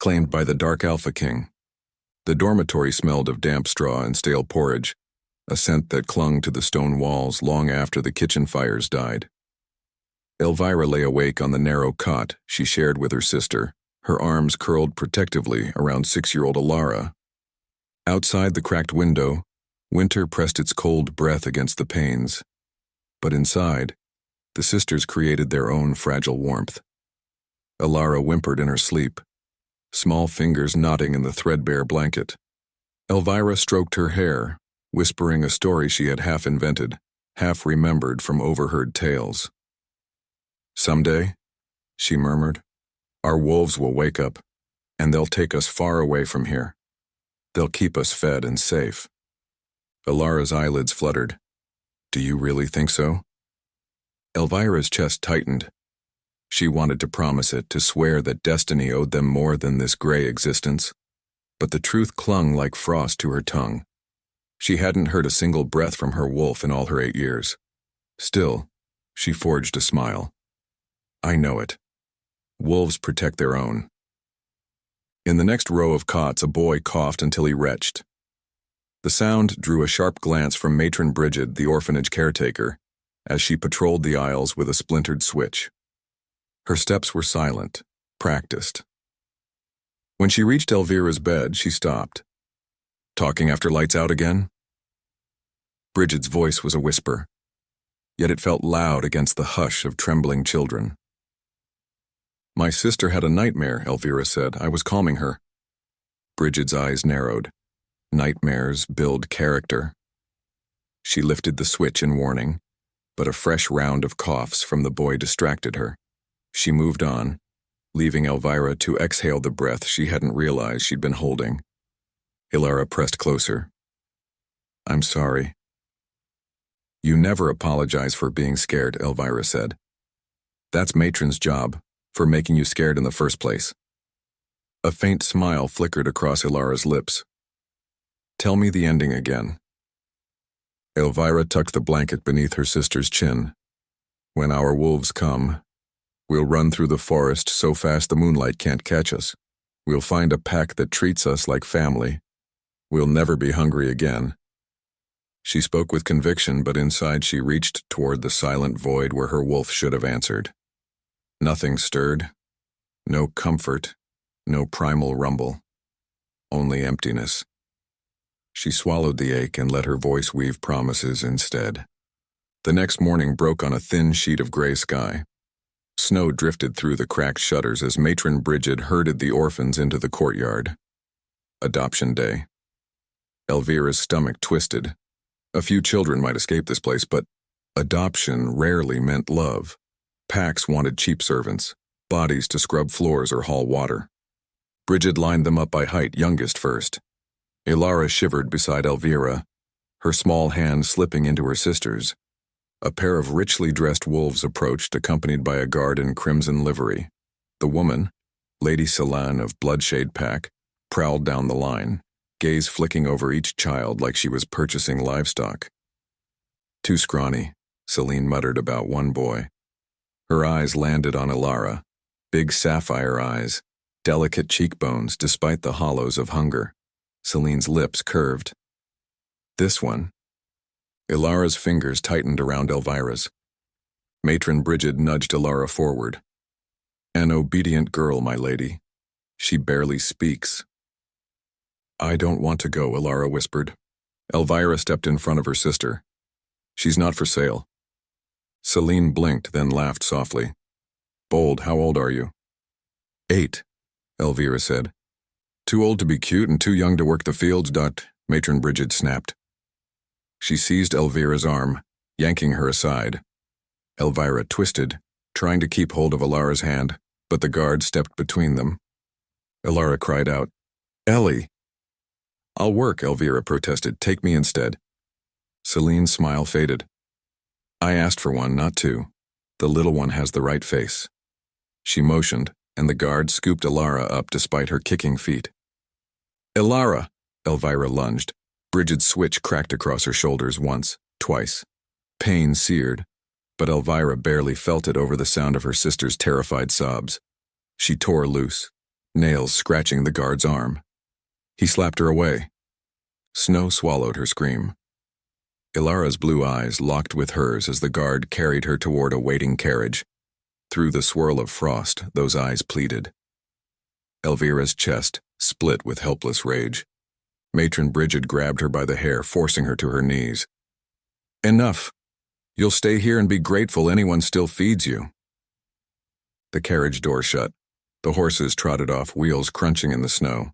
claimed by the dark Alpha King. The dormitory smelled of damp straw and stale porridge, a scent that clung to the stone walls long after the kitchen fires died. Elvira lay awake on the narrow cot she shared with her sister, her arms curled protectively around 6-year-old Elira. Outside the cracked window, winter pressed its cold breath against the panes. But inside, the sisters created their own fragile warmth. Elira whimpered in her sleep, small fingers knotting in the threadbare blanket. Elvira stroked her hair, whispering a story she had half invented, half remembered from overheard tales. "Someday," she murmured, "our wolves will wake up, and they'll take us far away from here. They'll keep us fed and safe." Elira's eyelids fluttered. "Do you really think so?" Elvira's chest tightened. She wanted to promise it, to swear that destiny owed them more than this gray existence. But the truth clung like frost to her tongue. She hadn't heard a single breath from her wolf in all her 8 years. Still, she forged a smile. "I know it. Wolves protect their own." In the next row of cots, a boy coughed until he retched. The sound drew a sharp glance from matron Bridget, the orphanage caretaker, as she patrolled the aisles with a splintered switch. Her steps were silent, practiced. When she reached Elvira's bed, she stopped. "Talking after lights out again?" Bridget's voice was a whisper, yet it felt loud against the hush of trembling children. "My sister had a nightmare," Elvira said. "I was calming her." Bridget's eyes narrowed. Nightmares build character. She lifted the switch in warning, but a fresh round of coughs from the boy distracted her. She moved on, leaving Elvira to exhale the breath she hadn't realized she'd been holding. Elira pressed closer. "I'm sorry." "You never apologize for being scared," Elvira said. "That's matron's job, for making you scared in the first place." A faint smile flickered across Elira's lips. "Tell me the ending again." Elvira tucked the blanket beneath her sister's chin. "When our wolves come, we'll run through the forest so fast the moonlight can't catch us. We'll find a pack that treats us like family. We'll never be hungry again." She spoke with conviction, but inside she reached toward the silent void where her wolf should have answered. Nothing stirred. No comfort. No primal rumble. Only emptiness. She swallowed the ache and let her voice weave promises instead. The next morning broke on a thin sheet of gray sky. Snow drifted through the cracked shutters as matron Bridget herded the orphans into the courtyard. Adoption day. Elvira's stomach twisted. A few children might escape this place, but adoption rarely meant love. Packs wanted cheap servants, bodies to scrub floors or haul water. Bridget lined them up by height, youngest first. Elira shivered beside Elvira, her small hand slipping into her sister's. A pair of richly dressed wolves approached, accompanied by a guard in crimson livery. The woman, Lady Celine of Bloodshade Pack, prowled down the line, gaze flicking over each child like she was purchasing livestock. "Too scrawny," Celine muttered about one boy. Her eyes landed on Elira, big sapphire eyes, delicate cheekbones despite the hollows of hunger. Celine's lips curved. "This one." Elira's fingers tightened around Elvira's. Matron Bridget nudged Elira forward. "An obedient girl, my lady. She barely speaks." "I don't want to go," Elira whispered. Elvira stepped in front of her sister. "She's not for sale." Celine blinked, then laughed softly. "Bold, how old are you?" 8, Elvira said. "Too old to be cute and too young to work the fields, Matron Bridget snapped. She seized Elvira's arm, yanking her aside. Elvira twisted, trying to keep hold of Elira's hand, but the guard stepped between them. Elira cried out, "Ellie!" "I'll work," Elvira protested. "Take me instead." Celine's smile faded. "I asked for one, not two. The little one has the right face." She motioned, and the guard scooped Elira up despite her kicking feet. "Elira!" Elvira lunged. Bridget's switch cracked across her shoulders once, twice. Pain seared, but Elvira barely felt it over the sound of her sister's terrified sobs. She tore loose. nails scratching the guard's arm. He slapped her away. Snow swallowed her scream. Elira's blue eyes locked with hers as the guard carried her toward a waiting carriage. Through the swirl of frost, those eyes pleaded. Elvira's chest split with helpless rage. Matron Brigid grabbed her by the hair, forcing her to her knees. "Enough! You'll stay here and be grateful anyone still feeds you." The carriage door shut. The horses trotted off, wheels crunching in the snow.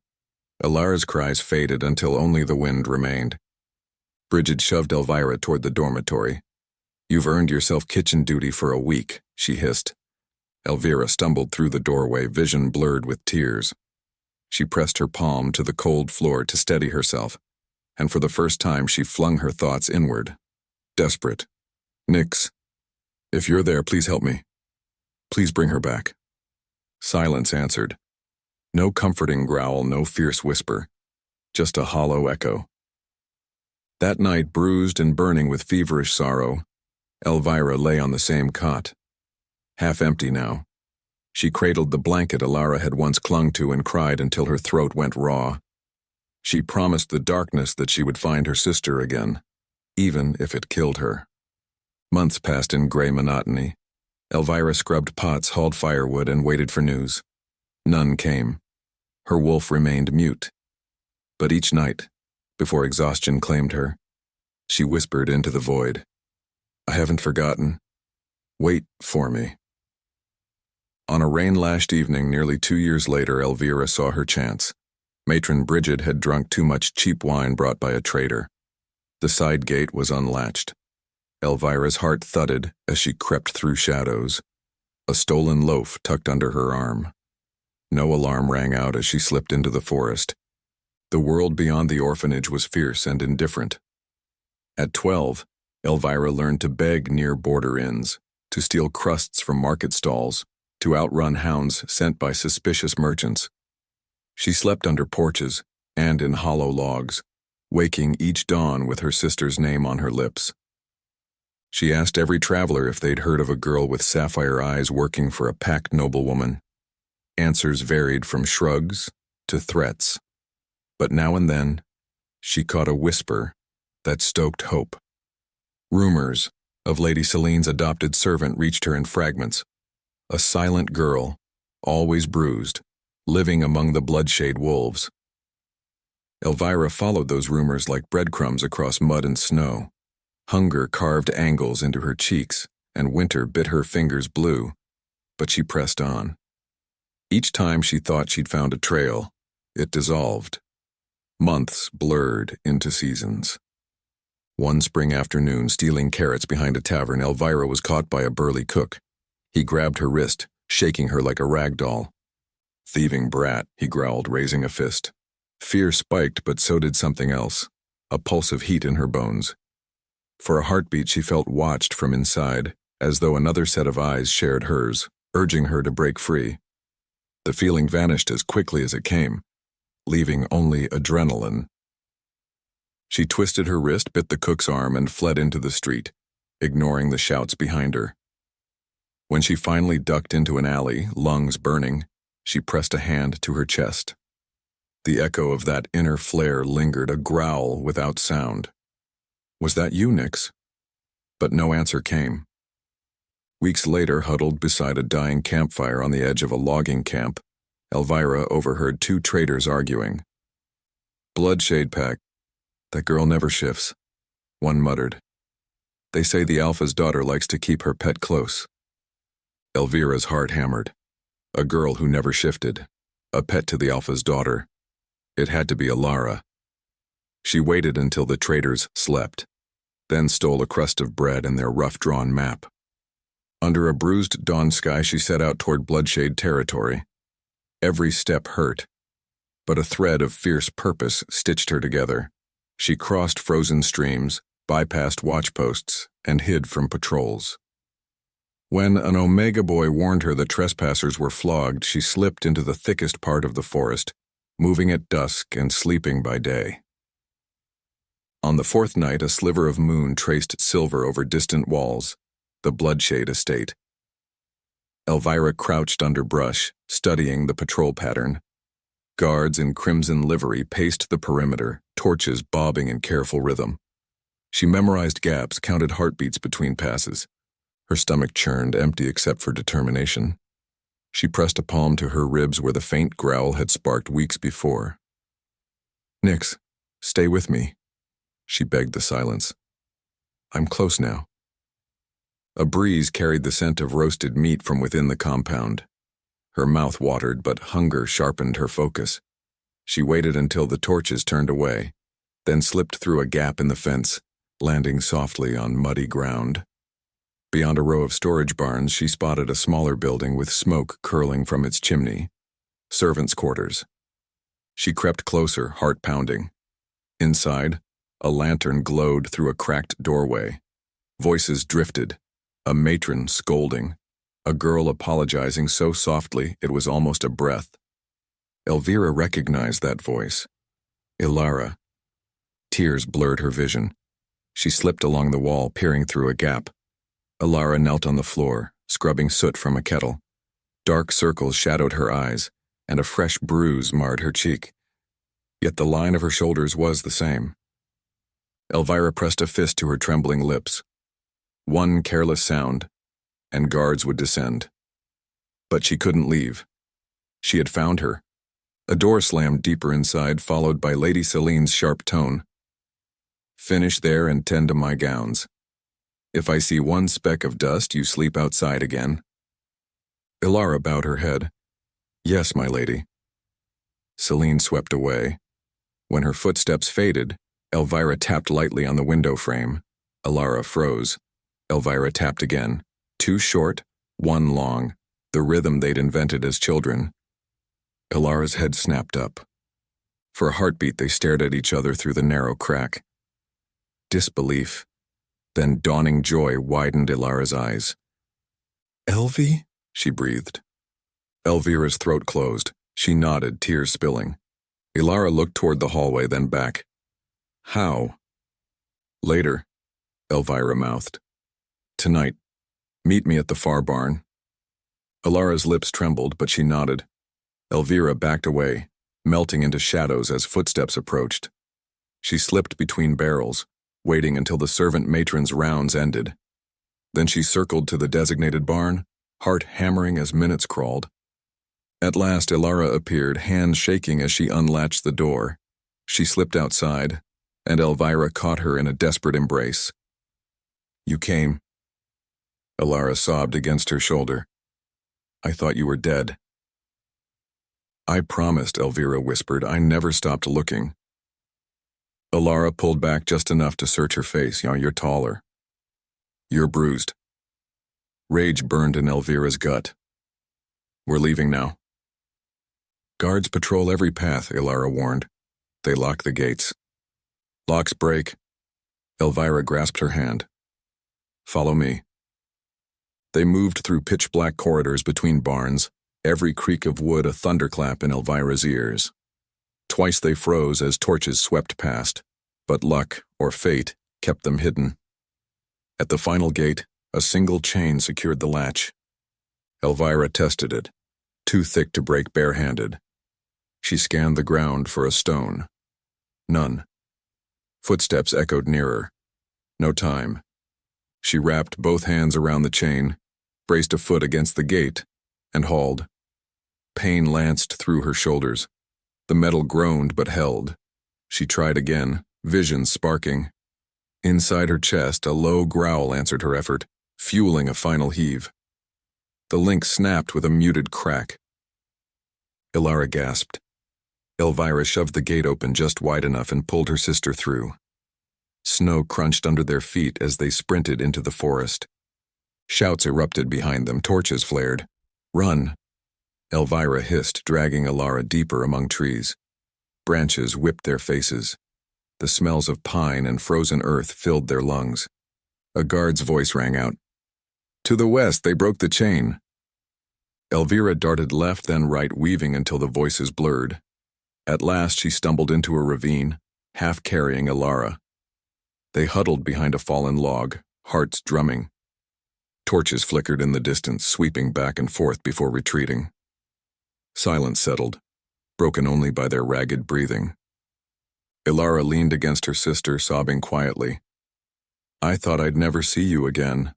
Elira's cries faded until only the wind remained. Brigid shoved Elvira toward the dormitory. "You've earned yourself kitchen duty for a week," she hissed. Elvira stumbled through the doorway, vision blurred with tears. She pressed her palm to the cold floor to steady herself, and for the first time she flung her thoughts inward. Desperate. "Nix, if you're there, please help me. Please bring her back." Silence answered. No comforting growl, no fierce whisper, just a hollow echo. That night, bruised and burning with feverish sorrow, Elvira lay on the same cot. Half empty now. She cradled the blanket Elira had once clung to and cried until her throat went raw. She promised the darkness that she would find her sister again, even if it killed her. Months passed in gray monotony. Elvira scrubbed pots, hauled firewood, and waited for news. None came. Her wolf remained mute. But each night, before exhaustion claimed her, she whispered into the void, "I haven't forgotten. Wait for me." On a rain-lashed evening nearly 2 years later, Elvira saw her chance. Matron Brigid had drunk too much cheap wine brought by a trader. The side gate was unlatched. Elvira's heart thudded as she crept through shadows, a stolen loaf tucked under her arm. No alarm rang out as she slipped into the forest. The world beyond the orphanage was fierce and indifferent. At 12, Elvira learned to beg near border inns, to steal crusts from market stalls, to outrun hounds sent by suspicious merchants. She slept under porches and in hollow logs, waking each dawn with her sister's name on her lips. She asked every traveler if they'd heard of a girl with sapphire eyes working for a packed noblewoman. Answers varied from shrugs to threats. But now and then, she caught a whisper that stoked hope. Rumors of Lady Celine's adopted servant reached her in fragments. A silent girl, always bruised, living among the bloodshade wolves. Elvira followed those rumors like breadcrumbs across mud and snow. Hunger carved angles into her cheeks, and winter bit her fingers blue, but she pressed on. Each time she thought she'd found a trail, it dissolved. Months blurred into seasons. One spring afternoon, stealing carrots behind a tavern, Elvira was caught by a burly cook. He grabbed her wrist, shaking her like a rag doll. "Thieving brat," he growled, raising a fist. Fear spiked, but so did something else, a pulse of heat in her bones. For a heartbeat, she felt watched from inside, as though another set of eyes shared hers, urging her to break free. The feeling vanished as quickly as it came, leaving only adrenaline. She twisted her wrist, bit the cook's arm, and fled into the street, ignoring the shouts behind her. When she finally ducked into an alley, lungs burning, she pressed a hand to her chest. The echo of that inner flare lingered, a growl without sound. "Was that you, Nix?" But no answer came. Weeks later, huddled beside a dying campfire on the edge of a logging camp, Elvira overheard two traders arguing. "Bloodshade pack. That girl never shifts," one muttered. "They say the Alpha's daughter likes to keep her pet close." Elvira's heart hammered. A girl who never shifted. A pet to the Alpha's daughter. It had to be Elira. She waited until the traders slept, then stole a crust of bread and their rough-drawn map. Under a bruised dawn sky, she set out toward Bloodshade territory. Every step hurt, but a thread of fierce purpose stitched her together. She crossed frozen streams, bypassed watchposts, and hid from patrols. When an Omega boy warned her the trespassers were flogged, she slipped into the thickest part of the forest, moving at dusk and sleeping by day. On the fourth night, a sliver of moon traced silver over distant walls, the Bloodshade estate. Elvira crouched under brush, studying the patrol pattern, Guards in crimson livery paced the perimeter, torches bobbing in careful rhythm. She memorized gaps, counted heartbeats between passes. Her stomach churned, empty except for determination. She pressed a palm to her ribs where the faint growl had sparked weeks before. "Nix, stay with me," she begged the silence. "I'm close now." A breeze carried the scent of roasted meat from within the compound. Her mouth watered, but hunger sharpened her focus. She waited until the torches turned away, then slipped through a gap in the fence, landing softly on muddy ground. Beyond a row of storage barns, she spotted a smaller building with smoke curling from its chimney. Servants' quarters. She crept closer, heart pounding. Inside, a lantern glowed through a cracked doorway. Voices drifted, a matron scolding, a girl apologizing so softly it was almost a breath. Elvira recognized that voice. Elira. Tears blurred her vision. She slipped along the wall, peering through a gap. Elira knelt on the floor, scrubbing soot from a kettle. Dark circles shadowed her eyes, and a fresh bruise marred her cheek. Yet the line of her shoulders was the same. Elvira pressed a fist to her trembling lips. One careless sound, and guards would descend. But she couldn't leave. She had found her. A door slammed deeper inside, followed by Lady Celine's sharp tone. "Finish there and tend to my gowns. If I see one speck of dust, you sleep outside again." Elira bowed her head. "Yes, my lady." Celine swept away. When her footsteps faded, Elvira tapped lightly on the window frame. Elira froze. Elvira tapped again. Two short, one long, the rhythm they'd invented as children. Elira's head snapped up. For a heartbeat, they stared at each other through the narrow crack. Disbelief, then dawning joy widened Elira's eyes. "Elvie?" she breathed. Elvira's throat closed. She nodded, tears spilling. Elira looked toward the hallway, then back. "How?" "Later," Elvira mouthed. "Tonight. Meet me at the far barn." Elira's lips trembled, but she nodded. Elvira backed away, melting into shadows as footsteps approached. She slipped between barrels, waiting until the servant matron's rounds ended. Then she circled to the designated barn, heart hammering as minutes crawled. At last, Elira appeared, hands shaking as she unlatched the door. She slipped outside, and Elvira caught her in a desperate embrace. "You came." Elira sobbed against her shoulder. "I thought you were dead." "I promised," Elvira whispered. "I never stopped looking." Elira pulled back just enough to search her face. "You're taller. You're bruised." Rage burned in Elvira's gut. "We're leaving now." "Guards patrol every path," Elira warned. "They lock the gates." "Locks break." Elvira grasped her hand. "Follow me." They moved through pitch-black corridors between barns, every creak of wood a thunderclap in Elvira's ears. Twice they froze as torches swept past, but luck, or fate, kept them hidden. At the final gate, a single chain secured the latch. Elvira tested it, too thick to break barehanded. She scanned the ground for a stone. None. Footsteps echoed nearer. No time. She wrapped both hands around the chain, braced a foot against the gate, and hauled. Pain lanced through her shoulders. The metal groaned but held. She tried again, vision sparking. Inside her chest, a low growl answered her effort, fueling a final heave. The link snapped with a muted crack. Elira gasped. Elvira shoved the gate open just wide enough and pulled her sister through. Snow crunched under their feet as they sprinted into the forest. Shouts erupted behind them, torches flared. "Run!" Elvira hissed, dragging Elira deeper among trees. Branches whipped their faces. The smells of pine and frozen earth filled their lungs. A guard's voice rang out. "To the west, they broke the chain." Elvira darted left, then right, weaving until the voices blurred. At last, she stumbled into a ravine, half carrying Elira. They huddled behind a fallen log, hearts drumming. Torches flickered in the distance, sweeping back and forth before retreating. Silence settled. broken only by their ragged breathing. Elira leaned against her sister, sobbing quietly. "I thought I'd never see you again."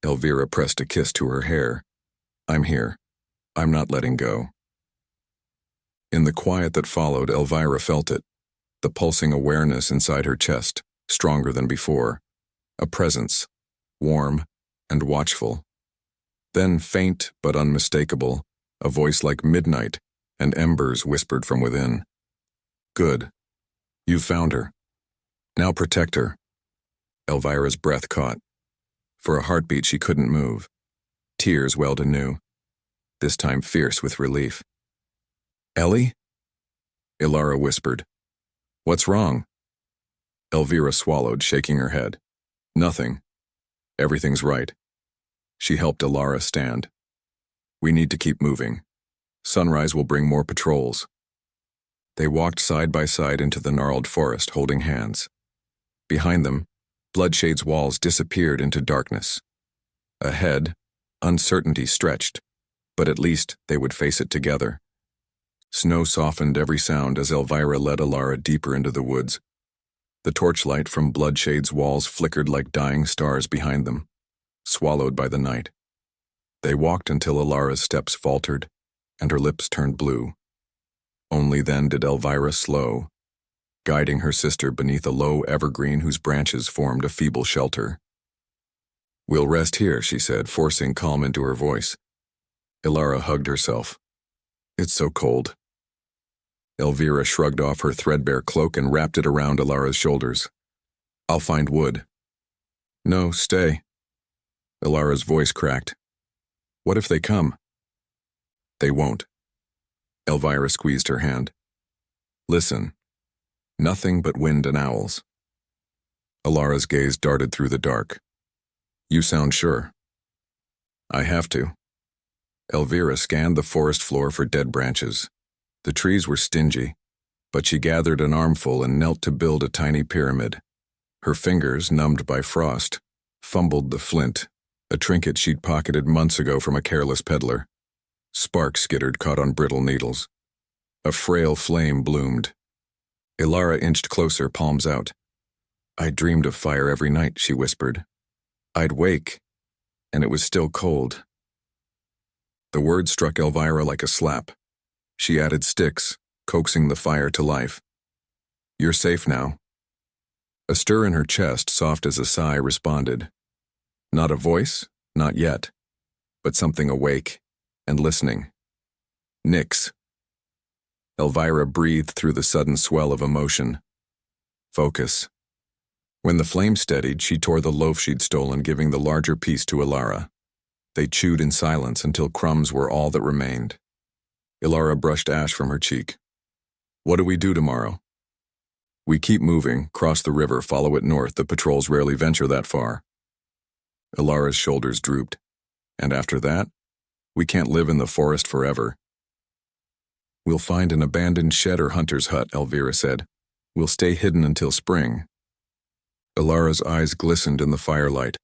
Elvira pressed a kiss to her hair. "I'm here. I'm not letting go." In the quiet that followed, Elvira felt it, the pulsing awareness inside her chest, stronger than before, a presence, warm and watchful. Then faint but unmistakable, a voice like midnight and embers whispered from within. "Good. You've found her. Now protect her." Elvira's breath caught. For a heartbeat she couldn't move. Tears welled anew, this time fierce with relief. "Ellie?" Elira whispered. "What's wrong?" Elvira swallowed, shaking her head. "Nothing. Everything's right." She helped Elira stand. "We need to keep moving. Sunrise will bring more patrols." They walked side by side into the gnarled forest, holding hands. Behind them, Bloodshade's walls disappeared into darkness. Ahead, uncertainty stretched, but at least they would face it together. Snow softened every sound as Elvira led Elira deeper into the woods. The torchlight from Bloodshade's walls flickered like dying stars behind them, swallowed by the night. They walked until Elira's steps faltered and her lips turned blue. Only then did Elvira slow, guiding her sister beneath a low evergreen whose branches formed a feeble shelter. "We'll rest here," she said, forcing calm into her voice. Elira hugged herself. "It's so cold." Elvira shrugged off her threadbare cloak and wrapped it around Elira's shoulders. "I'll find wood." "No, stay." Elira's voice cracked. "What if they come?" "They won't." Elvira squeezed her hand. "Listen. Nothing but wind and owls." Elira's gaze darted through the dark. "You sound sure." "I have to." Elvira scanned the forest floor for dead branches. The trees were stingy, but she gathered an armful and knelt to build a tiny pyramid. Her fingers, numbed by frost, fumbled the flint, a trinket she'd pocketed months ago from a careless peddler. Sparks skittered, caught on brittle needles. A frail flame bloomed. Elira inched closer, palms out. "I dreamed of fire every night," she whispered. "I'd wake, and it was still cold." The word struck Elvira like a slap. She added sticks, coaxing the fire to life. "You're safe now." A stir in her chest, soft as a sigh, responded. Not a voice, not yet, but something awake and listening. "Nix." Elvira breathed through the sudden swell of emotion. "Focus." When the flame steadied, she tore the loaf she'd stolen, giving the larger piece to Elira. They chewed in silence until crumbs were all that remained. Elira brushed ash from her cheek. "What do we do tomorrow?" "We keep moving, cross the river, follow it north. The patrols rarely venture that far." Elira's shoulders drooped. "And after that? We can't live in the forest forever." "We'll find an abandoned shed or hunter's hut," Elvira said. "We'll stay hidden until spring." Elira's eyes glistened in the firelight.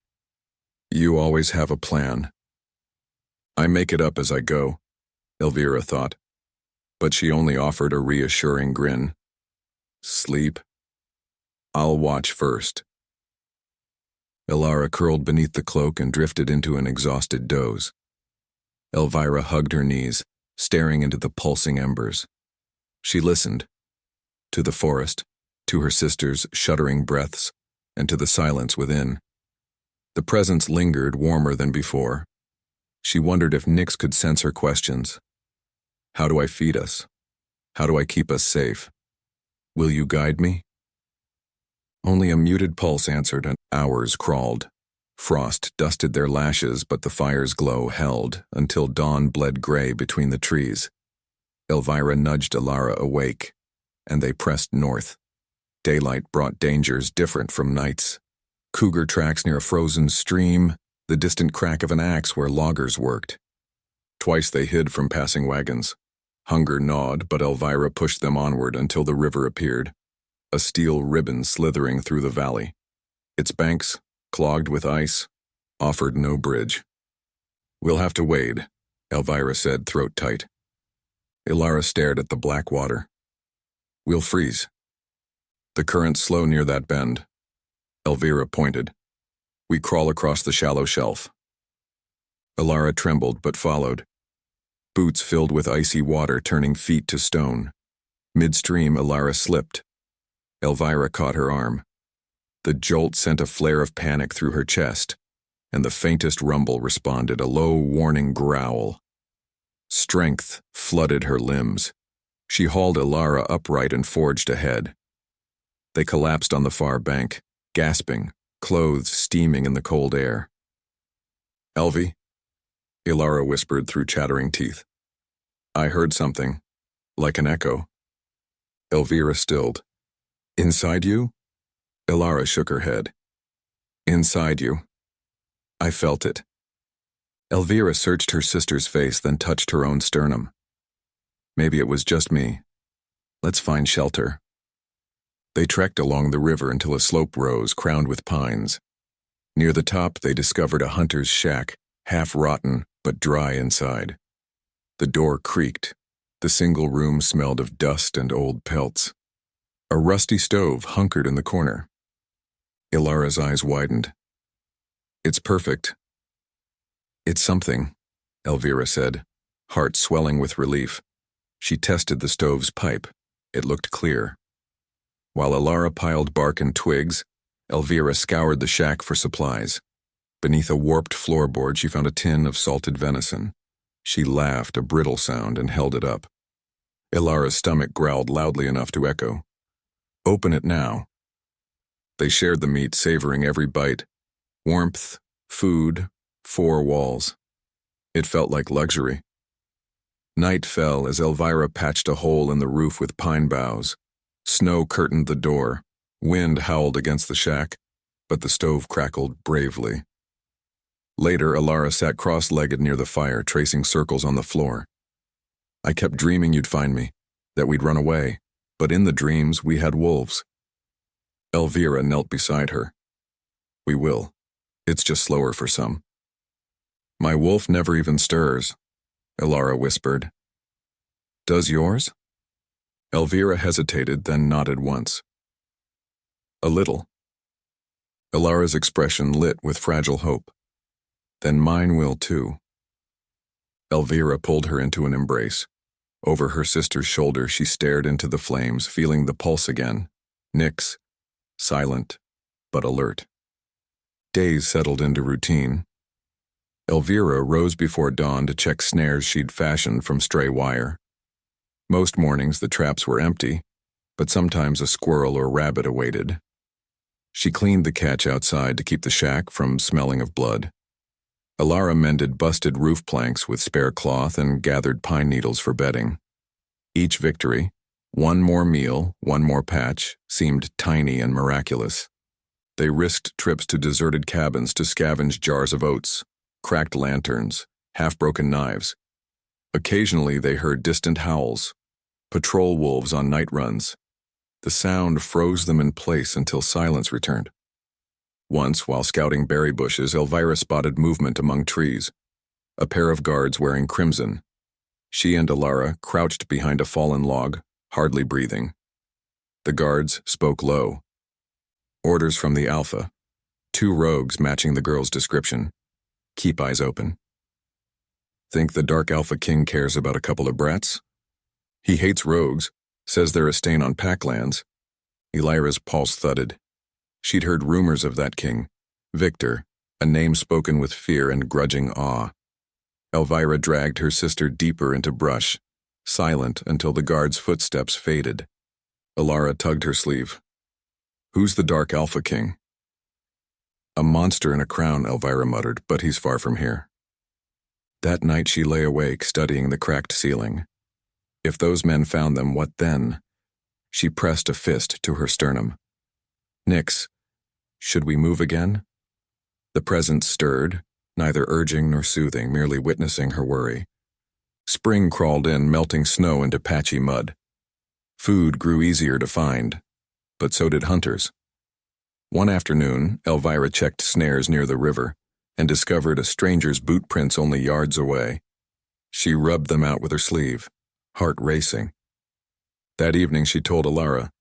"You always have a plan." "I make it up as I go," Elvira thought. But she only offered a reassuring grin. "Sleep. I'll watch first." Elira curled beneath the cloak and drifted into an exhausted doze. Elvira hugged her knees, staring into the pulsing embers. She listened. To the forest, to her sister's shuddering breaths, and to the silence within. The presence lingered, warmer than before. She wondered if Nix could sense her questions. "How do I feed us? How do I keep us safe? Will you guide me?" Only a muted pulse answered, and hours crawled. Frost dusted their lashes, but the fire's glow held until dawn bled gray between the trees. Elvira nudged Elira awake, and they pressed north. Daylight brought dangers different from nights. Cougar tracks near a frozen stream, the distant crack of an axe where loggers worked. Twice they hid from passing wagons. Hunger gnawed, but Elvira pushed them onward until the river appeared, a steel ribbon slithering through the valley. Its banks, clogged with ice, offered no bridge. "We'll have to wade," Elvira said, throat tight. Elira stared at the black water. We'll freeze. The current's slow near that bend. Elvira pointed. We crawl across the shallow shelf. Elira trembled but followed. Boots filled with icy water turning feet to stone. Midstream, Elira slipped. Elvira caught her arm. The jolt sent a flare of panic through her chest, and the faintest rumble responded, a low, warning growl. Strength flooded her limbs. She hauled Elira upright and forged ahead. They collapsed on the far bank, gasping, clothes steaming in the cold air. Elvie? Elira whispered through chattering teeth. I heard something, like an echo. Elvira stilled. Inside you? Elira shook her head. Inside you. I felt it. Elvira searched her sister's face, then touched her own sternum. Maybe it was just me. Let's find shelter. They trekked along the river until a slope rose, crowned with pines. Near the top, they discovered a hunter's shack, half rotten but dry inside. The door creaked. The single room smelled of dust and old pelts. A rusty stove hunkered in the corner. Elira's eyes widened. It's perfect. It's something, Elvira said, heart swelling with relief. She tested the stove's pipe. It looked clear. While Elira piled bark and twigs, Elvira scoured the shack for supplies. Beneath a warped floorboard, she found a tin of salted venison. She laughed, a brittle sound, and held it up. Elira's stomach growled loudly enough to echo. Open it now. They shared the meat, savoring every bite. Warmth, food, 4 walls. It felt like luxury. Night fell as Elvira patched a hole in the roof with pine boughs. Snow curtained the door. Wind howled against the shack, but the stove crackled bravely. Later, Elira sat cross-legged near the fire, tracing circles on the floor. I kept dreaming you'd find me, that we'd run away, but in the dreams we had wolves. Elvira knelt beside her. We will. It's just slower for some. My wolf never even stirs, Elira whispered. Does yours? Elvira hesitated, then nodded once. A little. Elira's expression lit with fragile hope. Then mine will too. Elvira pulled her into an embrace. Over her sister's shoulder, she stared into the flames, feeling the pulse again. Nix, silent, but alert. Days settled into routine. Elvira rose before dawn to check snares she'd fashioned from stray wire. Most mornings the traps were empty, but sometimes a squirrel or rabbit awaited. She cleaned the catch outside to keep the shack from smelling of blood. Elira mended busted roof planks with spare cloth and gathered pine needles for bedding. Each victory, one more meal, one more patch, seemed tiny and miraculous. They risked trips to deserted cabins to scavenge jars of oats, cracked lanterns, half-broken knives. Occasionally they heard distant howls, patrol wolves on night runs. The sound froze them in place until silence returned. Once, while scouting berry bushes, Elvira spotted movement among trees. A pair of guards wearing crimson. She and Elira crouched behind a fallen log, hardly breathing. The guards spoke low. Orders from the Alpha. 2 rogues matching the girl's description. Keep eyes open. Think the Dark Alpha King cares about a couple of brats? He hates rogues, says they're a stain on packlands. Elira's pulse thudded. She'd heard rumors of that king, Viktor, a name spoken with fear and grudging awe. Elvira dragged her sister deeper into brush, silent until the guard's footsteps faded. Elira tugged her sleeve. Who's the Dark Alpha King? A monster in a crown, Elvira muttered, but he's far from here. That night she lay awake, studying the cracked ceiling. If those men found them, what then? She pressed a fist to her sternum. Nix, should we move again? The presence stirred, neither urging nor soothing, merely witnessing her worry. Spring crawled in, melting snow into patchy mud. Food grew easier to find, but so did hunters. One afternoon, Elvira checked snares near the river and discovered a stranger's boot prints only yards away. She rubbed them out with her sleeve. heart racing. That evening she told Elira,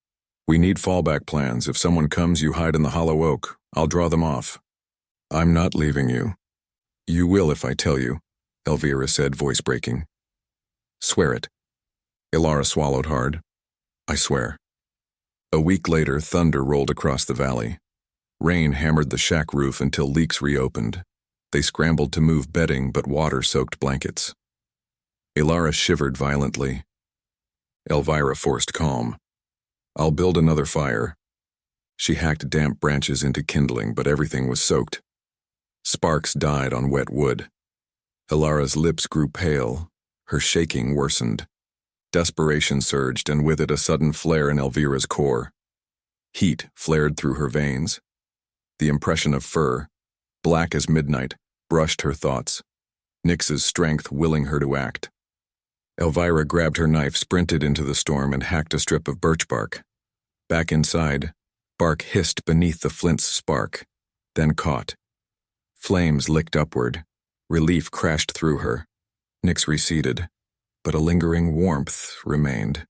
"We need fallback plans. If someone comes, you hide in the hollow oak. I'll draw them off." "I'm not leaving you." "You will if I tell you," Elvira said, voice breaking. "Swear it." Elira swallowed hard. "I swear." A week later, thunder rolled across the valley. Rain hammered the shack roof until leaks reopened. They scrambled to move bedding, but water soaked blankets. Elira shivered violently. Elvira forced calm. "I'll build another fire." She hacked damp branches into kindling, but everything was soaked. Sparks died on wet wood. Elira's lips grew pale. Her shaking worsened. Desperation surged, and with it a sudden flare in Elvira's core. Heat flared through her veins. The impression of fur, black as midnight, brushed her thoughts. Nyx's strength willing her to act. Elvira grabbed her knife, sprinted into the storm, and hacked a strip of birch bark. Back inside, bark hissed beneath the flint's spark, then caught. Flames licked upward. Relief crashed through her. Nyx receded, but a lingering warmth remained.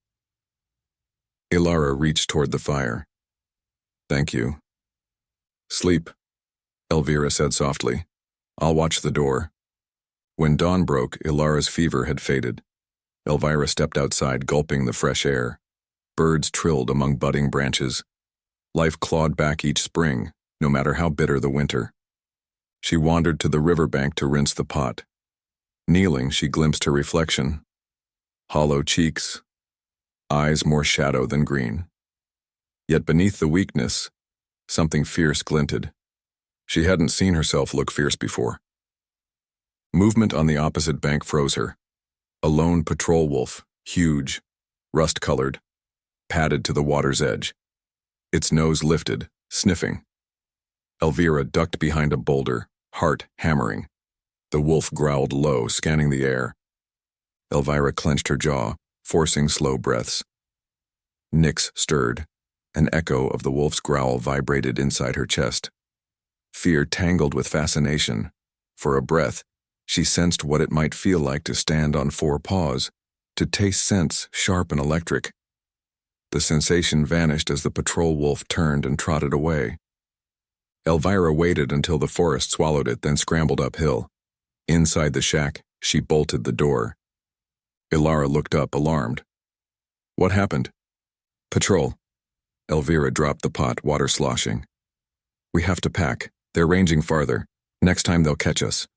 Elira reached toward the fire. "Thank you." "Sleep," Elvira said softly. "I'll watch the door." When dawn broke, Elira's fever had faded. Elvira stepped outside, gulping the fresh air. Birds trilled among budding branches. Life clawed back each spring, no matter how bitter the winter. She wandered to the riverbank to rinse the pot. Kneeling, she glimpsed her reflection. Hollow cheeks, eyes more shadow than green. Yet beneath the weakness, something fierce glinted. She hadn't seen herself look fierce before. Movement on the opposite bank froze her. A lone patrol wolf, huge, rust-colored, padded to the water's edge. Its nose lifted, sniffing. Elvira ducked behind a boulder, heart hammering. The wolf growled low, scanning the air. Elvira clenched her jaw, forcing slow breaths. Nyx stirred. An echo of the wolf's growl vibrated inside her chest. Fear tangled with fascination. For a breath, she sensed what it might feel like to stand on four paws, to taste scents sharp and electric. The sensation vanished as the patrol wolf turned and trotted away. Elvira waited until the forest swallowed it, then scrambled uphill. Inside the shack, she bolted the door. Elira looked up, alarmed. "What happened?" "Patrol." Elvira dropped the pot, water sloshing. "We have to pack. They're ranging farther. Next time they'll catch us."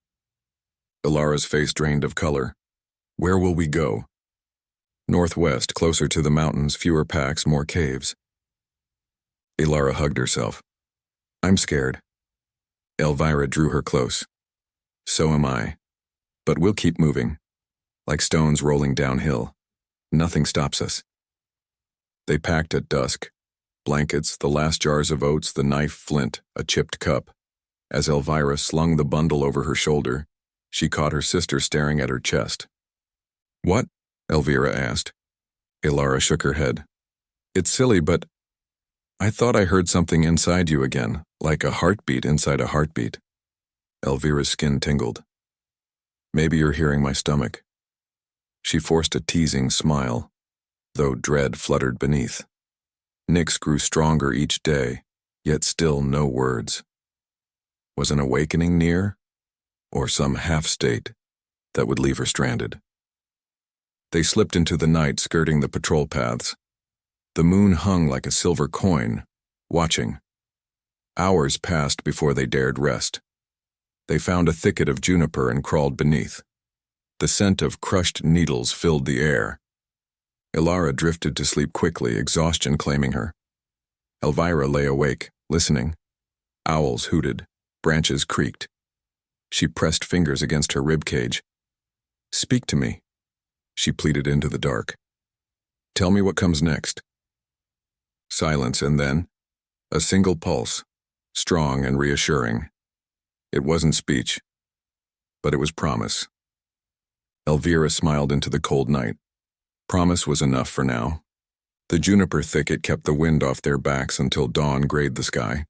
Elira's face drained of color. "Where will we go?" "Northwest, closer to the mountains, fewer packs, more caves." Elira hugged herself. "I'm scared." Elvira drew her close. "So am I. But we'll keep moving. Like stones rolling downhill. Nothing stops us." They packed at dusk. Blankets, the last jars of oats, the knife, flint, a chipped cup. As Elvira slung the bundle over her shoulder, she caught her sister staring at her chest. "What?" Elvira asked. Elira shook her head. "It's silly, but I thought I heard something inside you again, like a heartbeat inside a heartbeat." Elvira's skin tingled. "Maybe you're hearing my stomach." She forced a teasing smile, though dread fluttered beneath. Nyx grew stronger each day, yet still no words. Was an awakening near, or some half-state that would leave her stranded? They slipped into the night, skirting the patrol paths. The moon hung like a silver coin, watching. Hours passed before they dared rest. They found a thicket of juniper and crawled beneath. The scent of crushed needles filled the air. Elira drifted to sleep quickly, exhaustion claiming her. Elvira lay awake, listening. Owls hooted, branches creaked. She pressed fingers against her ribcage. "Speak to me," she pleaded into the dark. "Tell me what comes next." Silence, and then a single pulse, strong and reassuring. It wasn't speech, but it was promise. Elvira smiled into the cold night. Promise was enough for now. The juniper thicket kept the wind off their backs until dawn grayed the sky.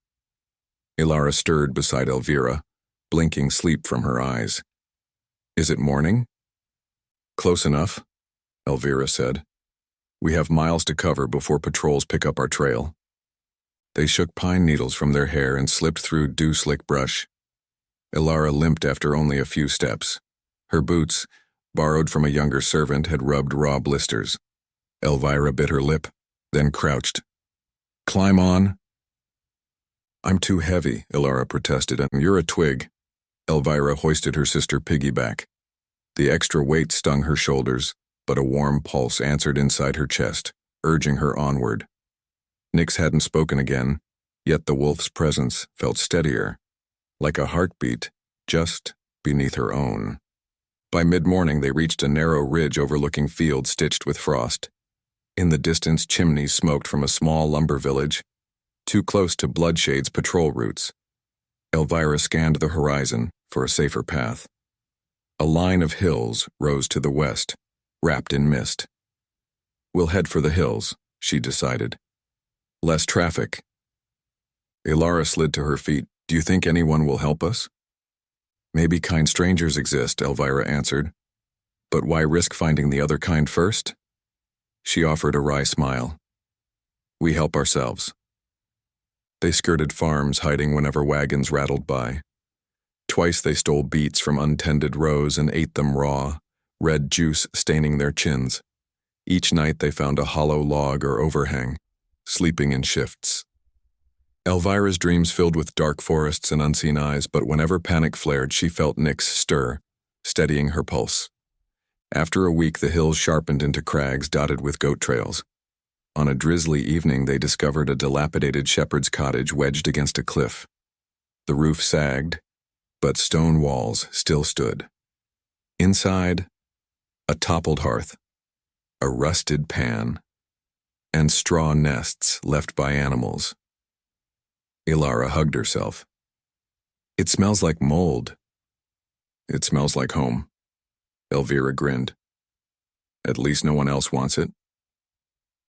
Elira stirred beside Elvira, blinking sleep from her eyes. "Is it morning?" "Close enough," Elvira said. "We have miles to cover before patrols pick up our trail." They shook pine needles from their hair and slipped through dew-slick brush. Elira limped after only a few steps. Her boots, borrowed from a younger servant, had rubbed raw blisters. Elvira bit her lip, then crouched. "Climb on." "I'm too heavy," Elira protested. "You're a twig." Elvira hoisted her sister piggyback. The extra weight stung her shoulders, but a warm pulse answered inside her chest, urging her onward. Nyx hadn't spoken again, yet the wolf's presence felt steadier, like a heartbeat just beneath her own. By mid-morning they reached a narrow ridge overlooking fields stitched with frost. In the distance, chimneys smoked from a small lumber village, too close to Bloodshade's patrol routes. Elvira scanned the horizon for a safer path. A line of hills rose to the west, wrapped in mist. "We'll head for the hills," she decided. "Less traffic." Elira slid to her feet. "Do you think anyone will help us?" "Maybe kind strangers exist," Elvira answered. "But why risk finding the other kind first?" She offered a wry smile. "We help ourselves." They skirted farms, hiding whenever wagons rattled by. Twice they stole beets from untended rows and ate them raw, red juice staining their chins. Each night they found a hollow log or overhang, sleeping in shifts. Elvira's dreams filled with dark forests and unseen eyes, but whenever panic flared, she felt Nyx stir, steadying her pulse. After a week, the hills sharpened into crags dotted with goat trails. On a drizzly evening, they discovered a dilapidated shepherd's cottage wedged against a cliff. The roof sagged, but stone walls still stood. Inside, a toppled hearth, a rusted pan, and straw nests left by animals. Elira hugged herself. "It smells like mold." "It smells like home." Elvira grinned. "At least no one else wants it."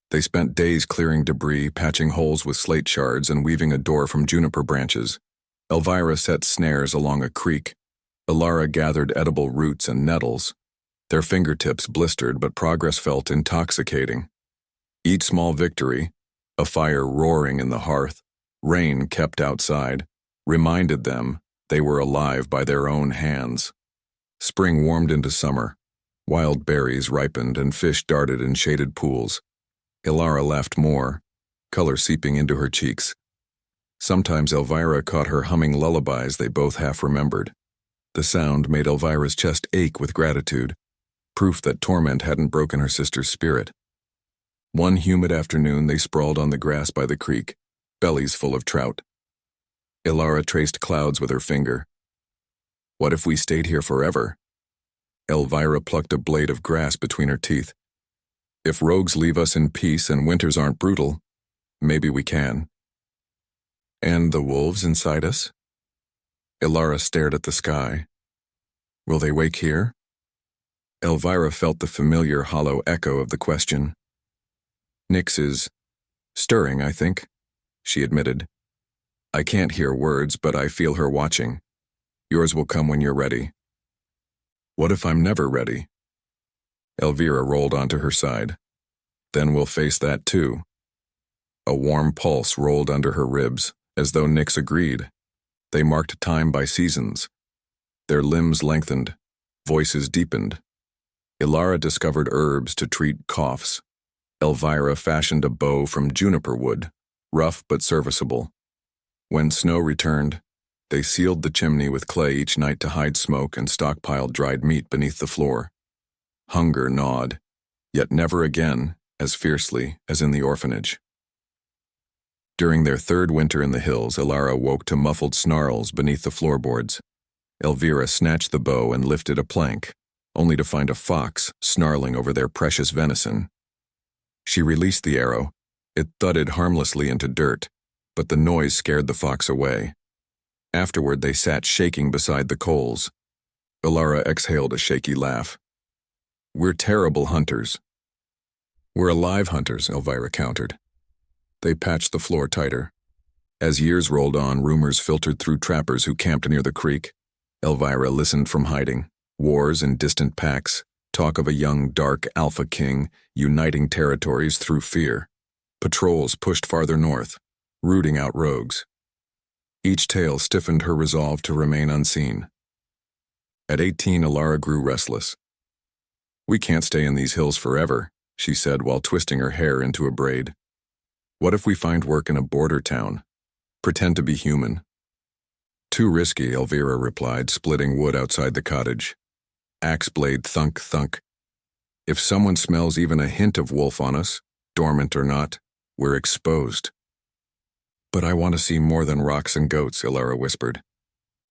They spent days clearing debris, patching holes with slate shards, and weaving a door from juniper branches. Elvira set snares along a creek. Elira gathered edible roots and nettles. Their fingertips blistered, but progress felt intoxicating. Each small victory, a fire roaring in the hearth, rain kept outside, reminded them they were alive by their own hands. Spring warmed into summer. Wild berries ripened and fish darted in shaded pools. Elira laughed more, color seeping into her cheeks. Sometimes Elvira caught her humming lullabies they both half remembered. The sound made Elvira's chest ache with gratitude, proof that torment hadn't broken her sister's spirit. One humid afternoon, they sprawled on the grass by the creek, bellies full of trout. Elira traced clouds with her finger. "What if we stayed here forever?" Elvira plucked a blade of grass between her teeth. "If rogues leave us in peace and winters aren't brutal, maybe we can." "And the wolves inside us?" Elira stared at the sky. "Will they wake here?" Elvira felt the familiar hollow echo of the question. "Nyx is stirring, I think," she admitted. "I can't hear words, but I feel her watching. Yours will come when you're ready." "What if I'm never ready?" Elvira rolled onto her side. "Then we'll face that too." A warm pulse rolled under her ribs, as though Nyx agreed. They marked time by seasons. Their limbs lengthened, voices deepened. Elira discovered herbs to treat coughs. Elvira fashioned a bow from juniper wood, rough but serviceable. When snow returned, they sealed the chimney with clay each night to hide smoke and stockpiled dried meat beneath the floor. Hunger gnawed, yet never again as fiercely as in the orphanage. During their third winter in the hills, Elira woke to muffled snarls beneath the floorboards. Elvira snatched the bow and lifted a plank, only to find a fox snarling over their precious venison. She released the arrow. It thudded harmlessly into dirt, but the noise scared the fox away. Afterward, they sat shaking beside the coals. Elira exhaled a shaky laugh. "We're terrible hunters." "We're alive hunters," Elvira countered. They patched the floor tighter. As years rolled on, rumors filtered through trappers who camped near the creek. Elvira listened from hiding. Wars in distant packs, Talk of a young, dark Alpha King uniting territories through fear. Patrols pushed farther north, rooting out rogues. Each tale stiffened her resolve to remain unseen. At 18, Elira grew restless. "We can't stay in these hills forever," she said while twisting her hair into a braid. "What if we find work in a border town? Pretend to be human." "Too risky," Elvira replied, splitting wood outside the cottage. Axe blade thunk thunk. "If someone smells even a hint of wolf on us, dormant or not, we're exposed." "But I want to see more than rocks and goats," Elira whispered.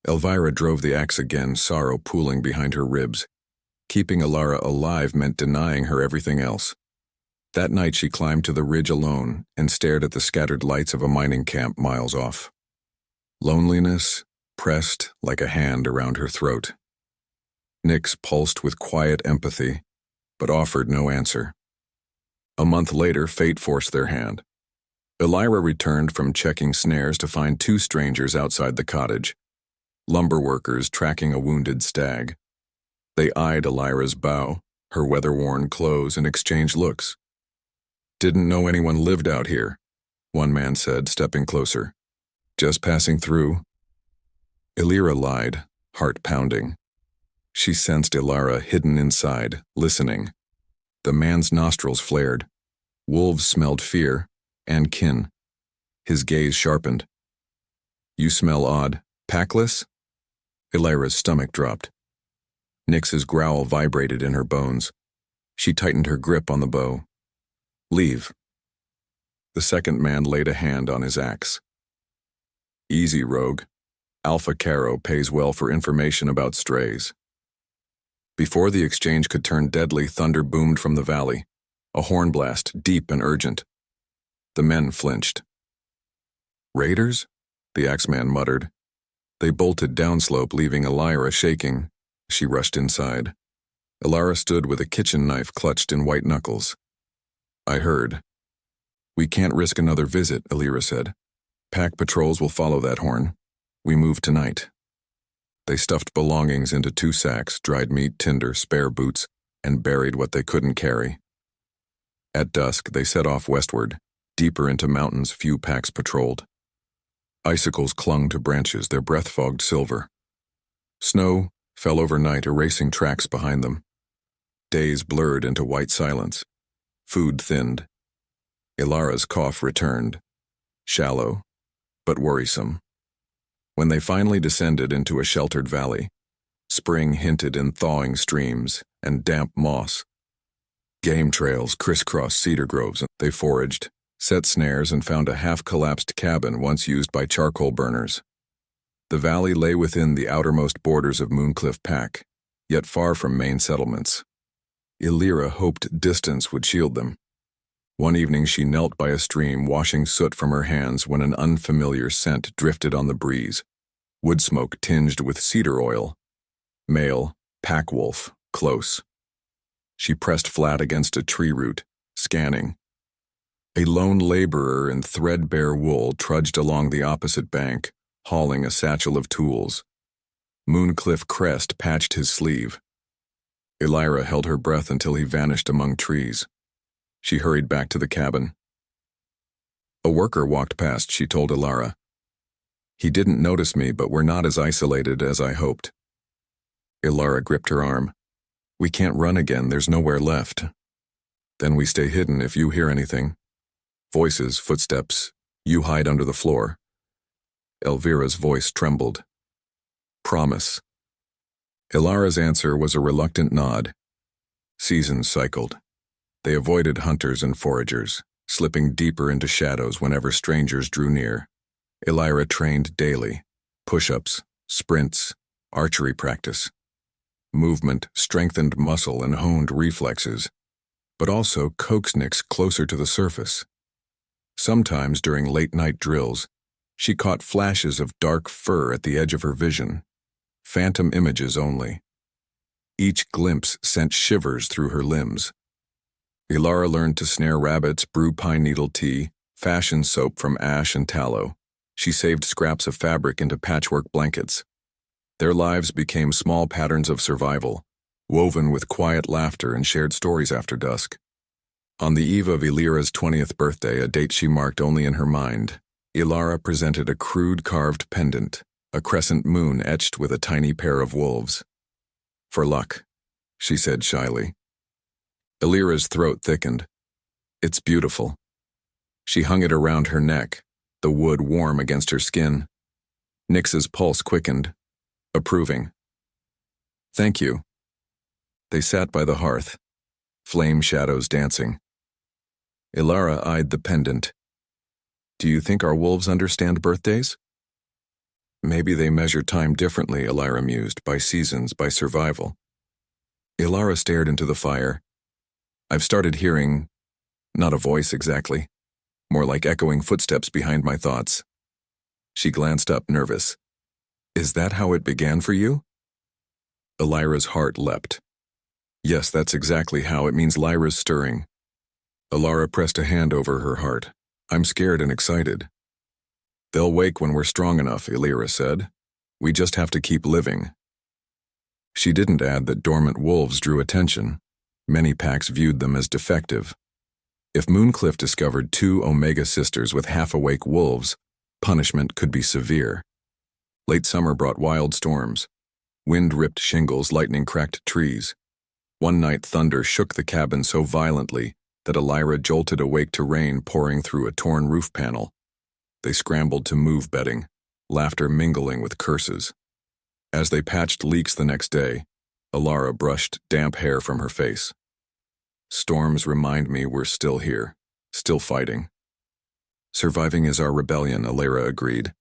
Elvira drove the axe again, sorrow pooling behind her ribs. Keeping Elira alive meant denying her everything else. That night she climbed to the ridge alone and stared at the scattered lights of a mining camp miles off. Loneliness pressed like a hand around her throat. Nyx pulsed with quiet empathy, but offered no answer. A month later, fate forced their hand. Elira returned from checking snares to find two strangers outside the cottage, lumber workers tracking a wounded stag. They eyed Elira's bow, her weather-worn clothes, and exchanged looks. "Didn't know anyone lived out here," one man said, stepping closer. "Just passing through." Elira lied, heart pounding. She sensed Elira hidden inside, listening. The man's nostrils flared. Wolves smelled fear and kin. His gaze sharpened. "You smell odd. Packless?" Elira's stomach dropped. Nyx's growl vibrated in her bones. She tightened her grip on the bow. "Leave." The second man laid a hand on his axe. "Easy, rogue. Alpha Caro pays well for information about strays." Before the exchange could turn deadly, thunder boomed from the valley, a horn blast, deep and urgent. The men flinched. "Raiders?" the axeman muttered. They bolted downslope, leaving Elira shaking. She rushed inside. Elira stood with a kitchen knife clutched in white knuckles. "I heard." "We can't risk another visit," Elira said. "Pack patrols will follow that horn. We move tonight." They stuffed belongings into 2 sacks, dried meat, tinder, spare boots, and buried what they couldn't carry. At dusk, they set off westward, deeper into mountains few packs patrolled. Icicles clung to branches, their breath fogged silver. Snow fell overnight, erasing tracks behind them. Days blurred into white silence. Food thinned. Elira's cough returned, shallow, but worrisome. When they finally descended into a sheltered valley, spring hinted in thawing streams and damp moss. Game trails crisscrossed cedar groves. They foraged, set snares, and found a half-collapsed cabin once used by charcoal burners. The valley lay within the outermost borders of Mooncliff Pack, yet far from main settlements. Elira hoped distance would shield them. One evening she knelt by a stream, washing soot from her hands, when an unfamiliar scent drifted on the breeze. Wood smoke tinged with cedar oil. Male, pack wolf, close. She pressed flat against a tree root, scanning. A lone laborer in threadbare wool trudged along the opposite bank, hauling a satchel of tools. Mooncliff crest patched his sleeve. Elira held her breath until he vanished among trees. She hurried back to the cabin. A worker walked past, she told Elira. "He didn't notice me, but we're not as isolated as I hoped." Elira gripped her arm. "We can't run again, there's nowhere left." "Then we stay hidden if you hear anything." Voices, footsteps. "You hide under the floor." Elvira's voice trembled. "Promise." Elira's answer was a reluctant nod. Seasons cycled. They avoided hunters and foragers, slipping deeper into shadows whenever strangers drew near. Elira trained daily. Push-ups, sprints, archery practice. Movement strengthened muscle and honed reflexes, but also coaxed Nyx closer to the surface. Sometimes during late-night drills, she caught flashes of dark fur at the edge of her vision. Phantom images only. Each glimpse sent shivers through her limbs. Elira learned to snare rabbits, brew pine needle tea, fashion soap from ash and tallow. She saved scraps of fabric into patchwork blankets. Their lives became small patterns of survival, woven with quiet laughter and shared stories after dusk. On the eve of Elira's 20th birthday, a date she marked only in her mind, Elira presented a crude carved pendant, a crescent moon etched with a tiny pair of wolves. "For luck," she said shyly. Elira's throat thickened. "It's beautiful." She hung it around her neck, the wood warm against her skin. Nyx's pulse quickened, approving. "Thank you." They sat by the hearth, flame shadows dancing. Elira eyed the pendant. "Do you think our wolves understand birthdays?" "Maybe they measure time differently," Elira mused, "by seasons, by survival." Elira stared into the fire. "I've started hearing, not a voice exactly, more like echoing footsteps behind my thoughts." She glanced up, nervous. "Is that how it began for you?" Elira's heart leapt. "Yes, that's exactly how. It means Lyra's stirring." Elira pressed a hand over her heart. "I'm scared and excited." "They'll wake when we're strong enough," Elira said. "We just have to keep living." She didn't add that dormant wolves drew attention. Many packs viewed them as defective. If Mooncliff discovered 2 Omega sisters with half-awake wolves, punishment could be severe. Late summer brought wild storms. Wind ripped shingles, lightning cracked trees. One night thunder shook the cabin so violently that Elira jolted awake to rain pouring through a torn roof panel. They scrambled to move bedding, laughter mingling with curses. As they patched leaks the next day, Elira brushed damp hair from her face. "Storms remind me we're still here, still fighting." "Surviving is our rebellion," Elira agreed.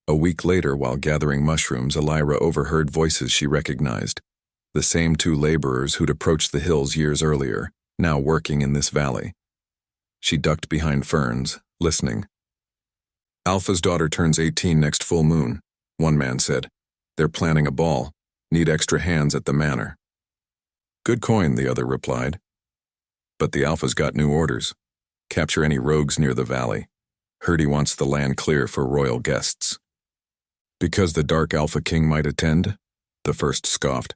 A week later, while gathering mushrooms, Elira overheard voices she recognized. The same 2 laborers who'd approached the hills years earlier, now working in this valley. She ducked behind ferns, listening. "Alpha's daughter turns 18 next full moon," one man said. "They're planning a ball. Need extra hands at the manor." "Good coin," the other replied. "But the Alpha's got new orders. Capture any rogues near the valley. Heard he wants the land clear for royal guests." "Because the Dark Alpha King might attend?" the first scoffed.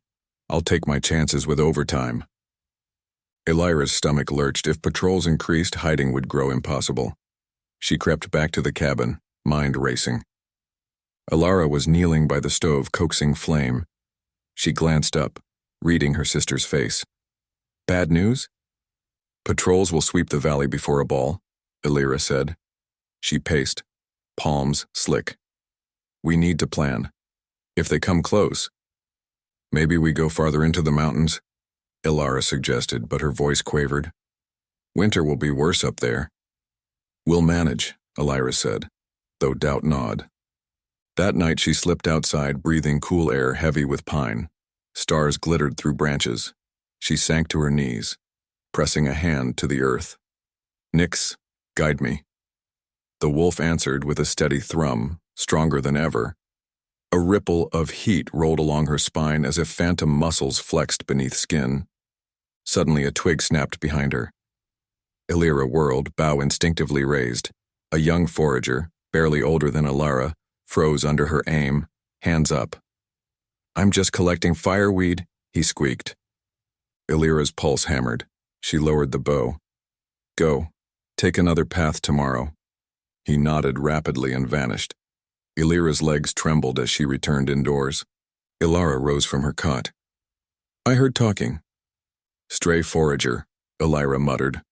"I'll take my chances with overtime." Elira's stomach lurched. If patrols increased, hiding would grow impossible. She crept back to the cabin, mind racing. Elira was kneeling by the stove, coaxing flame. She glanced up, reading her sister's face. "Bad news?" "Patrols will sweep the valley before a ball," Elira said. She paced, palms slick. "We need to plan. If they come close." "Maybe we go farther into the mountains," Elira suggested, but her voice quavered. "Winter will be worse up there." "We'll manage," Elira said, though doubt gnawed. That night she slipped outside, breathing cool air heavy with pine. Stars glittered through branches. She sank to her knees, pressing a hand to the earth. "Nyx, guide me." The wolf answered with a steady thrum, stronger than ever. A ripple of heat rolled along her spine as if phantom muscles flexed beneath skin. Suddenly a twig snapped behind her. Elira whirled, bow instinctively raised. A young forager, barely older than Elira, froze under her aim, hands up. "I'm just collecting fireweed," he squeaked. Elira's pulse hammered. She lowered the bow. "Go. Take another path tomorrow." He nodded rapidly and vanished. Elira's legs trembled as she returned indoors. Elira rose from her cot. "I heard talking." "Stray forager," Elira muttered.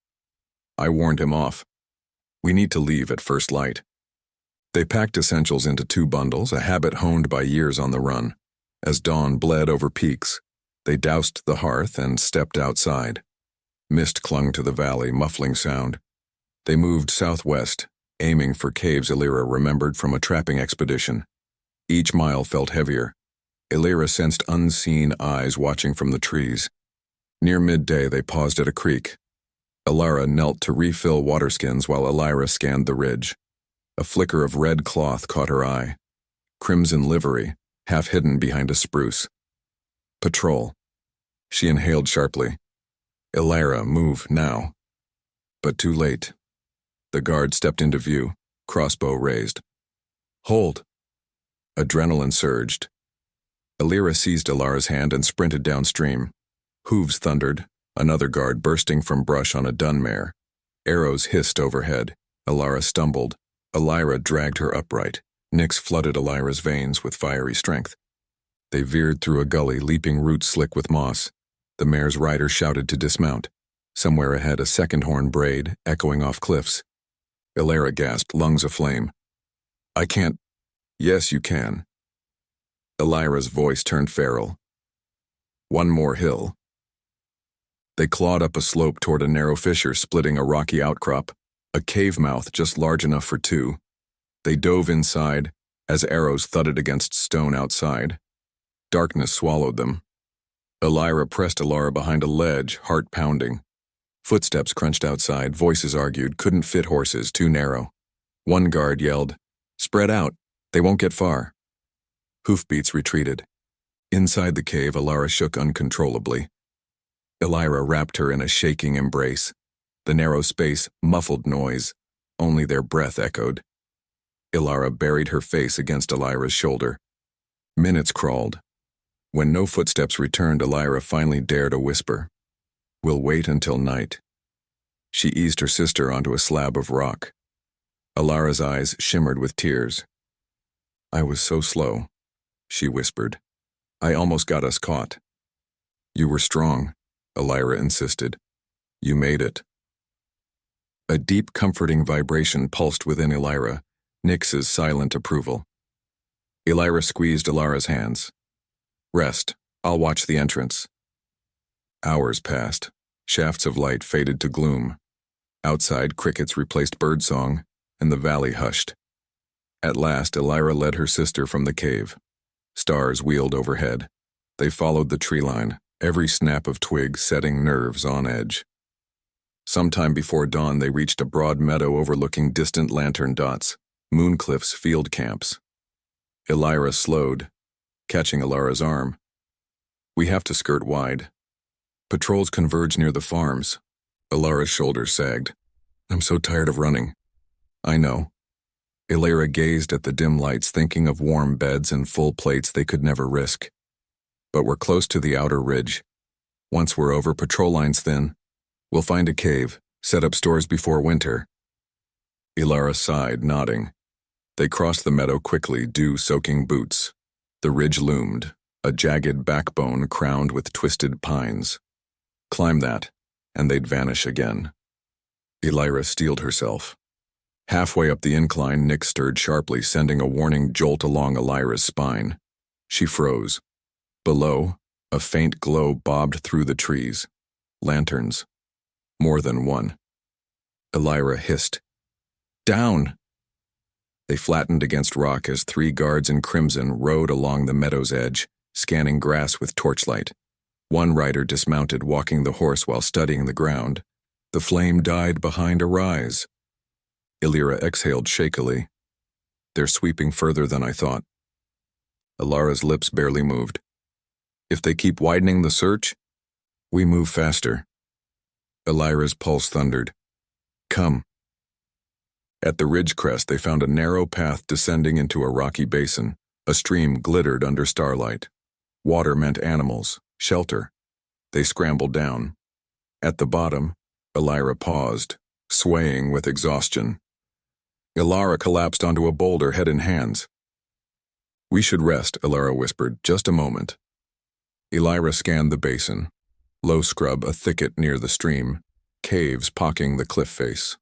"I warned him off. We need to leave at first light." They packed essentials into 2 bundles, a habit honed by years on the run. As dawn bled over peaks, they doused the hearth and stepped outside. Mist clung to the valley, muffling sound. They moved southwest, aiming for caves Elira remembered from a trapping expedition. Each mile felt heavier. Elira sensed unseen eyes watching from the trees. Near midday, they paused at a creek. Elira knelt to refill waterskins while Elira scanned the ridge. A flicker of red cloth caught her eye. Crimson livery, half hidden behind a spruce. Patrol. She inhaled sharply. "Elira, move, now." But too late. The guard stepped into view, crossbow raised. "Hold." Adrenaline surged. Elira seized Elara's hand and sprinted downstream. Hooves thundered, another guard bursting from brush on a dun mare. Arrows hissed overhead. Elara stumbled. Elira dragged her upright. Nyx flooded Elira's veins with fiery strength. They veered through a gully, leaping roots slick with moss. The mare's rider shouted to dismount. Somewhere ahead, a second horn brayed, echoing off cliffs. Elira gasped, lungs aflame. "I can't." "Yes, you can." Elira's voice turned feral. "One more hill." They clawed up a slope toward a narrow fissure splitting a rocky outcrop, a cave mouth just large enough for two. They dove inside as arrows thudded against stone outside. Darkness swallowed them. Elira pressed Elara behind a ledge, heart pounding. Footsteps crunched outside, voices argued, couldn't fit horses, too narrow. One guard yelled, "Spread out, they won't get far." Hoofbeats retreated. Inside the cave, Elara shook uncontrollably. Elira wrapped her in a shaking embrace. The narrow space muffled noise, only their breath echoed. Elira buried her face against Elira's shoulder. Minutes crawled. When no footsteps returned, Elira finally dared a whisper. "We'll wait until night." She eased her sister onto a slab of rock. Elira's eyes shimmered with tears. "I was so slow," she whispered. "I almost got us caught." "You were strong," Elira insisted. "You made it." A deep, comforting vibration pulsed within Elira, Nyx's silent approval. Elira squeezed Elara's hands. "Rest. I'll watch the entrance." Hours passed. Shafts of light faded to gloom. Outside, crickets replaced birdsong, and the valley hushed. At last, Elira led her sister from the cave. Stars wheeled overhead. They followed the tree line, every snap of twig setting nerves on edge. Sometime before dawn, they reached a broad meadow overlooking distant lantern dots, Mooncliff's field camps. Elira slowed, catching Elara's arm. "We have to skirt wide. Patrols converge near the farms." Elara's shoulders sagged. "I'm so tired of running." "I know." Elira gazed at the dim lights, thinking of warm beds and full plates they could never risk. "But we're close to the outer ridge. Once we're over, patrol lines thin. We'll find a cave, set up stores before winter." Elira sighed, nodding. They crossed the meadow quickly, dew-soaking boots. The ridge loomed, a jagged backbone crowned with twisted pines. Climb that, and they'd vanish again. Elira steeled herself. Halfway up the incline, Nyx stirred sharply, sending a warning jolt along Elira's spine. She froze. Below, a faint glow bobbed through the trees. Lanterns. More than one. Elira hissed, "Down!" They flattened against rock as three guards in crimson rode along the meadow's edge, scanning grass with torchlight. One rider dismounted, walking the horse while studying the ground. The flame died behind a rise. Elira exhaled shakily. "They're sweeping further than I thought." Elara's lips barely moved. "If they keep widening the search, we move faster." Elira's pulse thundered. "Come." At the ridge crest, they found a narrow path descending into a rocky basin. A stream glittered under starlight. Water meant animals, shelter. They scrambled down. At the bottom, Elira paused, swaying with exhaustion. Elira collapsed onto a boulder, head in hands. "We should rest," Elira whispered. "Just a moment." Elira scanned the basin. Low scrub, a thicket near the stream. Caves pocking the cliff face.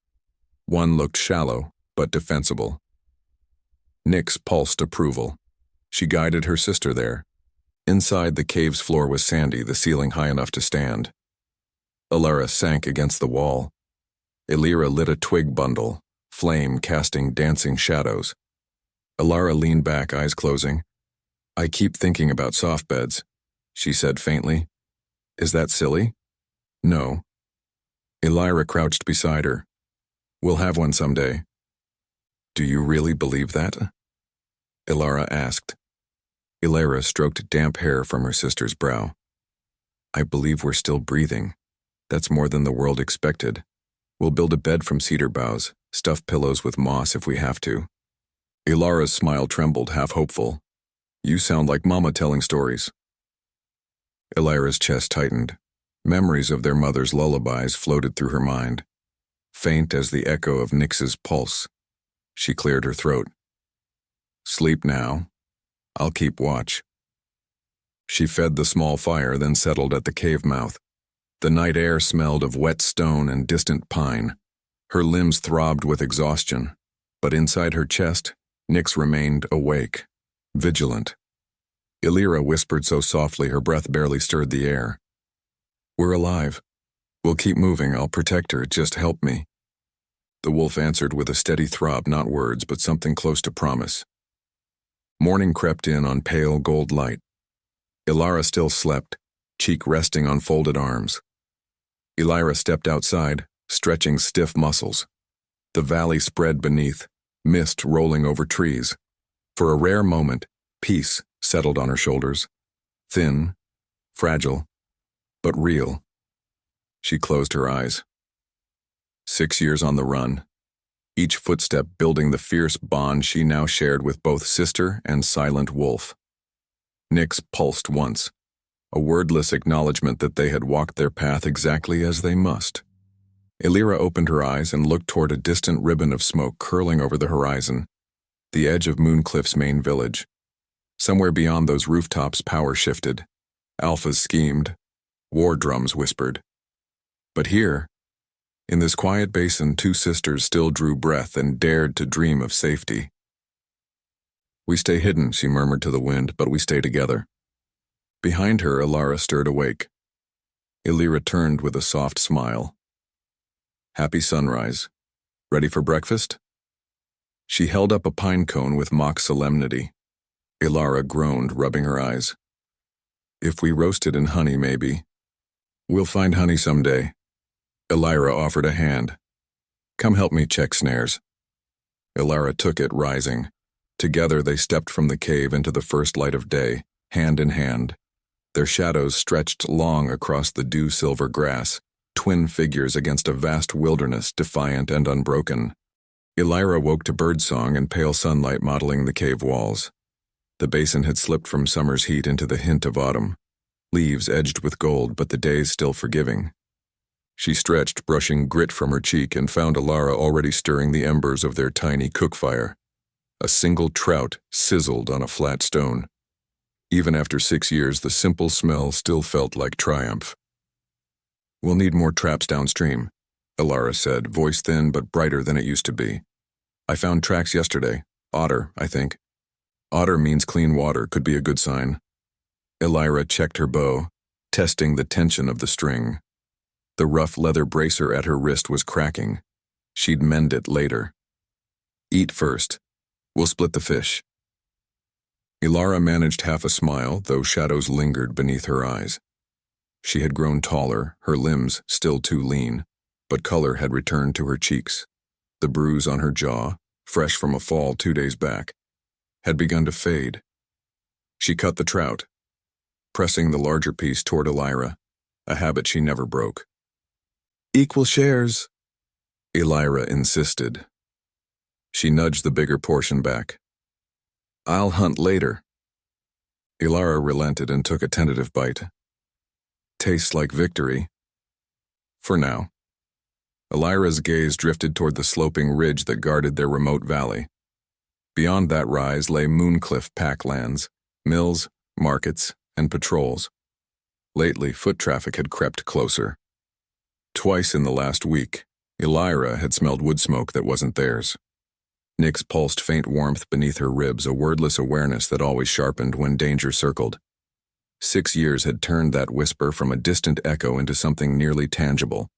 One looked shallow, but defensible. Nyx pulsed approval. She guided her sister there. Inside, the cave's floor was sandy, the ceiling high enough to stand. Elira sank against the wall. Elira lit a twig bundle, flame casting dancing shadows. Elira leaned back, eyes closing. "I keep thinking about soft beds," she said faintly. "Is that silly?" "No." Elira crouched beside her. "We'll have one someday." "Do you really believe that?" Elira asked. Elira stroked damp hair from her sister's brow. "I believe we're still breathing. That's more than the world expected. We'll build a bed from cedar boughs, stuff pillows with moss if we have to." Elira's smile trembled, half hopeful. You sound like Mama telling stories. Elira's chest tightened. Memories of their mother's lullabies floated through her mind, faint as the echo of Nyx's pulse. She cleared her throat. Sleep now. I'll keep watch. She fed the small fire, then settled at the cave mouth. The night air smelled of wet stone and distant pine. Her limbs throbbed with exhaustion, but inside her chest, Nyx remained awake, vigilant. Elira whispered so softly her breath barely stirred the air. We're alive. We'll keep moving. I'll protect her. Just help me. The wolf answered with a steady throb, not words, but something close to promise. Morning crept in on pale gold light. Elira still slept, cheek resting on folded arms. Elira stepped outside, stretching stiff muscles. The valley spread beneath, mist rolling over trees. For a rare moment, peace settled on her shoulders. Thin, fragile, but real. She closed her eyes. 6 years on the run, each footstep building the fierce bond she now shared with both sister and silent wolf. Nyx pulsed once, a wordless acknowledgement that they had walked their path exactly as they must. Elira opened her eyes and looked toward a distant ribbon of smoke curling over the horizon, the edge of Mooncliff's main village. Somewhere beyond those rooftops, power shifted. Alphas schemed. War drums whispered. But here, in this quiet basin, two sisters still drew breath and dared to dream of safety. We stay hidden, she murmured to the wind, but we stay together. Behind her, Elira stirred awake. Elira turned with a soft smile. Happy sunrise. Ready for breakfast? She held up a pine cone with mock solemnity. Elira groaned, rubbing her eyes. If we roast it in honey, maybe. We'll find honey someday. Elira offered a hand. Come help me check snares. Elira took it, rising. Together they stepped from the cave into the first light of day, hand in hand. Their shadows stretched long across the dew-silver grass, twin figures against a vast wilderness, defiant and unbroken. Elira woke to birdsong and pale sunlight modeling the cave walls. The basin had slipped from summer's heat into the hint of autumn, leaves edged with gold, but the days still forgiving. She stretched, brushing grit from her cheek, and found Elira already stirring the embers of their tiny cook fire. A single trout sizzled on a flat stone. Even after 6 years, the simple smell still felt like triumph. We'll need more traps downstream, Elira said, voice thin but brighter than it used to be. I found tracks yesterday. Otter, I think. Otter means clean water, could be a good sign. Elira checked her bow, testing the tension of the string. The rough leather bracer at her wrist was cracking. She'd mend it later. Eat first. We'll split the fish. Elira managed half a smile, though shadows lingered beneath her eyes. She had grown taller, her limbs still too lean, but color had returned to her cheeks. The bruise on her jaw, fresh from a fall 2 days back, had begun to fade. She cut the trout, pressing the larger piece toward Elira, a habit she never broke. Equal shares, Elira insisted. She nudged the bigger portion back. I'll hunt later. Elira relented and took a tentative bite. Tastes like victory. For now. Elira's gaze drifted toward the sloping ridge that guarded their remote valley. Beyond that rise lay Mooncliff packlands, mills, markets, and patrols. Lately, foot traffic had crept closer. Twice in the last week, Elira had smelled wood smoke that wasn't theirs. Nyx pulsed faint warmth beneath her ribs, a wordless awareness that always sharpened when danger circled. 6 years had turned that whisper from a distant echo into something nearly tangible.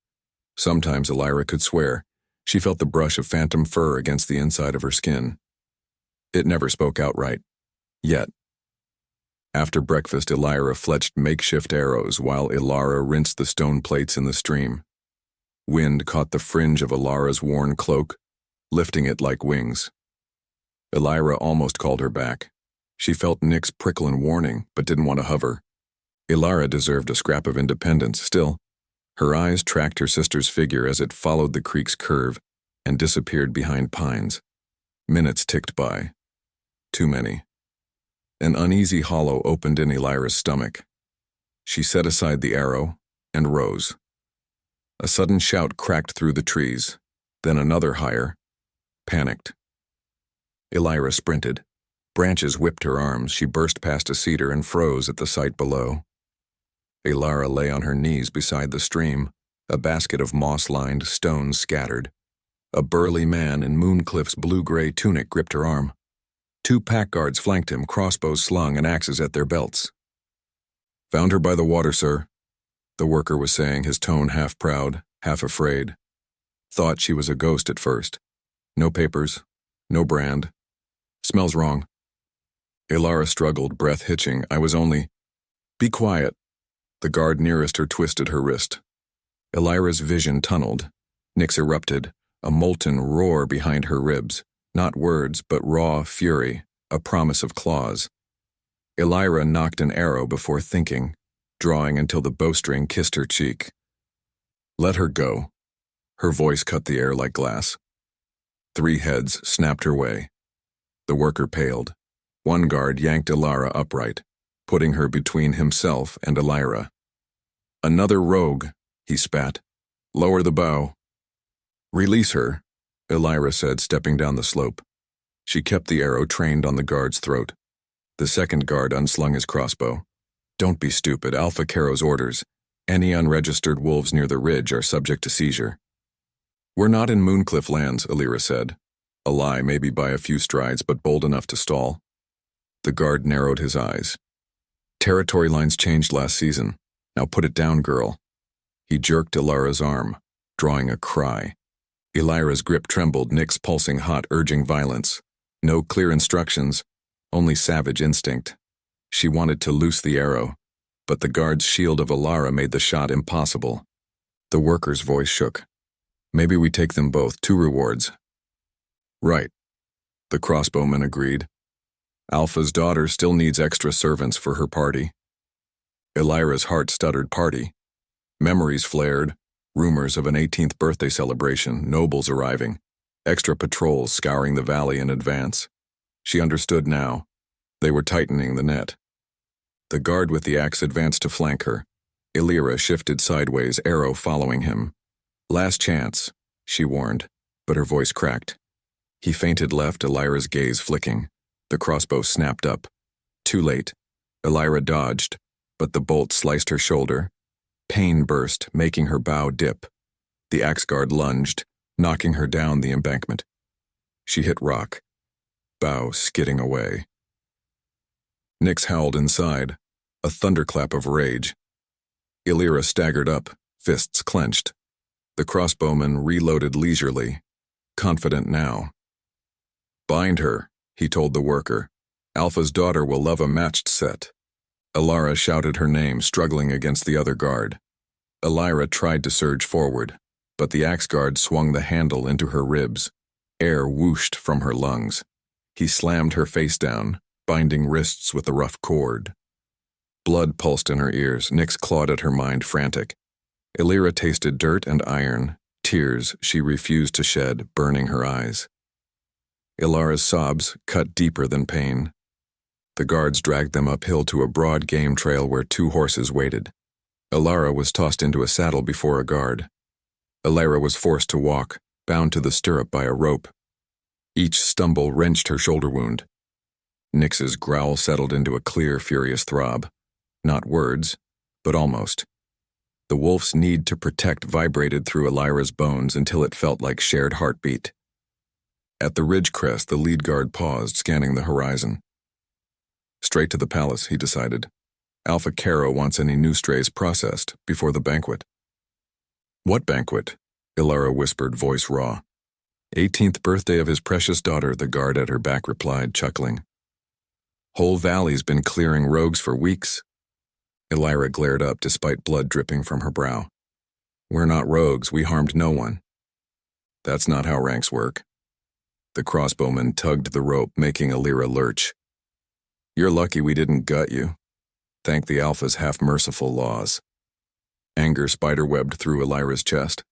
Sometimes Elira could swear she felt the brush of phantom fur against the inside of her skin. It never spoke outright. Yet. After breakfast, Elira fletched makeshift arrows while Elira rinsed the stone plates in the stream. Wind caught the fringe of Elira's worn cloak, lifting it like wings. Elira almost called her back. She felt Nyx prickle in warning, but didn't want to hover. Elira deserved a scrap of independence. Still, her eyes tracked her sister's figure as it followed the creek's curve and disappeared behind pines. Minutes ticked by. Too many. An uneasy hollow opened in Elira's stomach. She set aside the arrow and rose. A sudden shout cracked through the trees, then another higher. Panicked. Elira sprinted. Branches whipped her arms. She burst past a cedar and froze at the sight below. Elira lay on her knees beside the stream, a basket of moss-lined stones scattered. A burly man in Mooncliff's blue-gray tunic gripped her arm. 2 pack guards flanked him, crossbows slung and axes at their belts. "Found her by the water, sir," the worker was saying, his tone half proud, half afraid. "Thought she was a ghost at first. No papers, no brand. Smells wrong." Elira struggled, breath hitching. "I was only—" "Be quiet." The guard nearest her twisted her wrist. Elira's vision tunneled. Nyx erupted, a molten roar behind her ribs. Not words, but raw fury, a promise of claws. Elira knocked an arrow before thinking, drawing until the bowstring kissed her cheek. "Let her go." Her voice cut the air like glass. 3 heads snapped her way. The worker paled. One guard yanked Elira upright, putting her between himself and Elira. "Another rogue," he spat. "Lower the bow." "Release her," Elira said, stepping down the slope. She kept the arrow trained on the guard's throat. The second guard unslung his crossbow. "Don't be stupid. Alpha Caro's orders. Any unregistered wolves near the ridge are subject to seizure." "We're not in Mooncliff lands," Elira said. A lie, maybe by a few strides, but bold enough to stall. The guard narrowed his eyes. "Territory lines changed last season. Now put it down, girl." He jerked Elira's arm, drawing a cry. Elira's grip trembled, Nyx pulsing hot, urging violence. No clear instructions, only savage instinct. She wanted to loose the arrow, but the guard's shield of Elira made the shot impossible. The worker's voice shook. "Maybe we take them both, 2 rewards." "Right," the crossbowman agreed. "Alpha's daughter still needs extra servants for her party." Elira's heart stuttered. Party. Memories flared, rumors of an 18th birthday celebration, nobles arriving, extra patrols scouring the valley in advance. She understood now. They were tightening the net. The guard with the axe advanced to flank her. Elira shifted sideways, arrow following him. "Last chance," she warned, but her voice cracked. He feinted left, Elira's gaze flicking. The crossbow snapped up. Too late. Elira dodged, but the bolt sliced her shoulder. Pain burst, making her bow dip. The axe guard lunged, knocking her down the embankment. She hit rock, bow skidding away. Nyx howled inside, a thunderclap of rage. Elira staggered up, fists clenched. The crossbowman reloaded leisurely, confident now. "Bind her," he told the worker. "Alpha's daughter will love a matched set." Elira shouted her name, struggling against the other guard. Elira tried to surge forward, but the axe guard swung the handle into her ribs. Air whooshed from her lungs. He slammed her face down, binding wrists with the rough cord. Blood pulsed in her ears. Nyx clawed at her mind, frantic. Elira tasted dirt and iron, tears she refused to shed, burning her eyes. Elira's sobs cut deeper than pain. The guards dragged them uphill to a broad game trail where 2 horses waited. Elira was tossed into a saddle before a guard. Elira was forced to walk, bound to the stirrup by a rope. Each stumble wrenched her shoulder wound. Nyx's growl settled into a clear, furious throb. Not words, but almost. The wolf's need to protect vibrated through Elira's bones until it felt like shared heartbeat. At the ridge crest, the lead guard paused, scanning the horizon. Straight to the palace, he decided. Alpha Caro wants any new strays processed before the banquet. "What banquet?" Elira whispered, voice raw. 18th birthday of his precious daughter, the guard at her back replied, chuckling. "Whole valley's been clearing rogues for weeks." Elira glared up, despite blood dripping from her brow. "We're not rogues, we harmed no one." "That's not how ranks work." The crossbowman tugged the rope, making Elira lurch. "You're lucky we didn't gut you. Thank the Alpha's half-merciful laws." Anger spiderwebbed through Elira's chest.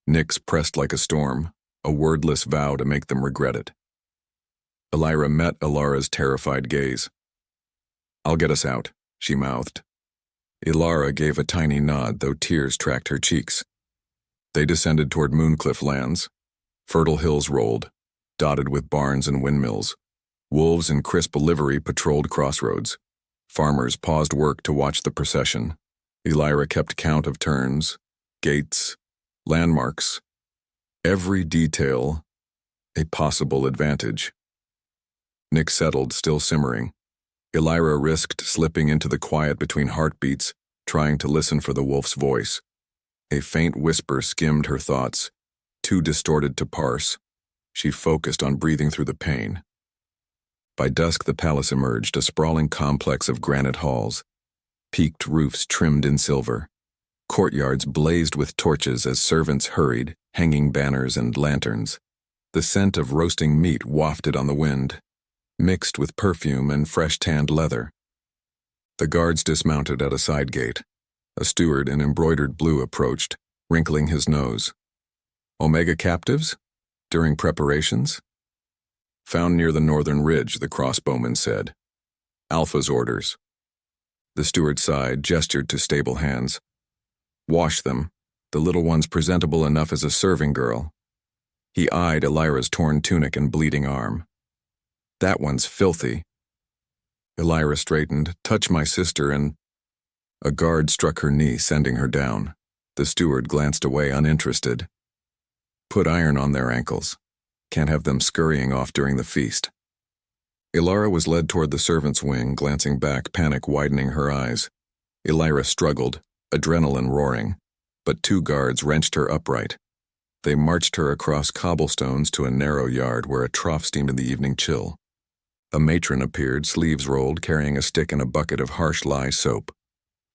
Nyx pressed like a storm, a wordless vow to make them regret it. Elira met Elira's terrified gaze. I'll get us out, she mouthed. Elira gave a tiny nod, though tears tracked her cheeks. They descended toward Mooncliff lands. Fertile hills rolled, dotted with barns and windmills. Wolves in crisp livery patrolled crossroads. Farmers paused work to watch the procession. Elira kept count of turns, gates, landmarks. Every detail, a possible advantage. Nick settled, still simmering. Elira risked slipping into the quiet between heartbeats, trying to listen for the wolf's voice. A faint whisper skimmed her thoughts, too distorted to parse. She focused on breathing through the pain. By dusk, the palace emerged, a sprawling complex of granite halls, peaked roofs trimmed in silver. Courtyards blazed with torches as servants hurried, hanging banners and lanterns. The scent of roasting meat wafted on the wind, mixed with perfume and fresh-tanned leather. The guards dismounted at a side gate. A steward in embroidered blue approached, wrinkling his nose. Omega captives? During preparations? Found near the northern ridge, the crossbowman said. Alpha's orders. The steward sighed, gestured to stable hands. Wash them, the little one's presentable enough as a serving girl. He eyed Elira's torn tunic and bleeding arm. That one's filthy. Elira straightened. Touch my sister and... A guard struck her knee, sending her down. The steward glanced away, uninterested. Put iron on their ankles. Can't have them scurrying off during the feast. Elira was led toward the servants' wing, glancing back, panic widening her eyes. Elira struggled, adrenaline roaring, but two guards wrenched her upright. They marched her across cobblestones to a narrow yard where a trough steamed in the evening chill. A matron appeared, sleeves rolled, carrying a stick and a bucket of harsh lye soap.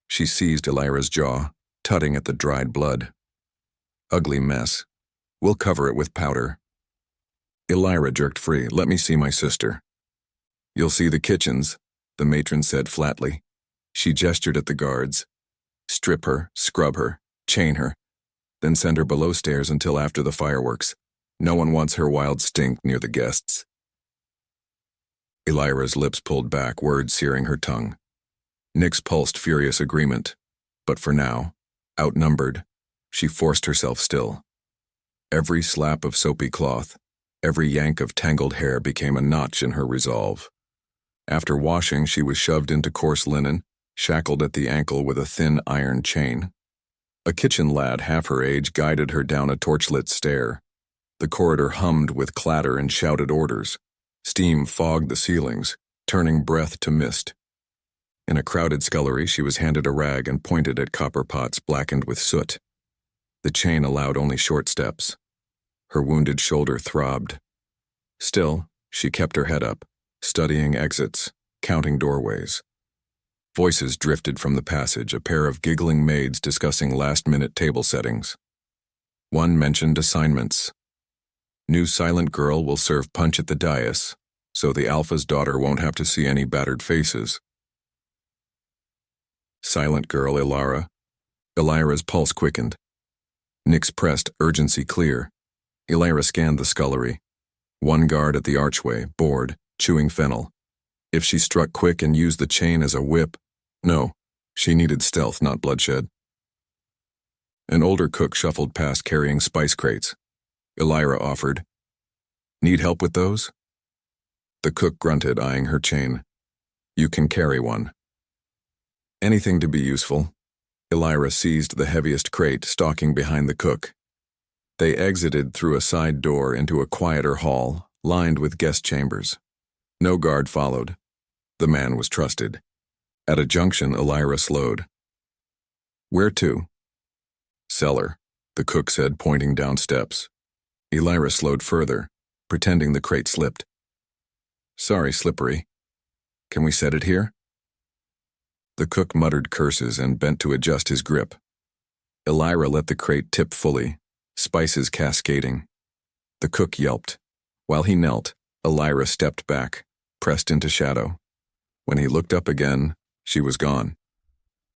She seized Elira's jaw, tutting at the dried blood. Ugly mess. We'll cover it with powder. Elira jerked free. Let me see my sister. You'll see the kitchens, the matron said flatly. She gestured at the guards. Strip her, scrub her, chain her, then send her below stairs until after the fireworks. No one wants her wild stink near the guests. Elira's lips pulled back, words searing her tongue. Nyx pulsed furious agreement, but for now, outnumbered, she forced herself still. Every slap of soapy cloth, every yank of tangled hair became a notch in her resolve. After washing, she was shoved into coarse linen, shackled at the ankle with a thin iron chain. A kitchen lad half her age guided her down a torchlit stair. The corridor hummed with clatter and shouted orders. Steam fogged the ceilings, turning breath to mist. In a crowded scullery, she was handed a rag and pointed at copper pots blackened with soot. The chain allowed only short steps. Her wounded shoulder throbbed. Still, she kept her head up, studying exits, counting doorways. Voices drifted from the passage, a pair of giggling maids discussing last-minute table settings. One mentioned assignments. New silent girl will serve punch at the dais, so the Alpha's daughter won't have to see any battered faces. Silent girl, Elira. Elira's pulse quickened. Nyx pressed, urgency clear. Elira scanned the scullery. One guard at the archway, bored, chewing fennel. If she struck quick and used the chain as a whip, no, she needed stealth, not bloodshed. An older cook shuffled past carrying spice crates. Elira offered, "Need help with those?" The cook grunted, eyeing her chain. "You can carry one." Anything to be useful. Elira seized the heaviest crate, stalking behind the cook. They exited through a side door into a quieter hall, lined with guest chambers. No guard followed. The man was trusted. At a junction, Elira slowed. "Where to?" "Cellar," the cook said, pointing down steps. Elira slowed further, pretending the crate slipped. "Sorry, slippery. Can we set it here?" The cook muttered curses and bent to adjust his grip. Elira let the crate tip fully, spices cascading. The cook yelped. While he knelt, Elira stepped back, pressed into shadow. When he looked up again, she was gone.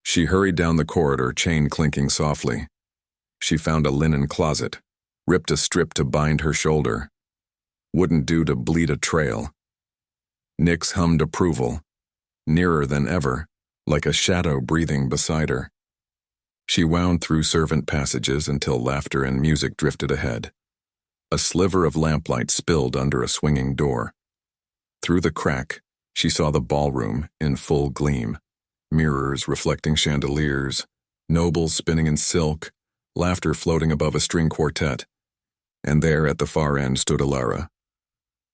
She hurried down the corridor, chain clinking softly. She found a linen closet, ripped a strip to bind her shoulder. Wouldn't do to bleed a trail. Nyx hummed approval. nearer than ever, like a shadow breathing beside her. She wound through servant passages until laughter and music drifted ahead. A sliver of lamplight spilled under a swinging door. Through the crack, she saw the ballroom in full gleam, mirrors reflecting chandeliers, nobles spinning in silk, laughter floating above a string quartet. And there at the far end stood Elira,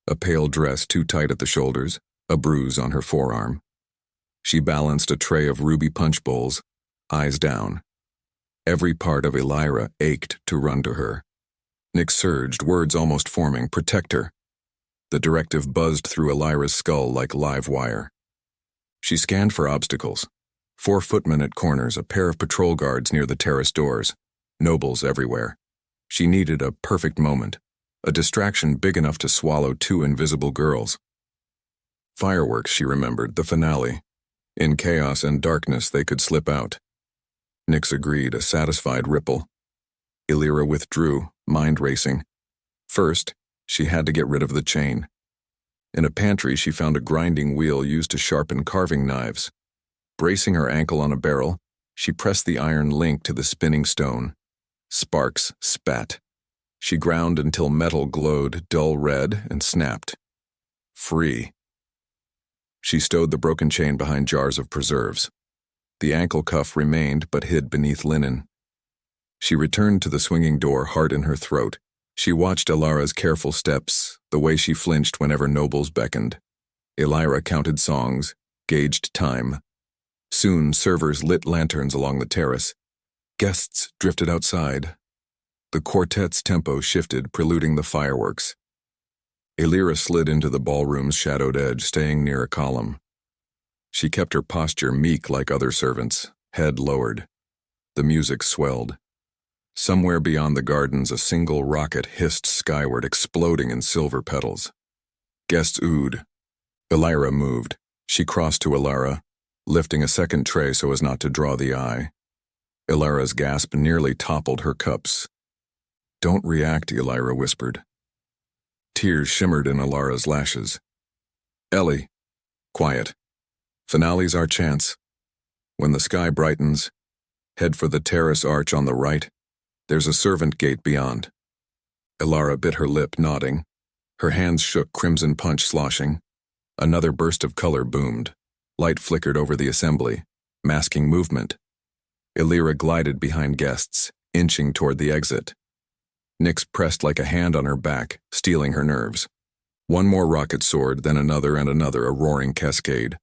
a pale dress too tight at the shoulders, a bruise on her forearm. She balanced a tray of ruby punch bowls, eyes down. Every part of Elira ached to run to her. Nick surged, words almost forming, "Protect her." The directive buzzed through Elira's skull like live wire. She scanned for obstacles. 4 footmen at corners, a pair of patrol guards near the terrace doors, nobles everywhere. She needed a perfect moment, a distraction big enough to swallow 2 invisible girls. Fireworks, she remembered, the finale. In chaos and darkness they could slip out. Nyx agreed, a satisfied ripple. Elira withdrew, mind racing. First, she had to get rid of the chain. In a pantry, she found a grinding wheel used to sharpen carving knives. Bracing her ankle on a barrel, she pressed the iron link to the spinning stone. Sparks spat. She ground until metal glowed dull red and snapped. Free. She stowed the broken chain behind jars of preserves. The ankle cuff remained but hid beneath linen. She returned to the swinging door, heart in her throat. She watched Elira's careful steps, the way she flinched whenever nobles beckoned. Elira counted songs, gauged time. Soon servers lit lanterns along the terrace. Guests drifted outside. The quartet's tempo shifted, preluding the fireworks. Elira slid into the ballroom's shadowed edge, staying near a column. She kept her posture meek like other servants, head lowered. The music swelled. Somewhere beyond the gardens, a single rocket hissed skyward, exploding in silver petals. Guests oohed. Elira moved. She crossed to Elira, lifting a second tray so as not to draw the eye. Elira's gasp nearly toppled her cups. "Don't react," Elira whispered. Tears shimmered in Elira's lashes. "Ellie, quiet. Finale's our chance. When the sky brightens, head for the terrace arch on the right. There's a servant gate beyond." Elira bit her lip, nodding. Her hands shook, crimson punch sloshing. Another burst of color boomed. Light flickered over the assembly, masking movement. Elira glided behind guests, inching toward the exit. Nyx pressed like a hand on her back, stealing her nerves. One more rocket soared, then another and another, a roaring cascade.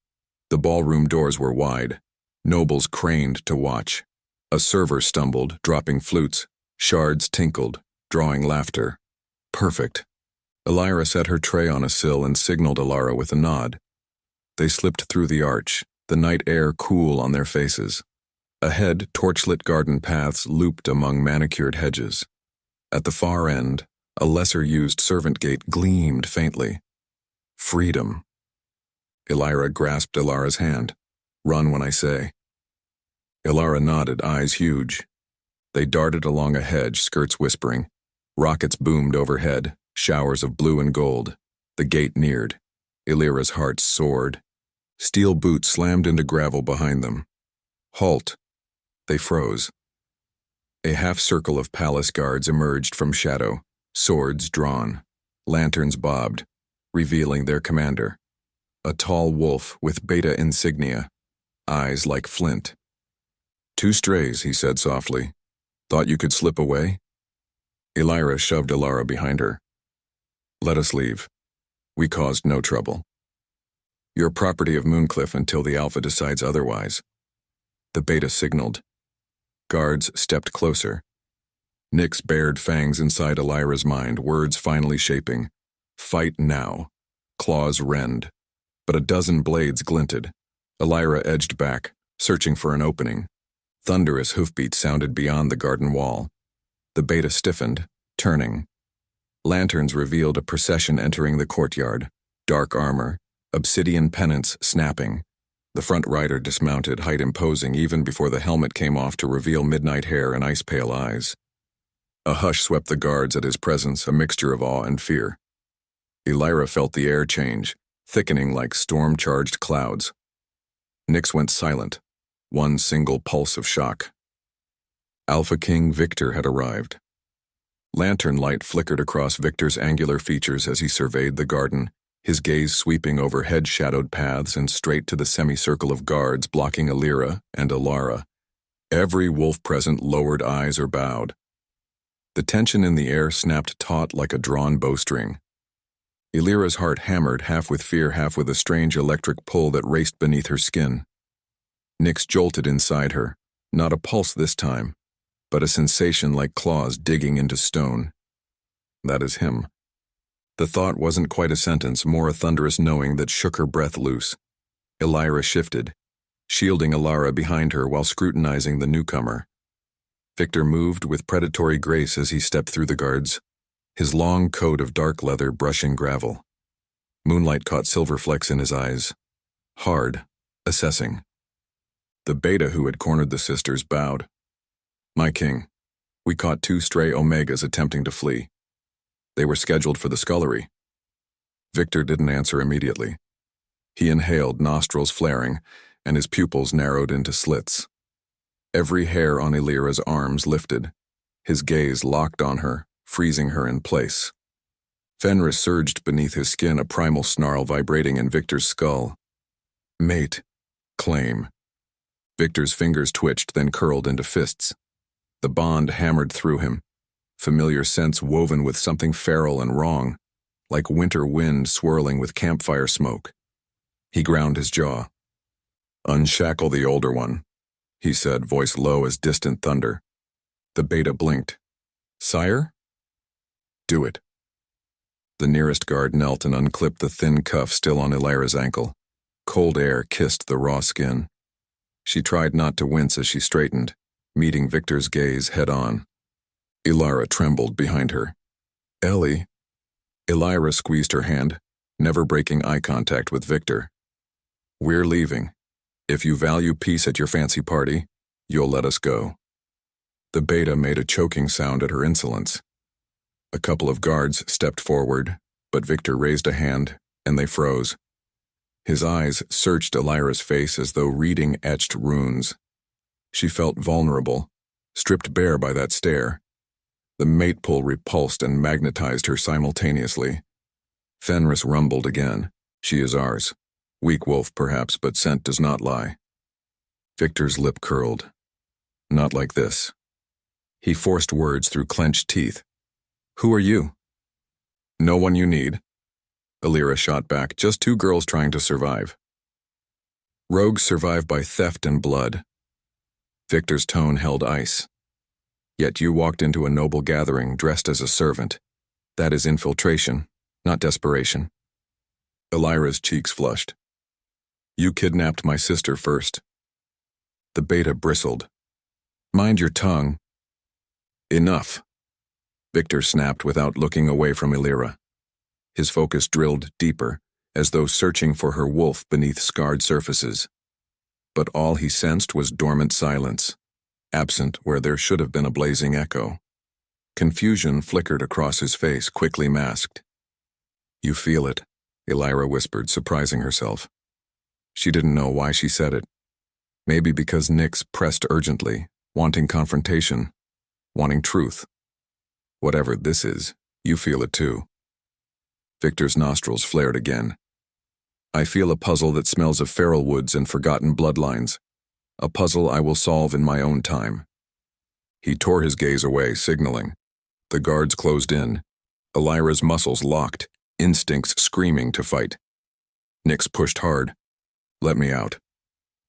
The ballroom doors were wide. Nobles craned to watch. A server stumbled, dropping flutes. Shards tinkled, drawing laughter. Perfect. Elira set her tray on a sill and signaled Elira with a nod. They slipped through the arch, the night air cool on their faces. Ahead, torchlit garden paths looped among manicured hedges. At the far end, a lesser-used servant gate gleamed faintly. Freedom. Elira grasped Elira's hand. "Run when I say." Elira nodded, eyes huge. They darted along a hedge, skirts whispering. Rockets boomed overhead, showers of blue and gold. The gate neared. Elira's heart soared. Steel boots slammed into gravel behind them. "Halt." They froze. A half-circle of palace guards emerged from shadow, swords drawn. Lanterns bobbed, revealing their commander. A tall wolf with beta insignia, eyes like flint. "Two strays," he said softly. "Thought you could slip away?" Elira shoved Elira behind her. "Let us leave. We caused no trouble. You're property of Mooncliff until the Alpha decides otherwise." The beta signaled. Guards stepped closer. Nyx bared fangs inside Elira's mind, words finally shaping. "Fight now." Claws rend. But a dozen blades glinted. Elira edged back, searching for an opening. Thunderous hoofbeats sounded beyond the garden wall. The beta stiffened, turning. Lanterns revealed a procession entering the courtyard. Dark armor, obsidian pennants snapping. The front rider dismounted, height imposing even before the helmet came off to reveal midnight hair and ice-pale eyes. A hush swept the guards at his presence, a mixture of awe and fear. Elira felt the air change, thickening like storm-charged clouds. Nyx went silent, one single pulse of shock. Alpha King Viktor had arrived. Lantern light flickered across Viktor's angular features as he surveyed the garden, his gaze sweeping over hedge-shadowed paths and straight to the semicircle of guards blocking Elira and Elira. Every wolf present lowered eyes or bowed. The tension in the air snapped taut like a drawn bowstring. Elira's heart hammered, half with fear, half with a strange electric pull that raced beneath her skin. Nyx jolted inside her, not a pulse this time, but a sensation like claws digging into stone. That is him. The thought wasn't quite a sentence, more a thunderous knowing that shook her breath loose. Elira shifted, shielding Elira behind her while scrutinizing the newcomer. Viktor moved with predatory grace as he stepped through the guards, his long coat of dark leather brushing gravel. Moonlight caught silver flecks in his eyes. Hard, assessing. The beta who had cornered the sisters bowed. "My king, we caught 2 stray Omegas attempting to flee. They were scheduled for the scullery." Viktor didn't answer immediately. He inhaled, nostrils flaring, and his pupils narrowed into slits. Every hair on Elira's arms lifted, his gaze locked on her, freezing her in place. Fenris surged beneath his skin, a primal snarl vibrating in Viktor's skull. Mate. Claim. Viktor's fingers twitched, then curled into fists. The bond hammered through him, familiar scents woven with something feral and wrong, like winter wind swirling with campfire smoke. He ground his jaw. "Unshackle the older one," he said, voice low as distant thunder. The beta blinked. "Sire?" "Do it." The nearest guard knelt and unclipped the thin cuff still on Elira's ankle. Cold air kissed the raw skin. She tried not to wince as she straightened, meeting Viktor's gaze head-on. Elira trembled behind her. "Ellie." Elira squeezed her hand, never breaking eye contact with Viktor. "We're leaving. If you value peace at your fancy party, you'll let us go." The beta made a choking sound at her insolence. A couple of guards stepped forward, but Viktor raised a hand, and they froze. His eyes searched Elira's face as though reading etched runes. She felt vulnerable, stripped bare by that stare. The mate pull repulsed and magnetized her simultaneously. Fenris rumbled again. "She is ours. Weak wolf, perhaps, but scent does not lie." Viktor's lip curled. "Not like this." He forced words through clenched teeth. "Who are you?" "No one you need." Elira shot back, "Just 2 girls trying to survive." "Rogues survive by theft and blood." Viktor's tone held ice. "Yet you walked into a noble gathering dressed as a servant. That is infiltration, not desperation." Elira's cheeks flushed. "You kidnapped my sister first." The beta bristled. "Mind your tongue." "Enough." Viktor snapped without looking away from Elira. His focus drilled deeper, as though searching for her wolf beneath scarred surfaces. But all he sensed was dormant silence, absent where there should have been a blazing echo. Confusion flickered across his face, quickly masked. "You feel it," Elira whispered, surprising herself. She didn't know why she said it. Maybe because Nyx pressed urgently, wanting confrontation, wanting truth. "Whatever this is, you feel it too." Viktor's nostrils flared again. "I feel a puzzle that smells of feral woods and forgotten bloodlines. A puzzle I will solve in my own time." He tore his gaze away, signaling. The guards closed in. Elira's muscles locked, instincts screaming to fight. Nyx pushed hard. "Let me out.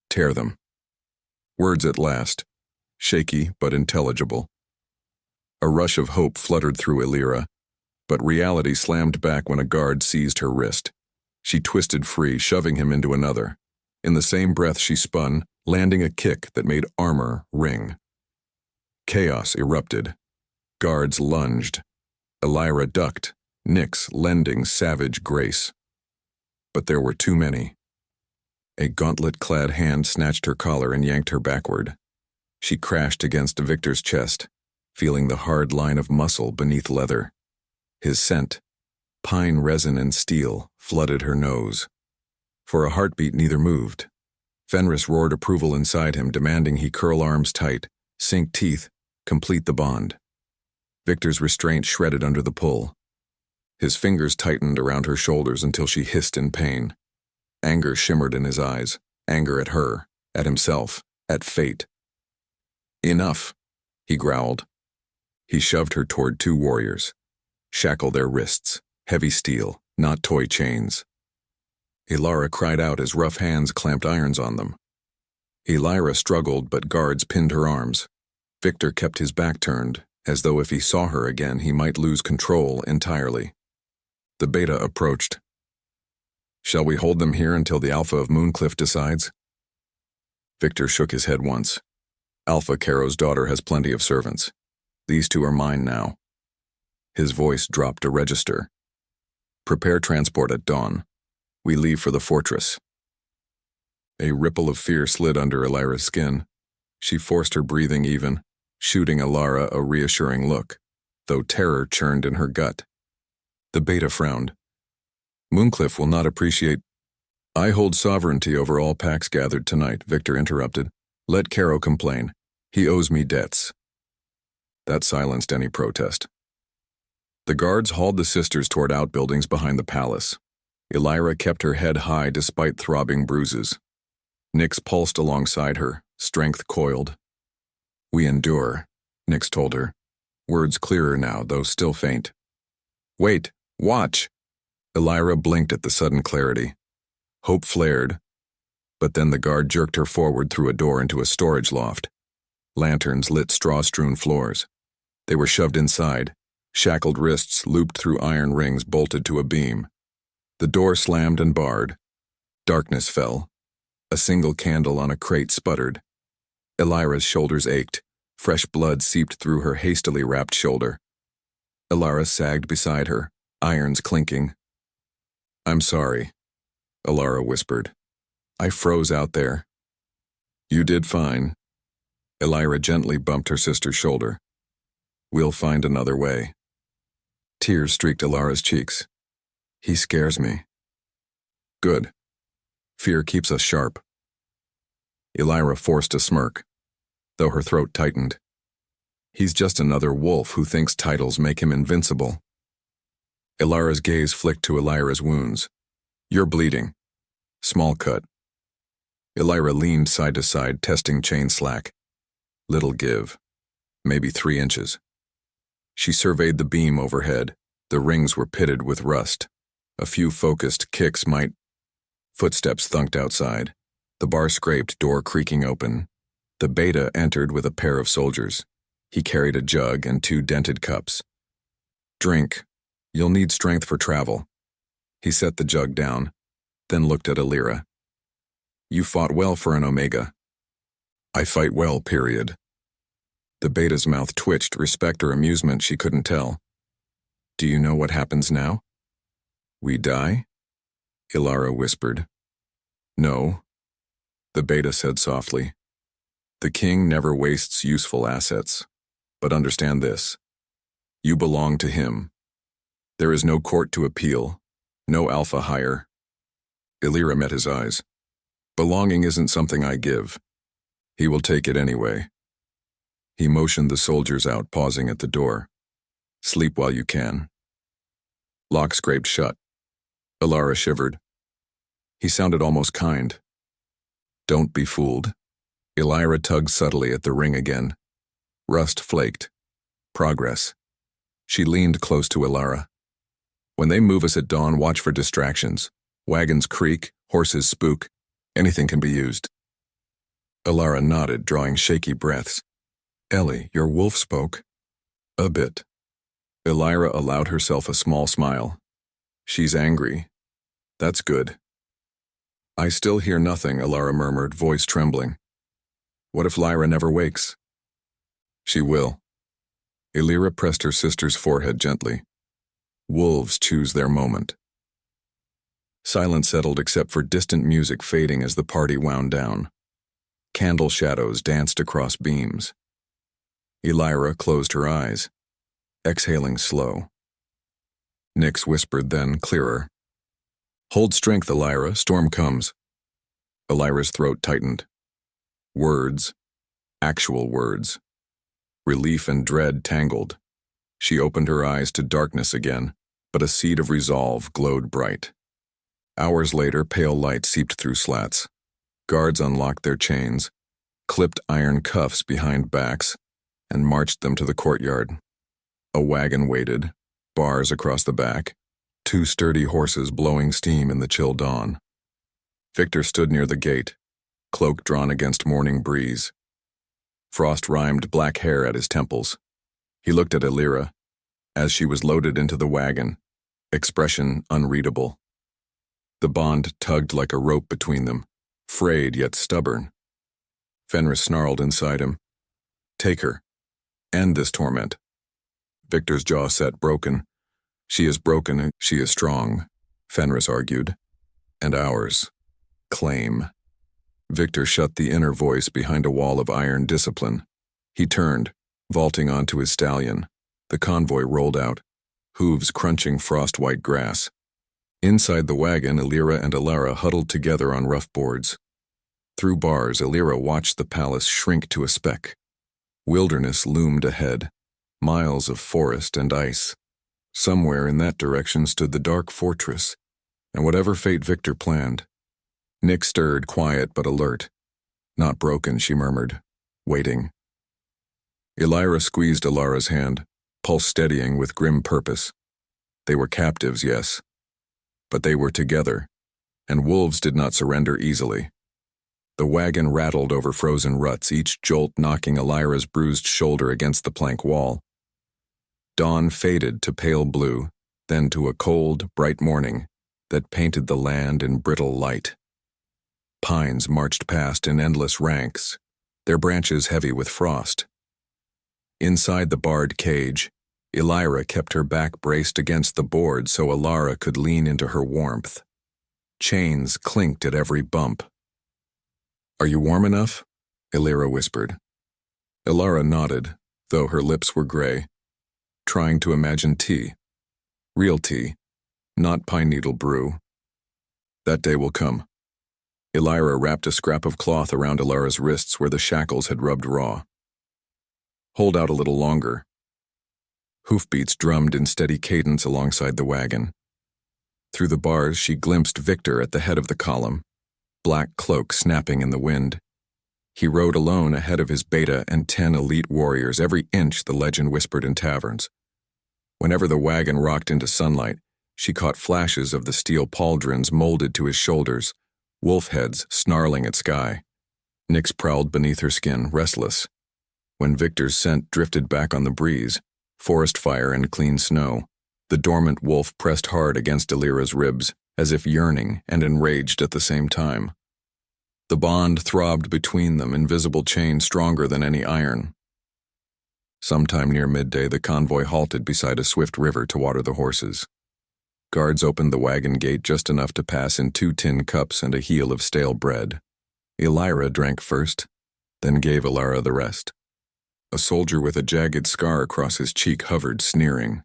Tear them." Words at last, shaky but intelligible. A rush of hope fluttered through Elira, but reality slammed back when a guard seized her wrist. She twisted free, shoving him into another. In the same breath she spun, landing a kick that made armor ring. Chaos erupted. Guards lunged. Elira ducked, Nyx lending savage grace. But there were too many. A gauntlet-clad hand snatched her collar and yanked her backward. She crashed against Viktor's chest, feeling the hard line of muscle beneath leather. His scent, pine resin and steel, flooded her nose. For a heartbeat neither moved. Fenris roared approval inside him, demanding he curl arms tight, sink teeth, complete the bond. Viktor's restraint shredded under the pull. His fingers tightened around her shoulders until she hissed in pain. Anger shimmered in his eyes, anger at her, at himself, at fate. Enough, he growled. He shoved her toward two warriors. Shackle their wrists, heavy steel, not toy chains. Elira cried out as rough hands clamped irons on them. Elira struggled, but guards pinned her arms. Viktor kept his back turned, as though if he saw her again he might lose control entirely. The beta approached. Shall we hold them here until the Alpha of Mooncliff decides? Viktor shook his head once. Alpha Caro's daughter has plenty of servants. These two are mine now. His voice dropped a register. Prepare transport at dawn. We leave for the fortress. A ripple of fear slid under Elira's skin. She forced her breathing even, shooting Elira a reassuring look, though terror churned in her gut. The beta frowned. Mooncliff will not appreciate. I hold sovereignty over all packs gathered tonight, Viktor interrupted. Let Caro complain. He owes me debts. That silenced any protest. The guards hauled the sisters toward outbuildings behind the palace. Elira kept her head high despite throbbing bruises. Nyx pulsed alongside her, strength coiled. We endure, Nyx told her, words clearer now, though still faint. Wait, watch! Elira blinked at the sudden clarity. Hope flared, but then the guard jerked her forward through a door into a storage loft. Lanterns lit straw-strewn floors. They were shoved inside, shackled wrists looped through iron rings bolted to a beam. The door slammed and barred. Darkness fell. A single candle on a crate sputtered. Elira's shoulders ached. Fresh blood seeped through her hastily wrapped shoulder. Elira sagged beside her, irons clinking. I'm sorry, Elira whispered. I froze out there. You did fine. Elira gently bumped her sister's shoulder. We'll find another way. Tears streaked Elira's cheeks. He scares me. Good. Fear keeps us sharp. Elira forced a smirk, though her throat tightened. He's just another wolf who thinks titles make him invincible. Elira's gaze flicked to Elira's wounds. You're bleeding. Small cut. Elira leaned side to side, testing chain slack. Little give. Maybe 3 inches. She surveyed the beam overhead. The rings were pitted with rust. A few focused kicks might. Footsteps thunked outside. The bar scraped, door creaking open. The beta entered with a pair of soldiers. He carried a jug and 2 dented cups. Drink. You'll need strength for travel. He set the jug down, then looked at Elira. You fought well for an Omega. I fight well, period. The beta's mouth twitched, respect or amusement she couldn't tell. Do you know what happens now? We die? Elira whispered. No. The beta said softly. The king never wastes useful assets. But understand this. You belong to him. There is no court to appeal, no alpha hire. Elira met his eyes. Belonging isn't something I give. He will take it anyway. He motioned the soldiers out, pausing at the door. Sleep while you can. Lock scraped shut. Elira shivered. He sounded almost kind. Don't be fooled. Elira tugged subtly at the ring again. Rust flaked. Progress. She leaned close to Elira. When they move us at dawn, watch for distractions. Wagons creak, horses spook. Anything can be used. Elira nodded, drawing shaky breaths. Ellie, your wolf spoke. A bit. Elira allowed herself a small smile. She's angry. That's good. I still hear nothing, Elira murmured, voice trembling. What if Lyra never wakes? She will. Elira pressed her sister's forehead gently. Wolves choose their moment. Silence settled except for distant music fading as the party wound down. Candle shadows danced across beams. Elira closed her eyes, exhaling slow. Nyx whispered then, clearer. Hold strength, Elira, storm comes. Elira's throat tightened. Words, actual words. Relief and dread tangled. She opened her eyes to darkness again, but a seed of resolve glowed bright. Hours later, pale light seeped through slats. Guards unlocked their chains, clipped iron cuffs behind backs, and marched them to the courtyard. A wagon waited, bars across the back, 2 sturdy horses blowing steam in the chill dawn. Viktor stood near the gate, cloak drawn against morning breeze. Frost-rimed black hair at his temples. He looked at Elira, as she was loaded into the wagon, expression unreadable. The bond tugged like a rope between them, frayed yet stubborn. Fenris snarled inside him. Take her. End this torment. Viktor's jaw set, broken. She is broken, she is strong, Fenris argued. And ours. Claim. Viktor shut the inner voice behind a wall of iron discipline. He turned, vaulting onto his stallion. The convoy rolled out, hooves crunching frost-white grass. Inside the wagon, Elira and Elira huddled together on rough boards. Through bars, Elira watched the palace shrink to a speck. Wilderness loomed ahead, miles of forest and ice. Somewhere in that direction stood the dark fortress, and whatever fate Viktor planned. Nick stirred, quiet but alert. Not broken, she murmured, waiting. Elira squeezed Elara's hand, pulse steadying with grim purpose. They were captives, yes, but they were together, and wolves did not surrender easily. The wagon rattled over frozen ruts, each jolt knocking Elira's bruised shoulder against the plank wall. Dawn faded to pale blue, then to a cold, bright morning that painted the land in brittle light. Pines marched past in endless ranks, their branches heavy with frost. Inside the barred cage, Elira kept her back braced against the board so Elira could lean into her warmth. Chains clinked at every bump. Are you warm enough? Elira whispered. Elira nodded, though her lips were gray, trying to imagine tea. Real tea, not pine needle brew. That day will come. Elira wrapped a scrap of cloth around Elira's wrists where the shackles had rubbed raw. Hold out a little longer. Hoofbeats drummed in steady cadence alongside the wagon. Through the bars, she glimpsed Viktor at the head of the column, black cloak snapping in the wind. He rode alone ahead of his beta and 10 elite warriors, every inch the legend whispered in taverns. Whenever the wagon rocked into sunlight, she caught flashes of the steel pauldrons molded to his shoulders, wolf heads snarling at sky. Nyx prowled beneath her skin, restless. When Viktor's scent drifted back on the breeze, forest fire and clean snow, the dormant wolf pressed hard against Elira's ribs, as if yearning and enraged at the same time. The bond throbbed between them, invisible chain stronger than any iron. Sometime near midday, the convoy halted beside a swift river to water the horses. Guards opened the wagon gate just enough to pass in 2 tin cups and a heel of stale bread. Elira drank first, then gave Elira the rest. A soldier with a jagged scar across his cheek hovered, sneering.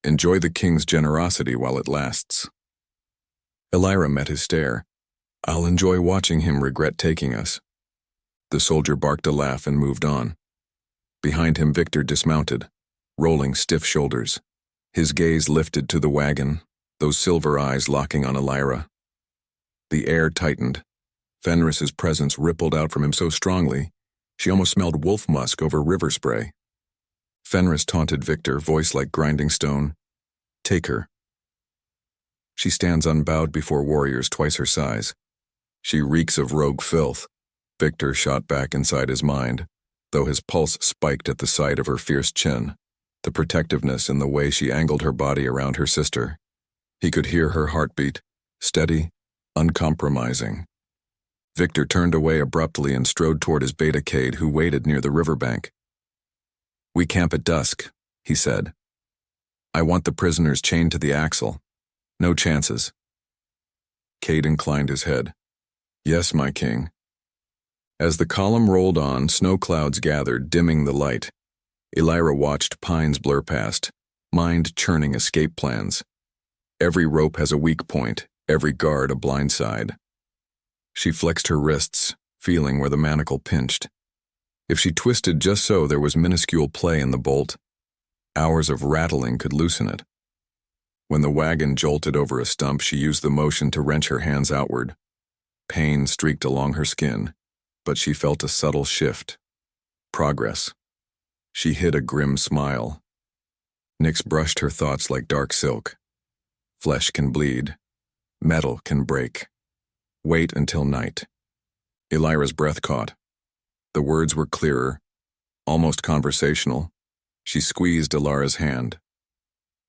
Enjoy the king's generosity while it lasts. Elira met his stare. I'll enjoy watching him regret taking us. The soldier barked a laugh and moved on. Behind him, Viktor dismounted, rolling stiff shoulders. His gaze lifted to the wagon, those silver eyes locking on Elira. The air tightened. Fenris's presence rippled out from him so strongly, she almost smelled wolf musk over river spray. Fenris taunted Viktor, voice like grinding stone. Take her. She stands unbowed before warriors twice her size. She reeks of rogue filth. Viktor shot back inside his mind, though his pulse spiked at the sight of her fierce chin, the protectiveness in the way she angled her body around her sister. He could hear her heartbeat, steady, uncompromising. Viktor turned away abruptly and strode toward his beta Cade, who waited near the riverbank. We camp at dusk, he said. I want the prisoners chained to the axle. No chances. Cade inclined his head. Yes, my king. As the column rolled on, snow clouds gathered, dimming the light. Elira watched pines blur past, mind churning escape plans. Every rope has a weak point, every guard a blind side. She flexed her wrists, feeling where the manacle pinched. If she twisted just so there was minuscule play in the bolt, hours of rattling could loosen it. When the wagon jolted over a stump, she used the motion to wrench her hands outward. Pain streaked along her skin, but she felt a subtle shift. Progress. She hid a grim smile. Nyx brushed her thoughts like dark silk. Flesh can bleed. Metal can break. Wait until night. Elira's breath caught. The words were clearer, almost conversational. She squeezed Elira's hand.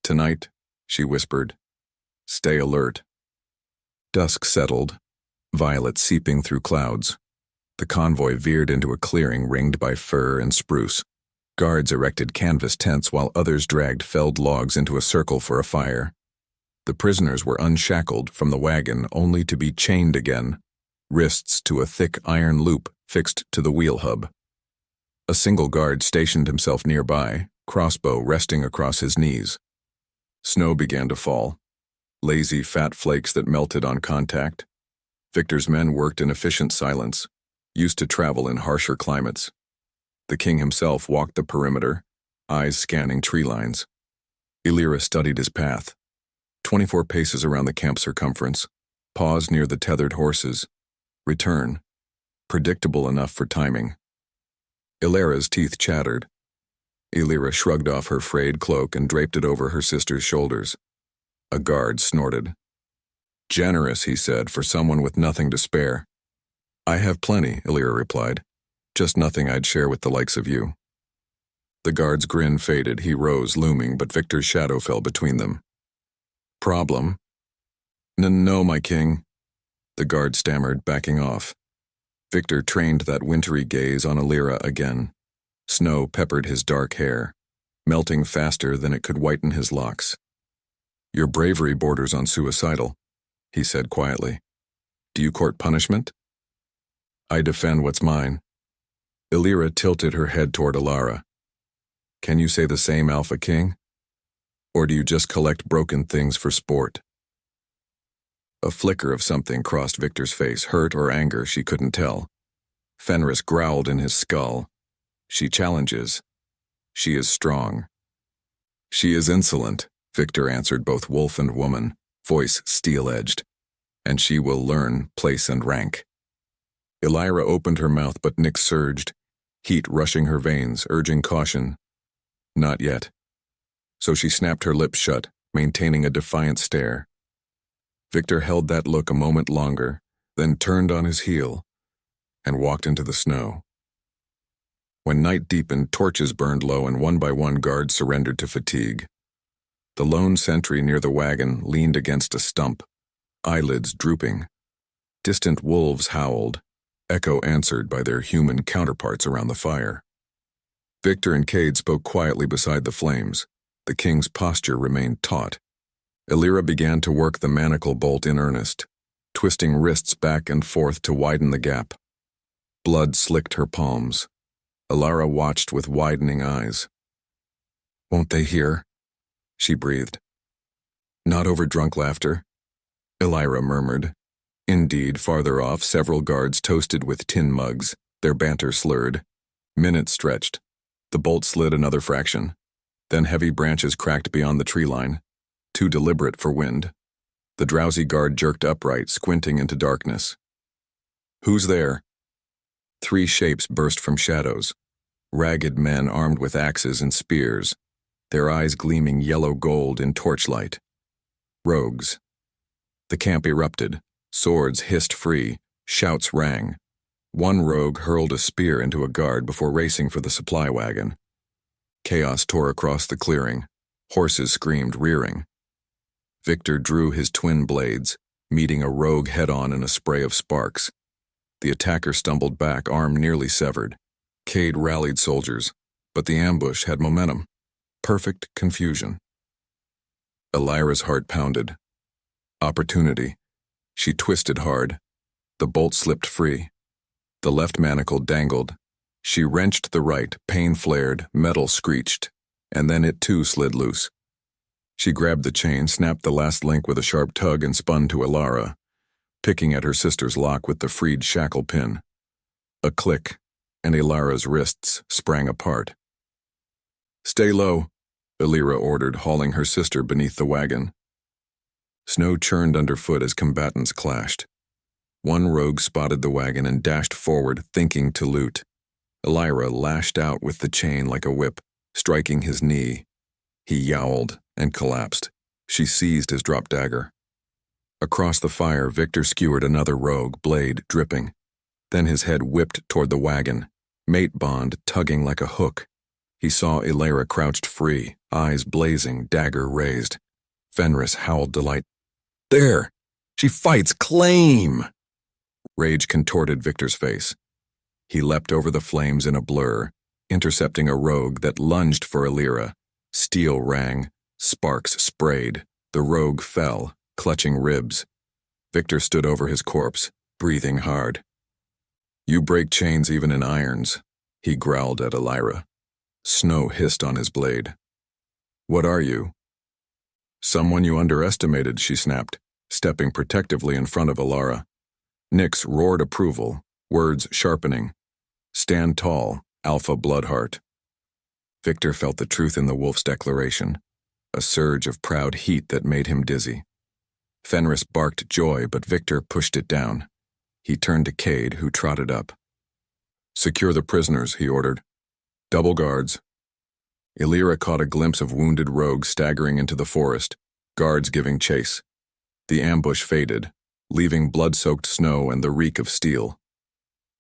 Tonight, she whispered, stay alert. Dusk settled, violet seeping through clouds. The convoy veered into a clearing ringed by fir and spruce. Guards erected canvas tents while others dragged felled logs into a circle for a fire. The prisoners were unshackled from the wagon only to be chained again, wrists to a thick iron loop fixed to the wheel hub. A single guard stationed himself nearby, crossbow resting across his knees. Snow began to fall, lazy fat flakes that melted on contact. Viktor's men worked in efficient silence, used to travel in harsher climates. The king himself walked the perimeter, eyes scanning tree lines. Elira studied his path. 24 paces around the camp circumference, pause near the tethered horses, return, predictable enough for timing. Elira's teeth chattered. Elira shrugged off her frayed cloak and draped it over her sister's shoulders. A guard snorted. Generous, he said, for someone with nothing to spare. I have plenty, Elira replied. Just nothing I'd share with the likes of you. The guard's grin faded. He rose, looming, but Viktor's shadow fell between them. Problem? No, my king. The guard stammered, backing off. Viktor trained that wintry gaze on Elira again. Snow peppered his dark hair, melting faster than it could whiten his locks. Your bravery borders on suicidal, he said quietly. Do you court punishment? I defend what's mine. Elira tilted her head toward Elira. Can you say the same, Alpha King? Or do you just collect broken things for sport? A flicker of something crossed Viktor's face, hurt or anger, she couldn't tell. Fenris growled in his skull. She challenges. She is strong. She is insolent, Viktor answered, both wolf and woman, voice steel-edged. And she will learn place and rank. Elira opened her mouth, but Nyx surged, heat rushing her veins, urging caution. Not yet. So she snapped her lips shut, maintaining a defiant stare. Viktor held that look a moment longer, then turned on his heel and walked into the snow. When night deepened, torches burned low and one by one guards surrendered to fatigue. The lone sentry near the wagon leaned against a stump, eyelids drooping. Distant wolves howled, echo answered by their human counterparts around the fire. Viktor and Cade spoke quietly beside the flames. The king's posture remained taut. Elira began to work the manacle bolt in earnest, twisting wrists back and forth to widen the gap. Blood slicked her palms. Elira watched with widening eyes. Won't they hear? She breathed. Not over drunk laughter, Elira murmured. Indeed, farther off, several guards toasted with tin mugs, their banter slurred. Minutes stretched. The bolt slid another fraction. Then heavy branches cracked beyond the tree line, too deliberate for wind. The drowsy guard jerked upright, squinting into darkness. Who's there? 3 shapes burst from shadows, ragged men armed with axes and spears, their eyes gleaming yellow gold in torchlight. Rogues. The camp erupted, swords hissed free, shouts rang. One rogue hurled a spear into a guard before racing for the supply wagon. Chaos tore across the clearing. Horses screamed, rearing. Viktor drew his twin blades, meeting a rogue head-on in a spray of sparks. The attacker stumbled back, arm nearly severed. Cade rallied soldiers, but the ambush had momentum. Perfect confusion. Elira's heart pounded. Opportunity. She twisted hard. The bolt slipped free. The left manacle dangled. She wrenched the right, pain flared, metal screeched, and then it too slid loose. She grabbed the chain, snapped the last link with a sharp tug, and spun to Elira. picking at her sister's lock with the freed shackle pin. A click, and Elira's wrists sprang apart. "Stay low," Elira ordered, hauling her sister beneath the wagon. Snow churned underfoot as combatants clashed. One rogue spotted the wagon and dashed forward, thinking to loot. Elira lashed out with the chain like a whip, striking his knee. He yowled and collapsed. She seized his drop dagger. Across the fire, Viktor skewered another rogue, blade dripping. Then his head whipped toward the wagon, mate bond tugging like a hook. He saw Elira crouched free, eyes blazing, dagger raised. Fenris howled delight. "There! She fights claim!" Rage contorted Viktor's face. He leapt over the flames in a blur, intercepting a rogue that lunged for Elira. Steel rang, sparks sprayed. The rogue fell, clutching ribs. Viktor stood over his corpse, breathing hard. "You break chains even in irons," he growled at Elira. Snow hissed on his blade. "What are you?" "Someone you underestimated," she snapped, stepping protectively in front of Elira. Nyx roared approval, words sharpening. "Stand tall, Alpha Bloodheart." Viktor felt the truth in the wolf's declaration, a surge of proud heat that made him dizzy. Fenris barked joy, but Viktor pushed it down. He turned to Cade, who trotted up. "Secure the prisoners," he ordered. "Double guards." Elira caught a glimpse of wounded rogues staggering into the forest, guards giving chase. The ambush faded, leaving blood-soaked snow and the reek of steel.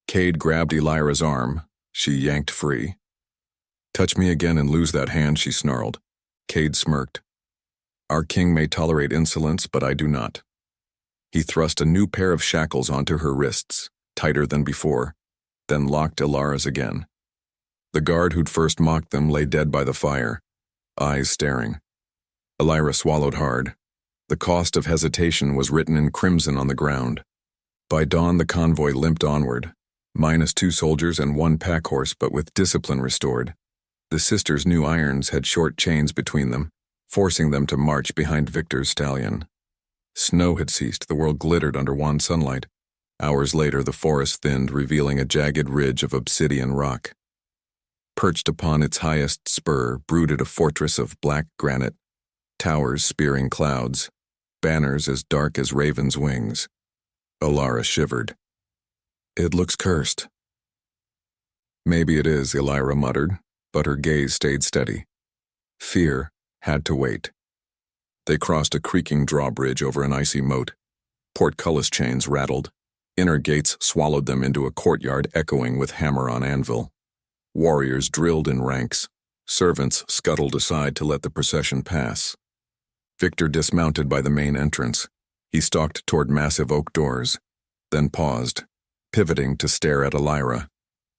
Cade grabbed Elira's arm. She yanked free. "Touch me again and lose that hand," she snarled. Cade smirked. "Our king may tolerate insolence, but I do not." He thrust a new pair of shackles onto her wrists, tighter than before, then locked Elira's again. The guard who'd first mocked them lay dead by the fire, eyes staring. Elira swallowed hard. The cost of hesitation was written in crimson on the ground. By dawn, the convoy limped onward, -2 soldiers and 1 pack horse, but with discipline restored. The sisters' new irons had short chains between them, forcing them to march behind Viktor's stallion. Snow had ceased, the world glittered under wan sunlight. Hours later, the forest thinned, revealing a jagged ridge of obsidian rock. Perched upon its highest spur brooded a fortress of black granite, towers spearing clouds, banners as dark as ravens' wings. Elira shivered. "It looks cursed." "Maybe it is," Elira muttered, but her gaze stayed steady. Fear had to wait. They crossed a creaking drawbridge over an icy moat. Portcullis chains rattled. Inner gates swallowed them into a courtyard echoing with hammer on anvil. Warriors drilled in ranks. Servants scuttled aside to let the procession pass. Viktor dismounted by the main entrance. He stalked toward massive oak doors, then paused, pivoting to stare at Elira.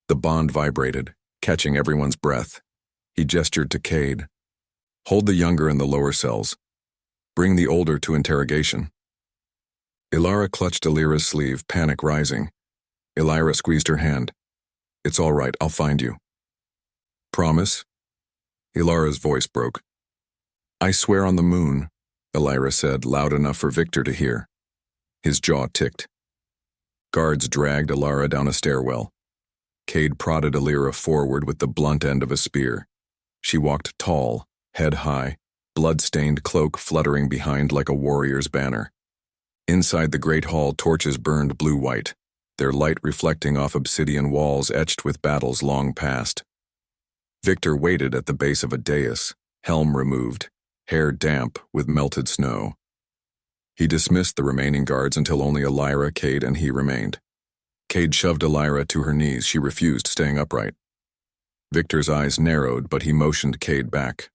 The bond vibrated, catching everyone's breath. He gestured to Cade. "Hold the younger in the lower cells. Bring the older to interrogation." Elira clutched Elira's sleeve, panic rising. Elira squeezed her hand. "It's all right, I'll find you." "Promise?" Elira's voice broke. "I swear on the moon," Elira said, loud enough for Viktor to hear. His jaw ticked. Guards dragged Elira down a stairwell. Cade prodded Elira forward with the blunt end of a spear. She walked tall, head high, blood-stained cloak fluttering behind like a warrior's banner. Inside the great hall, torches burned blue-white, their light reflecting off obsidian walls etched with battles long past. Viktor waited at the base of a dais, helm removed, hair damp with melted snow. He dismissed the remaining guards until only Elira, Cade, and he remained. Cade shoved Elira to her knees. She refused, staying upright. Viktor's eyes narrowed, but he motioned Cade back.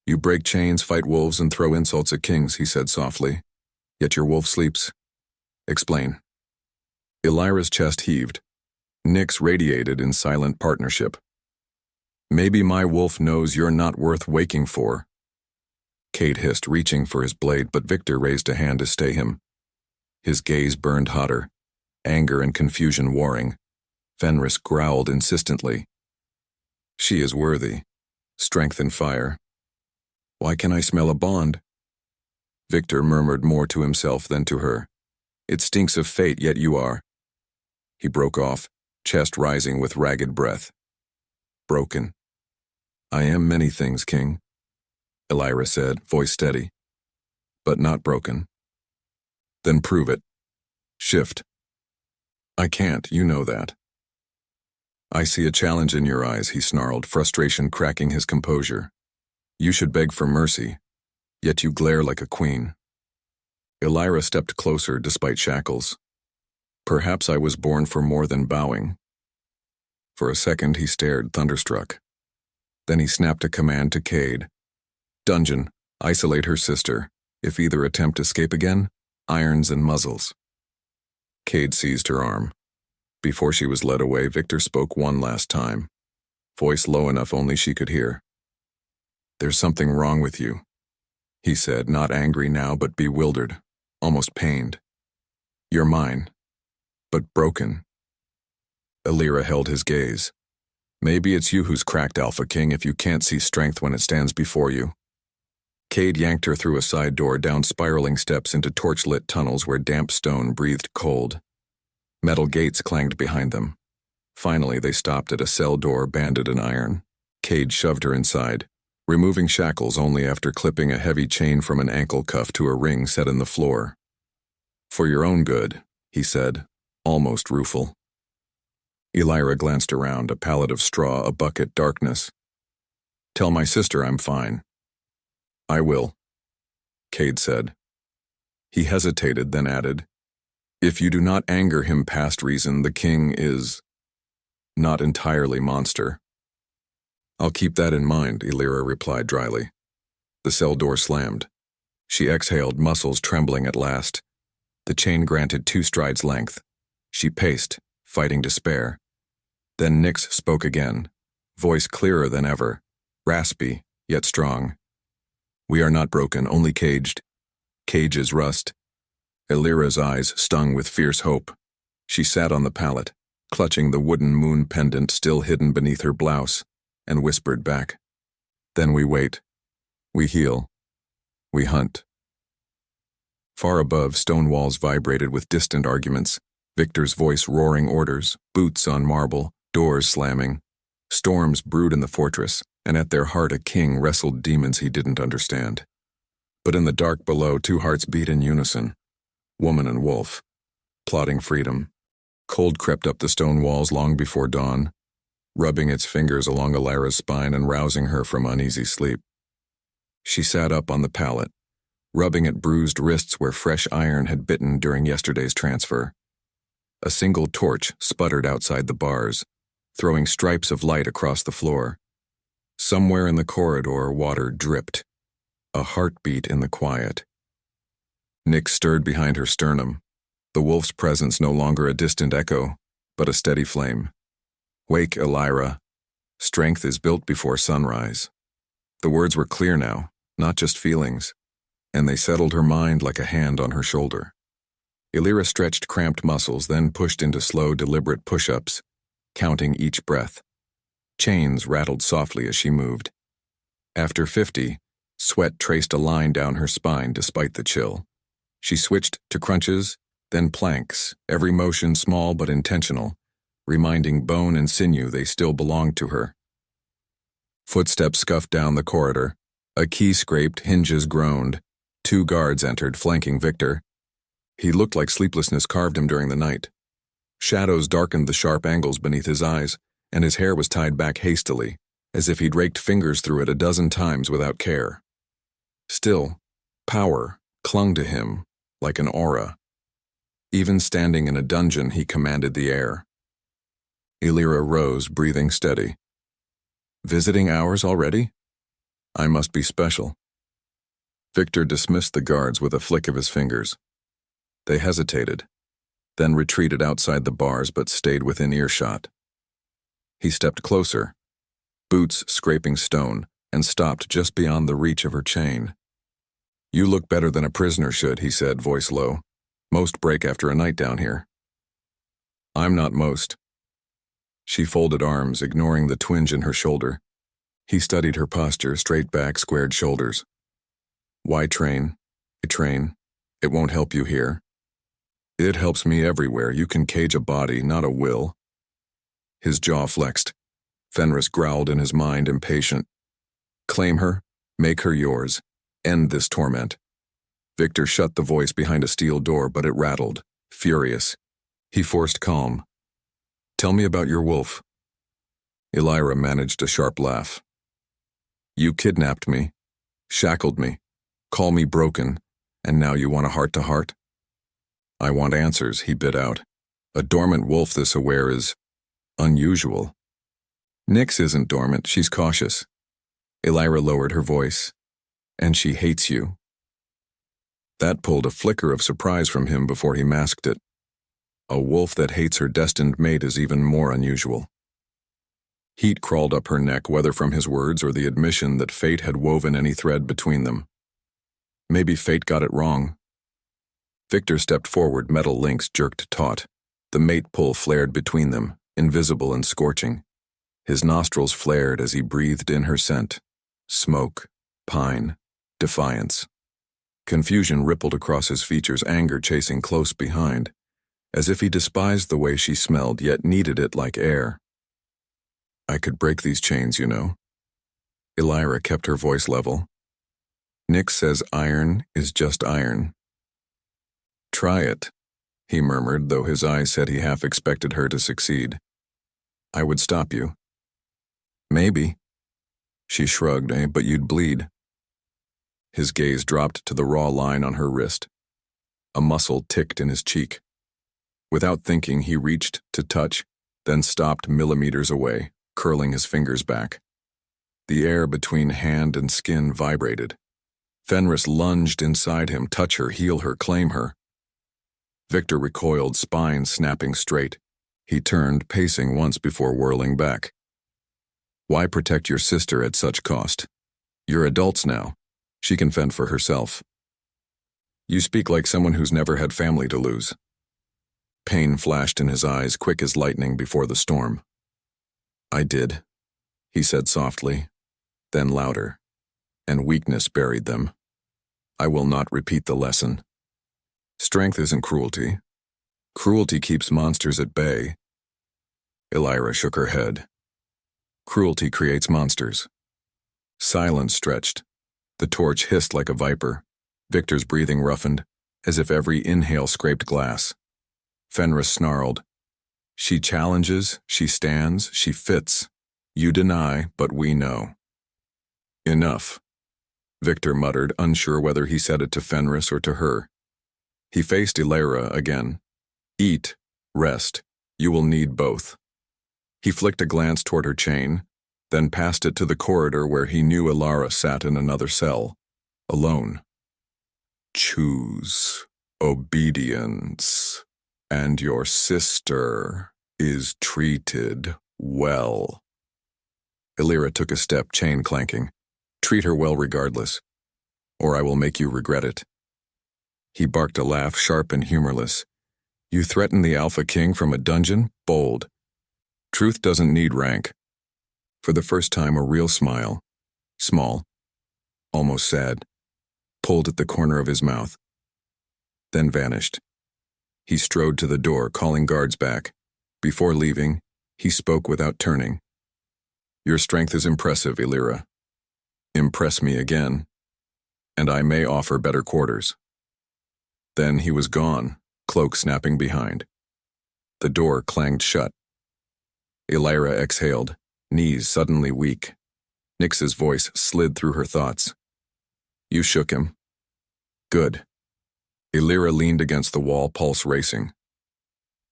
"You break chains, fight wolves, and throw insults at kings," he said softly. "Yet your wolf sleeps." "Explain." Elira's chest heaved. Nyx radiated in silent partnership. "Maybe my wolf knows you're not worth waking for." Cade hissed, reaching for his blade, but Viktor raised a hand to stay him. His gaze burned hotter, anger and confusion warring. Fenris growled insistently. "She is worthy. Strength and fire. Why can I smell a bond?" Viktor murmured more to himself than to her. It stinks of fate, yet you are. He broke off, chest rising with ragged breath. Broken. I am many things, King, Elira said, voice steady. But not broken. Then prove it. Shift. I can't, you know that. I see a challenge in your eyes, he snarled, frustration cracking his composure. You should beg for mercy, yet you glare like a queen. Elira stepped closer despite shackles. Perhaps I was born for more than bowing. For a second he stared, thunderstruck. Then he snapped a command to Cade. Dungeon, isolate her sister. If either attempt escape again, irons and muzzles. Cade seized her arm. Before she was led away, Viktor spoke one last time, voice low enough only she could hear. There's something wrong with you, he said, not angry now but bewildered, almost pained. You're mine, but broken. Elira held his gaze. Maybe it's you who's cracked, Alpha King, if you can't see strength when it stands before you. Cade yanked her through a side door, down spiraling steps into torch-lit tunnels where damp stone breathed cold. Metal gates clanged behind them. Finally, they stopped at a cell door banded in iron. Cade shoved her inside, removing shackles only after clipping a heavy chain from an ankle cuff to a ring set in the floor. For your own good, he said, almost rueful. Elira glanced around, a pallet of straw, a bucket, darkness. Tell my sister I'm fine. I will, Cade said. He hesitated, then added, if you do not anger him past reason, the king is not entirely monster. I'll keep that in mind, Elira replied dryly. The cell door slammed. She exhaled, muscles trembling at last. The chain granted 2 strides length. She paced, fighting despair. Then Nyx spoke again, voice clearer than ever, raspy, yet strong. We are not broken, only caged. Cages rust. Elira's eyes stung with fierce hope. She sat on the pallet, clutching the wooden moon pendant still hidden beneath her blouse, and whispered back. Then we wait. We heal. We hunt. Far above, stone walls vibrated with distant arguments, Viktor's voice roaring orders, boots on marble, doors slamming. Storms brewed in the fortress, and at their heart a king wrestled demons he didn't understand. But in the dark below, 2 hearts beat in unison, woman and wolf, plotting freedom. Cold crept up the stone walls long before dawn, rubbing its fingers along Elira's spine and rousing her from uneasy sleep. She sat up on the pallet, rubbing at bruised wrists where fresh iron had bitten during yesterday's transfer. A single torch sputtered outside the bars, throwing stripes of light across the floor. Somewhere in the corridor, water dripped, a heartbeat in the quiet. Nyx stirred behind her sternum, the wolf's presence no longer a distant echo, but a steady flame. Wake, Elira. Strength is built before sunrise. The words were clear now, not just feelings, and they settled her mind like a hand on her shoulder. Elira stretched cramped muscles, then pushed into slow, deliberate push-ups, counting each breath. Chains rattled softly as she moved. After 50, sweat traced a line down her spine despite the chill. She switched to crunches, then planks, every motion small but intentional, reminding bone and sinew they still belonged to her. Footsteps scuffed down the corridor. A key scraped, hinges groaned. 2 guards entered, flanking Viktor. He looked like sleeplessness carved him during the night. Shadows darkened the sharp angles beneath his eyes, and his hair was tied back hastily, as if he'd raked fingers through it a dozen times without care. Still, power clung to him like an aura. Even standing in a dungeon, he commanded the air. Elira rose, breathing steady. Visiting hours already? I must be special. Viktor dismissed the guards with a flick of his fingers. They hesitated, then retreated outside the bars but stayed within earshot. He stepped closer, boots scraping stone, and stopped just beyond the reach of her chain. You look better than a prisoner should, he said, voice low. Most break after a night down here. I'm not most. She folded arms, ignoring the twinge in her shoulder. He studied her posture, straight back, squared shoulders. Why train? I train. It won't help you here. It helps me everywhere. You can cage a body, not a will. His jaw flexed. Fenris growled in his mind, impatient. Claim her, make her yours, end this torment. Viktor shut the voice behind a steel door, but it rattled, furious. He forced calm. Tell me about your wolf. Elira managed a sharp laugh. You kidnapped me, shackled me, call me broken, and now you want a heart-to-heart? I want answers, he bit out. A dormant wolf this aware is unusual. Nyx isn't dormant, she's cautious. Elira lowered her voice. And she hates you. That pulled a flicker of surprise from him before he masked it. A wolf that hates her destined mate is even more unusual. Heat crawled up her neck, whether from his words or the admission that fate had woven any thread between them. Maybe fate got it wrong. Viktor stepped forward, metal links jerked taut. The mate pull flared between them, invisible and scorching. His nostrils flared as he breathed in her scent. Smoke, pine, defiance. Confusion rippled across his features, anger chasing close behind, as if he despised the way she smelled, yet needed it like air. I could break these chains, you know. Elira kept her voice level. Nyx says iron is just iron. Try it, he murmured, though his eyes said he half expected her to succeed. I would stop you. Maybe. She shrugged, but you'd bleed. His gaze dropped to the raw line on her wrist. A muscle ticked in his cheek. Without thinking, he reached to touch, then stopped millimeters away, curling his fingers back. The air between hand and skin vibrated. Fenris lunged inside him, touch her, heal her, claim her. Viktor recoiled, spine snapping straight. He turned, pacing once before whirling back. Why protect your sister at such cost? You're adults now. She can fend for herself. You speak like someone who's never had family to lose. Pain flashed in his eyes, quick as lightning before the storm. I did, he said softly, then louder, and weakness buried them. I will not repeat the lesson. Strength isn't cruelty. Cruelty keeps monsters at bay. Elira shook her head. Cruelty creates monsters. Silence stretched. The torch hissed like a viper. Viktor's breathing roughened, as if every inhale scraped glass. Fenris snarled. She challenges, she stands, she fits. You deny, but we know. Enough, Viktor muttered, unsure whether he said it to Fenris or to her. He faced Elira again. Eat, rest, you will need both. He flicked a glance toward her chain, then passed it to the corridor where he knew Elira sat in another cell, alone. Choose obedience, and your sister is treated well. Elira took a step, chain clanking. Treat her well regardless, or I will make you regret it. He barked a laugh, sharp and humorless. You threaten the Alpha King from a dungeon? Bold. Truth doesn't need rank. For the first time, a real smile, small, almost sad, pulled at the corner of his mouth, then vanished. He strode to the door, calling guards back. Before leaving, he spoke without turning. Your strength is impressive, Elira. Impress me again, and I may offer better quarters. Then he was gone, cloak snapping behind. The door clanged shut. Elira exhaled, knees suddenly weak. Nyx's voice slid through her thoughts. You shook him. Good. Elira leaned against the wall, pulse racing.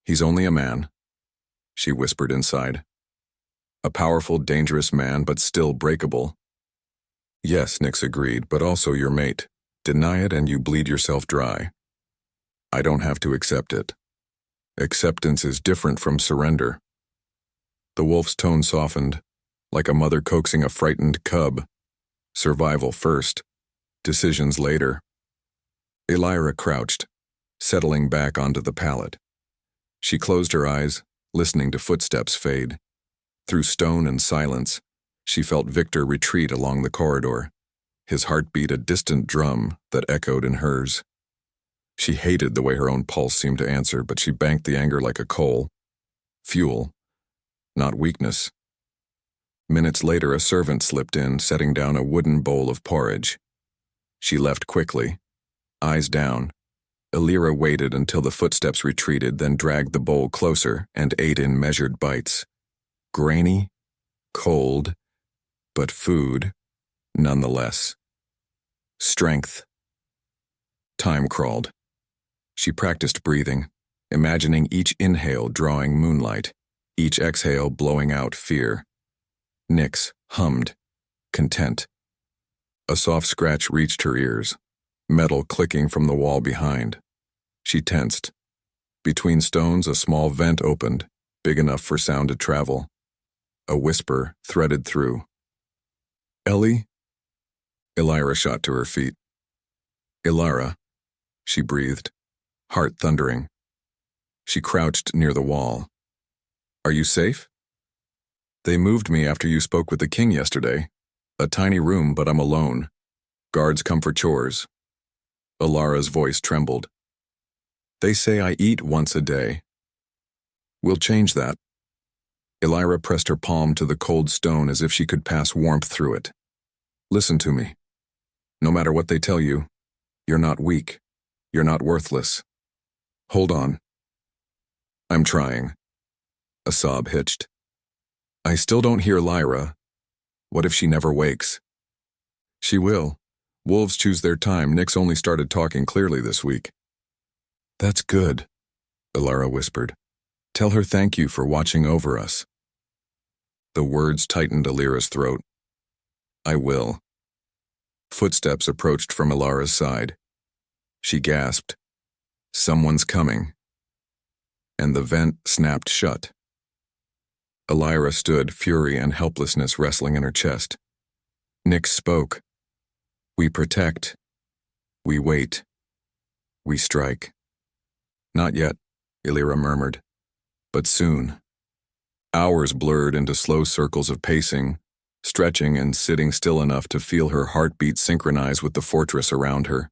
He's only a man, she whispered inside. A powerful, dangerous man, but still breakable. Yes, Nyx agreed, but also your mate. Deny it and you bleed yourself dry. I don't have to accept it. Acceptance is different from surrender. The wolf's tone softened, like a mother coaxing a frightened cub. Survival first, decisions later. Elira crouched, settling back onto the pallet. She closed her eyes, listening to footsteps fade. Through stone and silence, she felt Viktor retreat along the corridor, his heartbeat a distant drum that echoed in hers. She hated the way her own pulse seemed to answer, but she banked the anger like a coal. Fuel, not weakness. Minutes later, a servant slipped in, setting down a wooden bowl of porridge. She left quickly, eyes down. Elira waited until the footsteps retreated, then dragged the bowl closer and ate in measured bites. Grainy, cold, but food, nonetheless. Strength. Time crawled. She practiced breathing, imagining each inhale drawing moonlight, each exhale blowing out fear. Nyx hummed, content. A soft scratch reached her ears, metal clicking from the wall behind. She tensed. Between stones, a small vent opened, big enough for sound to travel. A whisper threaded through. "Ellie?" Elira shot to her feet. "Elira," she breathed, heart thundering. She crouched near the wall. "Are you safe?" "They moved me after you spoke with the king yesterday. A tiny room, but I'm alone. Guards come for chores." Elira's voice trembled. "They say I eat once a day." "We'll change that." Elira pressed her palm to the cold stone as if she could pass warmth through it. "Listen to me. No matter what they tell you, you're not weak. You're not worthless. Hold on." "I'm trying." A sob hitched. "I still don't hear Lyra. What if she never wakes?" "She will. Wolves choose their time. Nyx only started talking clearly this week." "That's good," Elira whispered. "Tell her thank you for watching over us." The words tightened Elira's throat. "I will." Footsteps approached from Elira's side. She gasped. "Someone's coming." And the vent snapped shut. Elira stood, fury and helplessness wrestling in her chest. Nyx spoke. "We protect. We wait. We strike." "Not yet," Elira murmured. "But soon." Hours blurred into slow circles of pacing, stretching and sitting still enough to feel her heartbeat synchronize with the fortress around her.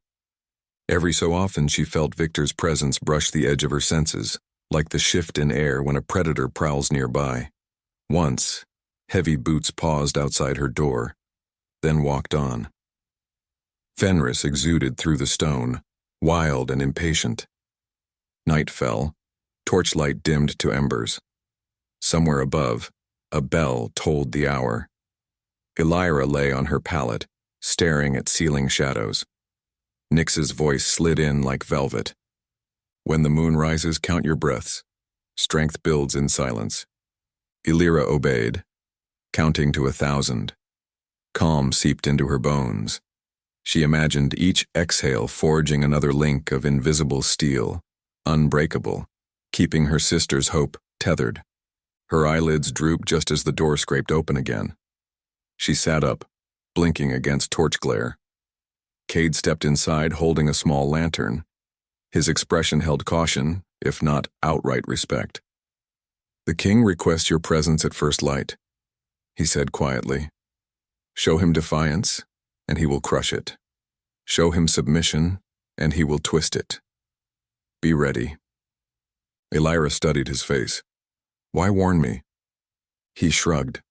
Every so often she felt Viktor's presence brush the edge of her senses, like the shift in air when a predator prowls nearby. Once, heavy boots paused outside her door, then walked on. Fenris exuded through the stone, wild and impatient. Night fell, torchlight dimmed to embers. Somewhere above, a bell tolled the hour. Elira lay on her pallet, staring at ceiling shadows. Nyx's voice slid in like velvet. "When the moon rises, count your breaths. Strength builds in silence." Elira obeyed, counting to 1,000. Calm seeped into her bones. She imagined each exhale forging another link of invisible steel, unbreakable, keeping her sister's hope tethered. Her eyelids drooped just as the door scraped open again. She sat up, blinking against torch glare. Cade stepped inside holding a small lantern. His expression held caution, if not outright respect. "The king requests your presence at first light," he said quietly. "Show him defiance, and he will crush it. Show him submission, and he will twist it. Be ready." Elira studied his face. "Why warn me?" He shrugged.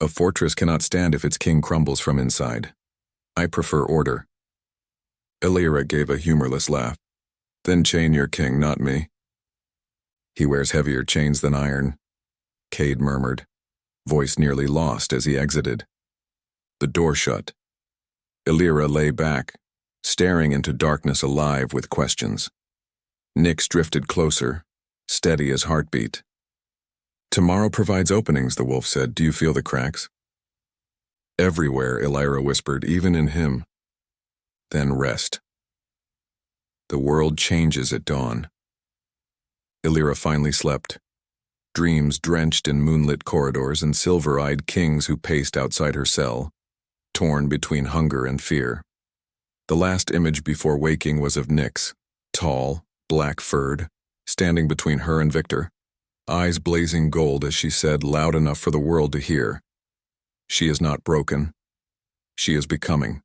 "A fortress cannot stand if its king crumbles from inside. I prefer order." Elira gave a humorless laugh. "Then chain your king, not me." "He wears heavier chains than iron," Cade murmured, voice nearly lost as he exited. The door shut. Elira lay back, staring into darkness alive with questions. Nyx drifted closer, steady as heartbeat. "Tomorrow provides openings," the wolf said. "Do you feel the cracks?" "Everywhere," Elira whispered, "even in him." Then rest. The world changes at dawn. Elira finally slept. Dreams drenched in moonlit corridors and silver-eyed kings who paced outside her cell, torn between hunger and fear. The last image before waking was of Nyx, tall, black-furred, standing between her and Viktor, eyes blazing gold as she said loud enough for the world to hear, "She is not broken. She is becoming."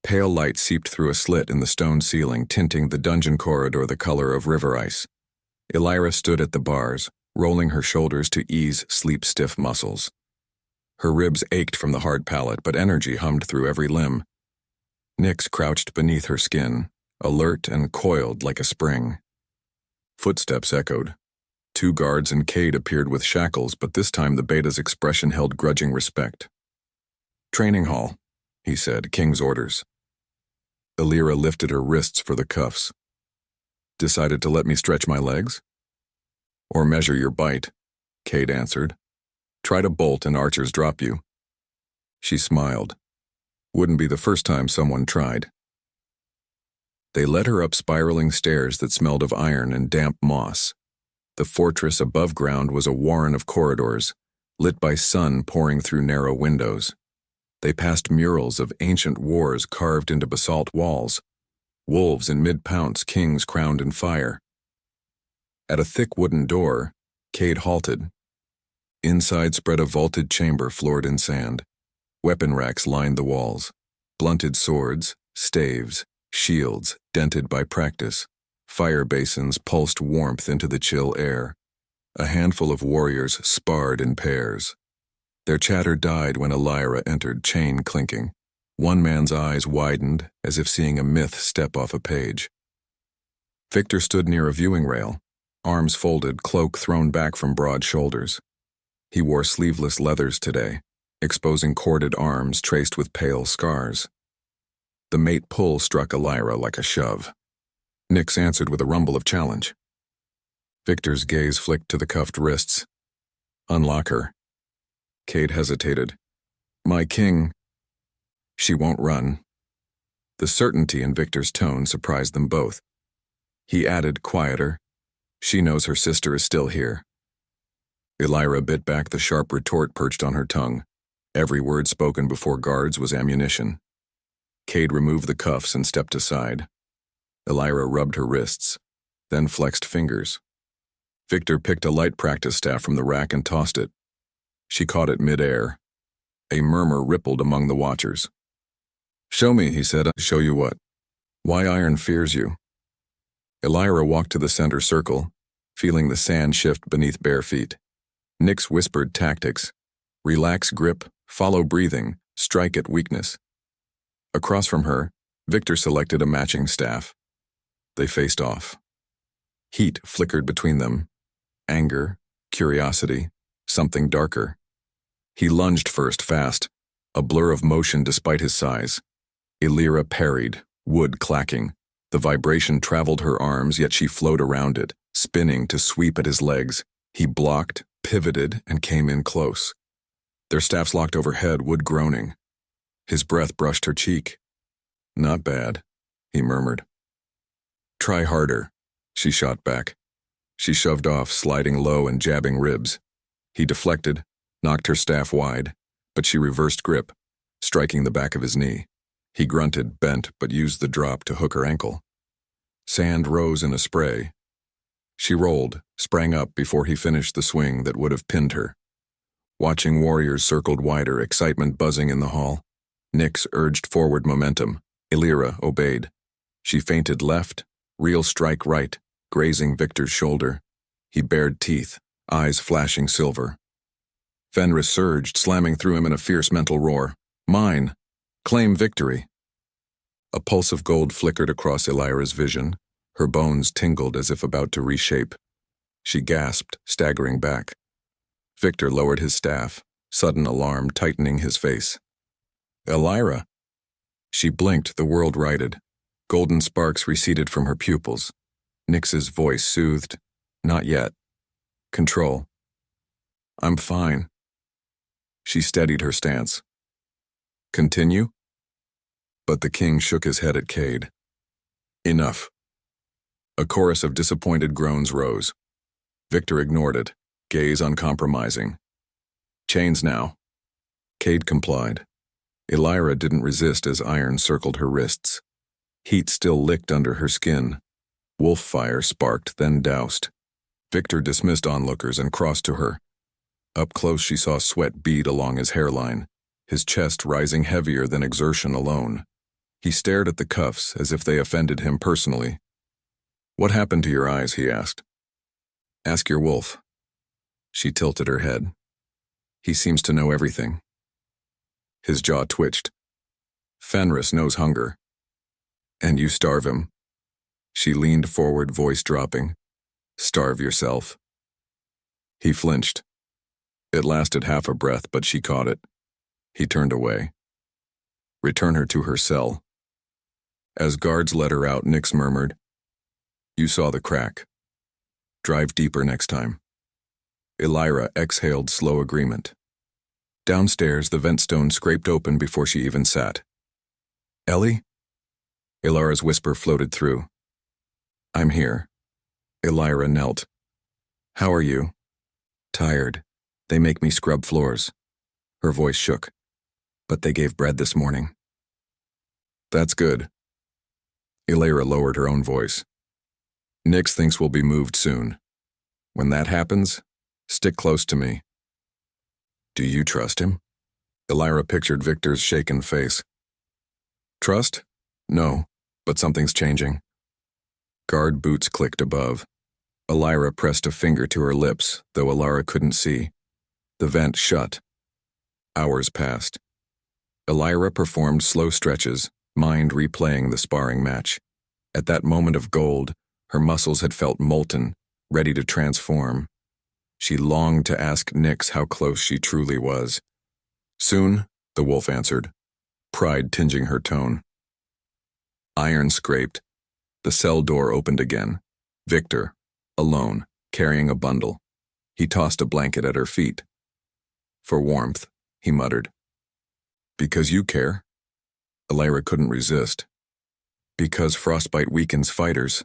Pale light seeped through a slit in the stone ceiling, tinting the dungeon corridor the color of river ice. Elira stood at the bars, rolling her shoulders to ease sleep-stiff muscles. Her ribs ached from the hard palate, but energy hummed through every limb. Nyx crouched beneath her skin, alert and coiled like a spring. Footsteps echoed. 2 guards and Cade appeared with shackles, but this time the beta's expression held grudging respect. "Training hall," he said, King's orders. Elira lifted her wrists for the cuffs. "Decided to let me stretch my legs?" "Or measure your bite," Cade answered. "Try to bolt and archers drop you." She smiled. Wouldn't be the first time someone tried. They led her up spiraling stairs that smelled of iron and damp moss. The fortress above ground was a warren of corridors, lit by sun pouring through narrow windows. They passed murals of ancient wars carved into basalt walls, wolves in mid-pounce, kings crowned in fire. At a thick wooden door, Cade halted. Inside spread a vaulted chamber floored in sand. Weapon racks lined the walls. Blunted swords, staves, shields dented by practice. Fire basins pulsed warmth into the chill air. A handful of warriors sparred in pairs. Their chatter died when Elira entered, chain clinking. One man's eyes widened, as if seeing a myth step off a page. Viktor stood near a viewing rail, arms folded, cloak thrown back from broad shoulders. He wore sleeveless leathers today, exposing corded arms traced with pale scars. The mate pull struck Elira like a shove. Nyx answered with a rumble of challenge. Viktor's gaze flicked to the cuffed wrists. "Unlock her." Cade hesitated. "My king." "She won't run." The certainty in Viktor's tone surprised them both. He added, quieter, "She knows her sister is still here." Elira bit back the sharp retort perched on her tongue. Every word spoken before guards was ammunition. Cade removed the cuffs and stepped aside. Elira rubbed her wrists, then flexed fingers. Viktor picked a light practice staff from the rack and tossed it. She caught it mid-air. A murmur rippled among the watchers. "Show me," he said. "Show you what?" "Why iron fears you." Elira walked to the center circle, feeling the sand shift beneath bare feet. Nyx whispered tactics. Relax grip, follow breathing, strike at weakness. Across from her, Viktor selected a matching staff. They faced off. Heat flickered between them. Anger, curiosity, something darker. He lunged first, fast, a blur of motion despite his size. Elira parried, wood clacking. The vibration traveled her arms, yet she flowed around it, spinning to sweep at his legs. He blocked, pivoted, and came in close. Their staffs locked overhead, wood groaning. His breath brushed her cheek. "Not bad," he murmured. "Try harder," she shot back. She shoved off, sliding low and jabbing ribs. He deflected, knocked her staff wide, but she reversed grip, striking the back of his knee. He grunted, bent, but used the drop to hook her ankle. Sand rose in a spray. She rolled, sprang up before he finished the swing that would have pinned her. Watching warriors circled wider, excitement buzzing in the hall. Nyx urged forward momentum. Elira obeyed. She feinted left, real strike right, grazing Viktor's shoulder. He bared teeth, eyes flashing silver. Fenris surged, slamming through him in a fierce mental roar. "Mine! Claim victory!" A pulse of gold flickered across Elira's vision. Her bones tingled as if about to reshape. She gasped, staggering back. Viktor lowered his staff, sudden alarm tightening his face. "Elira!" She blinked, the world righted. Golden sparks receded from her pupils. Nyx's voice soothed. "Not yet. Control." "I'm fine." She steadied her stance. "Continue?" But the king shook his head at Cade. "Enough." A chorus of disappointed groans rose. Viktor ignored it, gaze uncompromising. "Chains now." Cade complied. Elira didn't resist as iron circled her wrists. Heat still licked under her skin. Wolf fire sparked, then doused. Viktor dismissed onlookers and crossed to her. Up close she saw sweat bead along his hairline, his chest rising heavier than exertion alone. He stared at the cuffs as if they offended him personally. "What happened to your eyes?" he asked. "Ask your wolf." She tilted her head. "He seems to know everything." His jaw twitched. "Fenris knows hunger. And you starve him." She leaned forward, voice dropping. "Starve yourself." He flinched. It lasted half a breath, but she caught it. He turned away. "Return her to her cell." As guards let her out, Nix murmured, "You saw the crack. Drive deeper next time." Elira exhaled slow agreement. Downstairs, the vent stone scraped open before she even sat. "Ellie?" Elira's whisper floated through. "I'm here." Elira knelt. "How are you?" "Tired. They make me scrub floors." Her voice shook. "But they gave bread this morning." "That's good." Elira lowered her own voice. "Nix thinks we'll be moved soon. When that happens, stick close to me." "Do you trust him?" Elira pictured Viktor's shaken face. "Trust? No, but something's changing." Guard boots clicked above. Elira pressed a finger to her lips, though Elira couldn't see. The vent shut. Hours passed. Elira performed slow stretches, mind replaying the sparring match. At that moment of gold, her muscles had felt molten, ready to transform. She longed to ask Nix how close she truly was. "Soon," the wolf answered, pride tinging her tone. Iron scraped. The cell door opened again. Viktor, alone, carrying a bundle. He tossed a blanket at her feet. "For warmth," he muttered. "Because you care." Elira couldn't resist. "Because frostbite weakens fighters."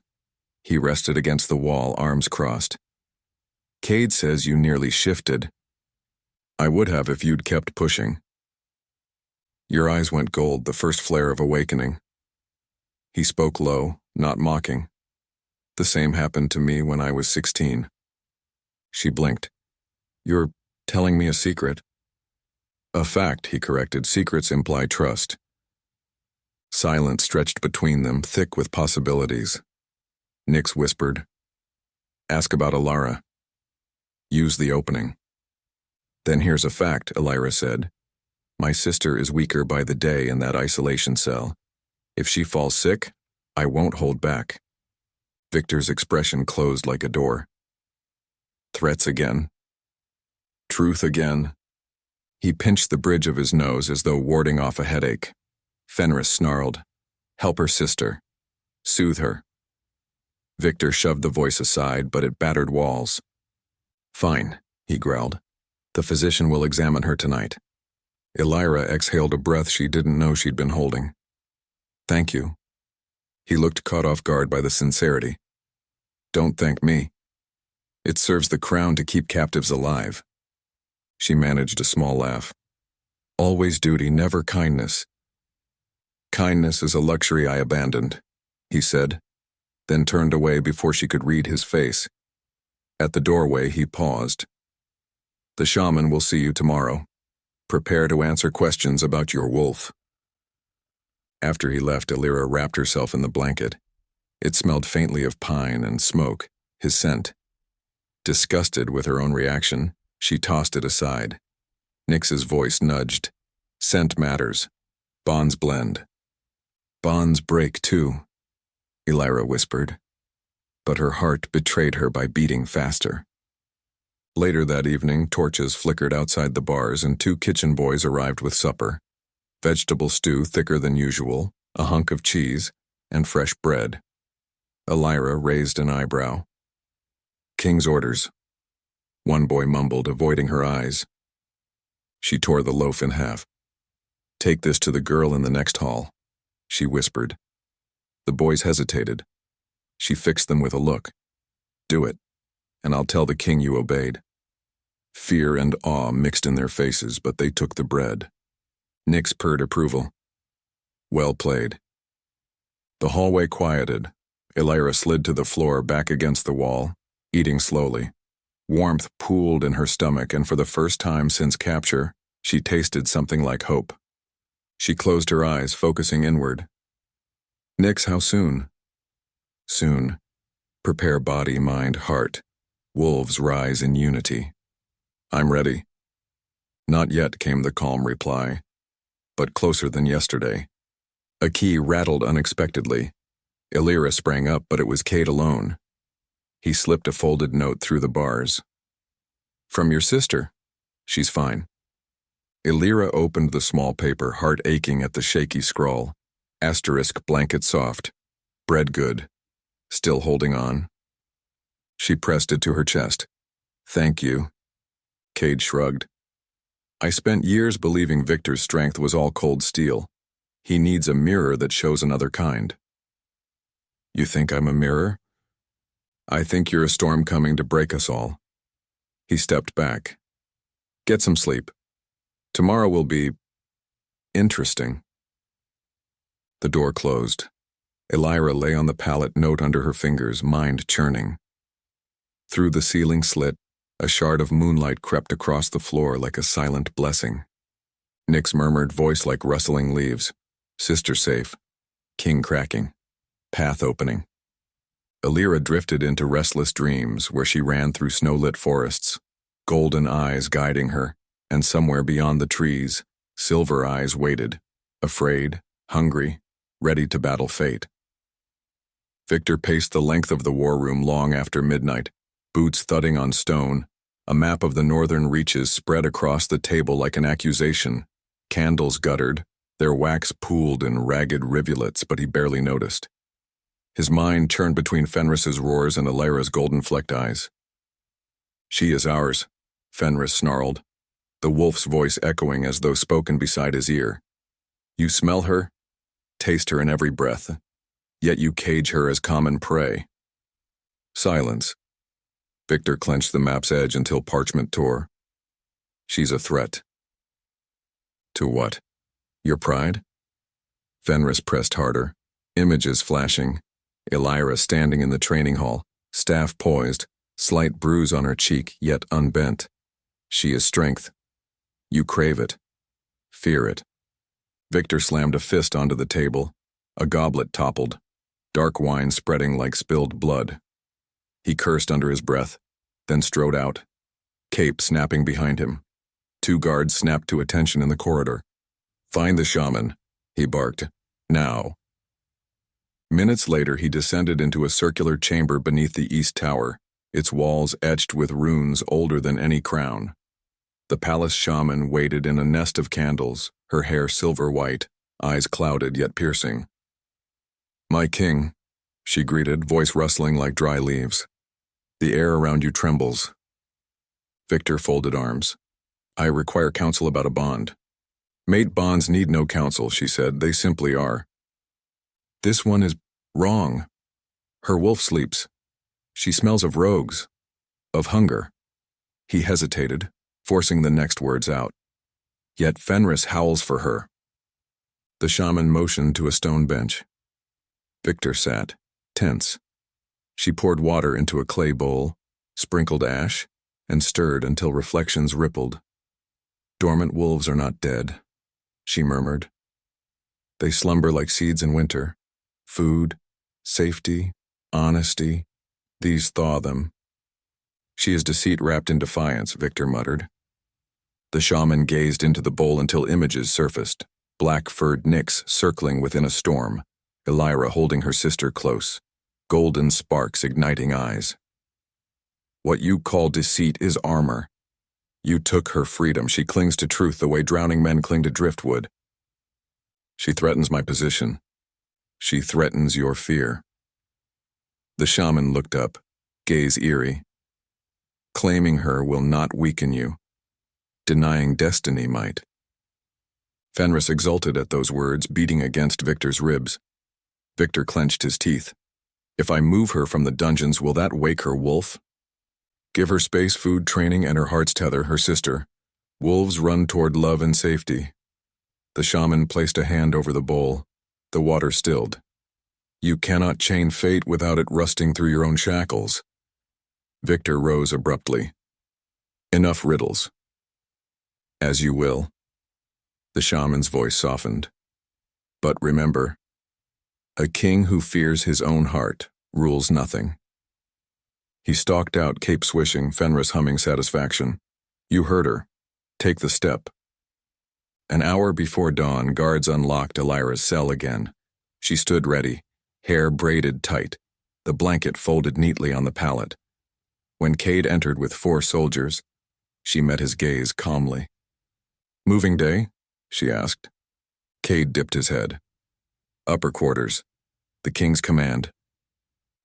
He rested against the wall, arms crossed. "Cade says you nearly shifted." "I would have if you'd kept pushing." Your eyes went gold, the first flare of awakening. He spoke low, not mocking. "The same happened to me when I was 16. She blinked. "You're telling me a secret?" "A fact," he corrected. "Secrets imply trust." Silence stretched between them, thick with possibilities. Nix whispered, "Ask about Elira. Use the opening." "Then here's a fact," Elira said. "My sister is weaker by the day in that isolation cell. If she falls sick, I won't hold back." Viktor's expression closed like a door. "Threats again? Truth again?" He pinched the bridge of his nose as though warding off a headache. Fenris snarled, "Help her sister. Soothe her." Viktor shoved the voice aside, but it battered walls. "Fine," he growled. "The physician will examine her tonight." Elira exhaled a breath she didn't know she'd been holding. "Thank you." He looked caught off guard by the sincerity. "Don't thank me. It serves the crown to keep captives alive." She managed a small laugh. "Always duty, never kindness." "Kindness is a luxury I abandoned," he said, then turned away before she could read his face. At the doorway, he paused. "The shaman will see you tomorrow. Prepare to answer questions about your wolf." After he left, Elira wrapped herself in the blanket. It smelled faintly of pine and smoke, his scent. Disgusted with her own reaction, she tossed it aside. Nix's voice nudged. "Scent matters. Bonds blend." "Bonds break too," Elira whispered. But her heart betrayed her by beating faster. Later that evening, torches flickered outside the bars and 2 kitchen boys arrived with supper. Vegetable stew thicker than usual, a hunk of cheese, and fresh bread. Elira raised an eyebrow. "King's orders," one boy mumbled, avoiding her eyes. She tore the loaf in half. "Take this to the girl in the next hall," she whispered. The boys hesitated. She fixed them with a look. "Do it, and I'll tell the king you obeyed." Fear and awe mixed in their faces, but they took the bread. Nix purred approval. "Well played." The hallway quieted. Elira slid to the floor, back against the wall, eating slowly. Warmth pooled in her stomach, and for the first time since capture, she tasted something like hope. She closed her eyes, focusing inward. Nix, how soon? Soon. Prepare body, mind, heart. Wolves rise in unity. I'm ready. Not yet, came the calm reply, but closer than yesterday. A key rattled unexpectedly. Elira sprang up, but it was Kate alone. He slipped a folded note through the bars. From your sister. She's fine. Elira opened the small paper, heart aching at the shaky scrawl. Asterisk, blanket soft. Bread good. Still holding on. She pressed it to her chest. Thank you. Cade shrugged. I spent years believing Viktor's strength was all cold steel. He needs a mirror that shows another kind. You think I'm a mirror? I think you're a storm coming to break us all. He stepped back. Get some sleep. Tomorrow will be interesting. The door closed. Elira lay on the pallet, note under her fingers, mind churning. Through the ceiling slit, a shard of moonlight crept across the floor like a silent blessing. Nick's murmured voice like rustling leaves. Sister safe. King cracking. Path opening. Elira drifted into restless dreams where she ran through snow-lit forests, golden eyes guiding her, and somewhere beyond the trees, silver eyes waited, afraid, hungry, ready to battle fate. Viktor paced the length of the war room long after midnight, boots thudding on stone, a map of the northern reaches spread across the table like an accusation, candles guttered, their wax pooled in ragged rivulets, but he barely noticed. His mind churned between Fenris's roars and Elira's golden-flecked eyes. She is ours, Fenris snarled, the wolf's voice echoing as though spoken beside his ear. You smell her, taste her in every breath, yet you cage her as common prey. Silence. Viktor clenched the map's edge until parchment tore. She's a threat. To what? Your pride? Fenris pressed harder, images flashing. Elira standing in the training hall, staff poised, slight bruise on her cheek, yet unbent. She is strength. You crave it. Fear it. Viktor slammed a fist onto the table. A goblet toppled, dark wine spreading like spilled blood. He cursed under his breath, then strode out, cape snapping behind him. 2 guards snapped to attention in the corridor. Find the shaman, he barked. Now. Minutes later, he descended into a circular chamber beneath the east tower, its walls etched with runes older than any crown. The palace shaman waited in a nest of candles, her hair silver white, eyes clouded yet piercing. My king, she greeted, voice rustling like dry leaves. The air around you trembles. Viktor folded arms. I require counsel about a bond. Mate bonds need no counsel, she said. They simply are. This one is wrong. Her wolf sleeps. She smells of rogues, of hunger. He hesitated, forcing the next words out. Yet Fenris howls for her. The shaman motioned to a stone bench. Viktor sat, tense. She poured water into a clay bowl, sprinkled ash, and stirred until reflections rippled. Dormant wolves are not dead, she murmured. They slumber like seeds in winter. Food, safety, honesty, these thaw them. She is deceit wrapped in defiance, Viktor muttered. The shaman gazed into the bowl until images surfaced, black-furred Nyx circling within a storm, Elira holding her sister close, golden sparks igniting eyes. What you call deceit is armor. You took her freedom. She clings to truth the way drowning men cling to driftwood. She threatens my position. She threatens your fear. The shaman looked up, gaze eerie. Claiming her will not weaken you. Denying destiny might. Fenris exulted at those words, beating against Viktor's ribs. Viktor clenched his teeth. If I move her from the dungeons, will that wake her wolf? Give her space, food, training, and her heart's tether, her sister. Wolves run toward love and safety. The shaman placed a hand over the bowl. The water stilled. You cannot chain fate without it rusting through your own shackles. Viktor rose abruptly. Enough riddles. As you will. The shaman's voice softened. But remember, A king who fears his own heart rules nothing. He stalked out, cape swishing, Fenris humming satisfaction. You heard her. Take the step. An hour before dawn, guards unlocked Elira's cell again. She stood ready, hair braided tight, the blanket folded neatly on the pallet. When Cade entered with 4 soldiers, she met his gaze calmly. Moving day? She asked. Cade dipped his head. Upper quarters. The king's command.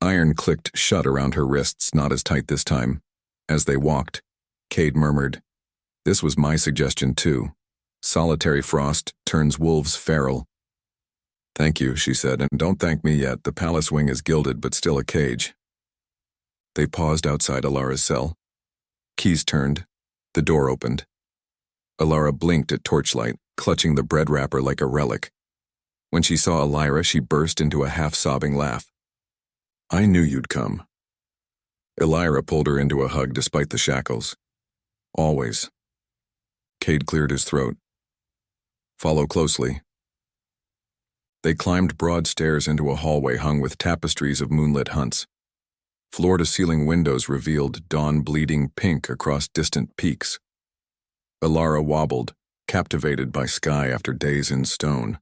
Iron clicked shut around her wrists, not as tight this time. As they walked, Cade murmured, This was my suggestion too. Solitary frost turns wolves feral. Thank you, she said, and don't thank me yet. The palace wing is gilded but still a cage. They paused outside Elira's cell. Keys turned. The door opened. Elira blinked at torchlight, clutching the bread wrapper like a relic. When she saw Elira, she burst into a half-sobbing laugh. I knew you'd come. Elira pulled her into a hug despite the shackles. Always. Cade cleared his throat. Follow closely. They climbed broad stairs into a hallway hung with tapestries of moonlit hunts. Floor-to-ceiling windows revealed dawn bleeding pink across distant peaks. Elira wobbled, captivated by sky after days in stone.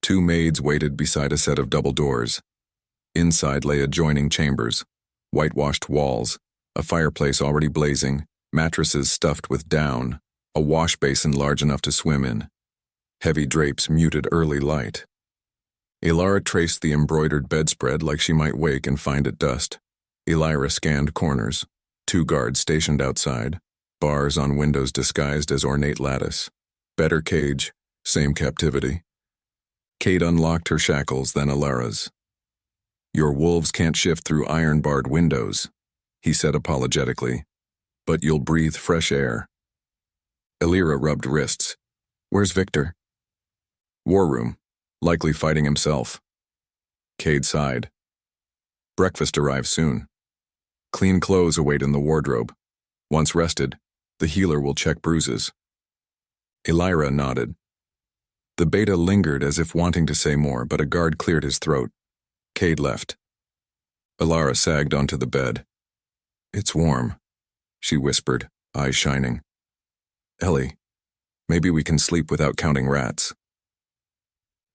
2 maids waited beside a set of double doors. Inside lay adjoining chambers, whitewashed walls, a fireplace already blazing, mattresses stuffed with down, a wash basin large enough to swim in. Heavy drapes muted early light. Elira traced the embroidered bedspread like she might wake and find it dust. Elira scanned corners. 2 guards stationed outside, bars on windows disguised as ornate lattice. Better cage, same captivity. Cade unlocked her shackles, then Elira's. Your wolves can't shift through iron-barred windows, he said apologetically, but you'll breathe fresh air. Elira rubbed wrists. Where's Viktor? War room, likely fighting himself. Cade sighed. Breakfast arrives soon. Clean clothes await in the wardrobe. Once rested, the healer will check bruises. Elira nodded. The beta lingered as if wanting to say more, but a guard cleared his throat. Cade left. Elira sagged onto the bed. It's warm, she whispered, eyes shining. Ellie, maybe we can sleep without counting rats.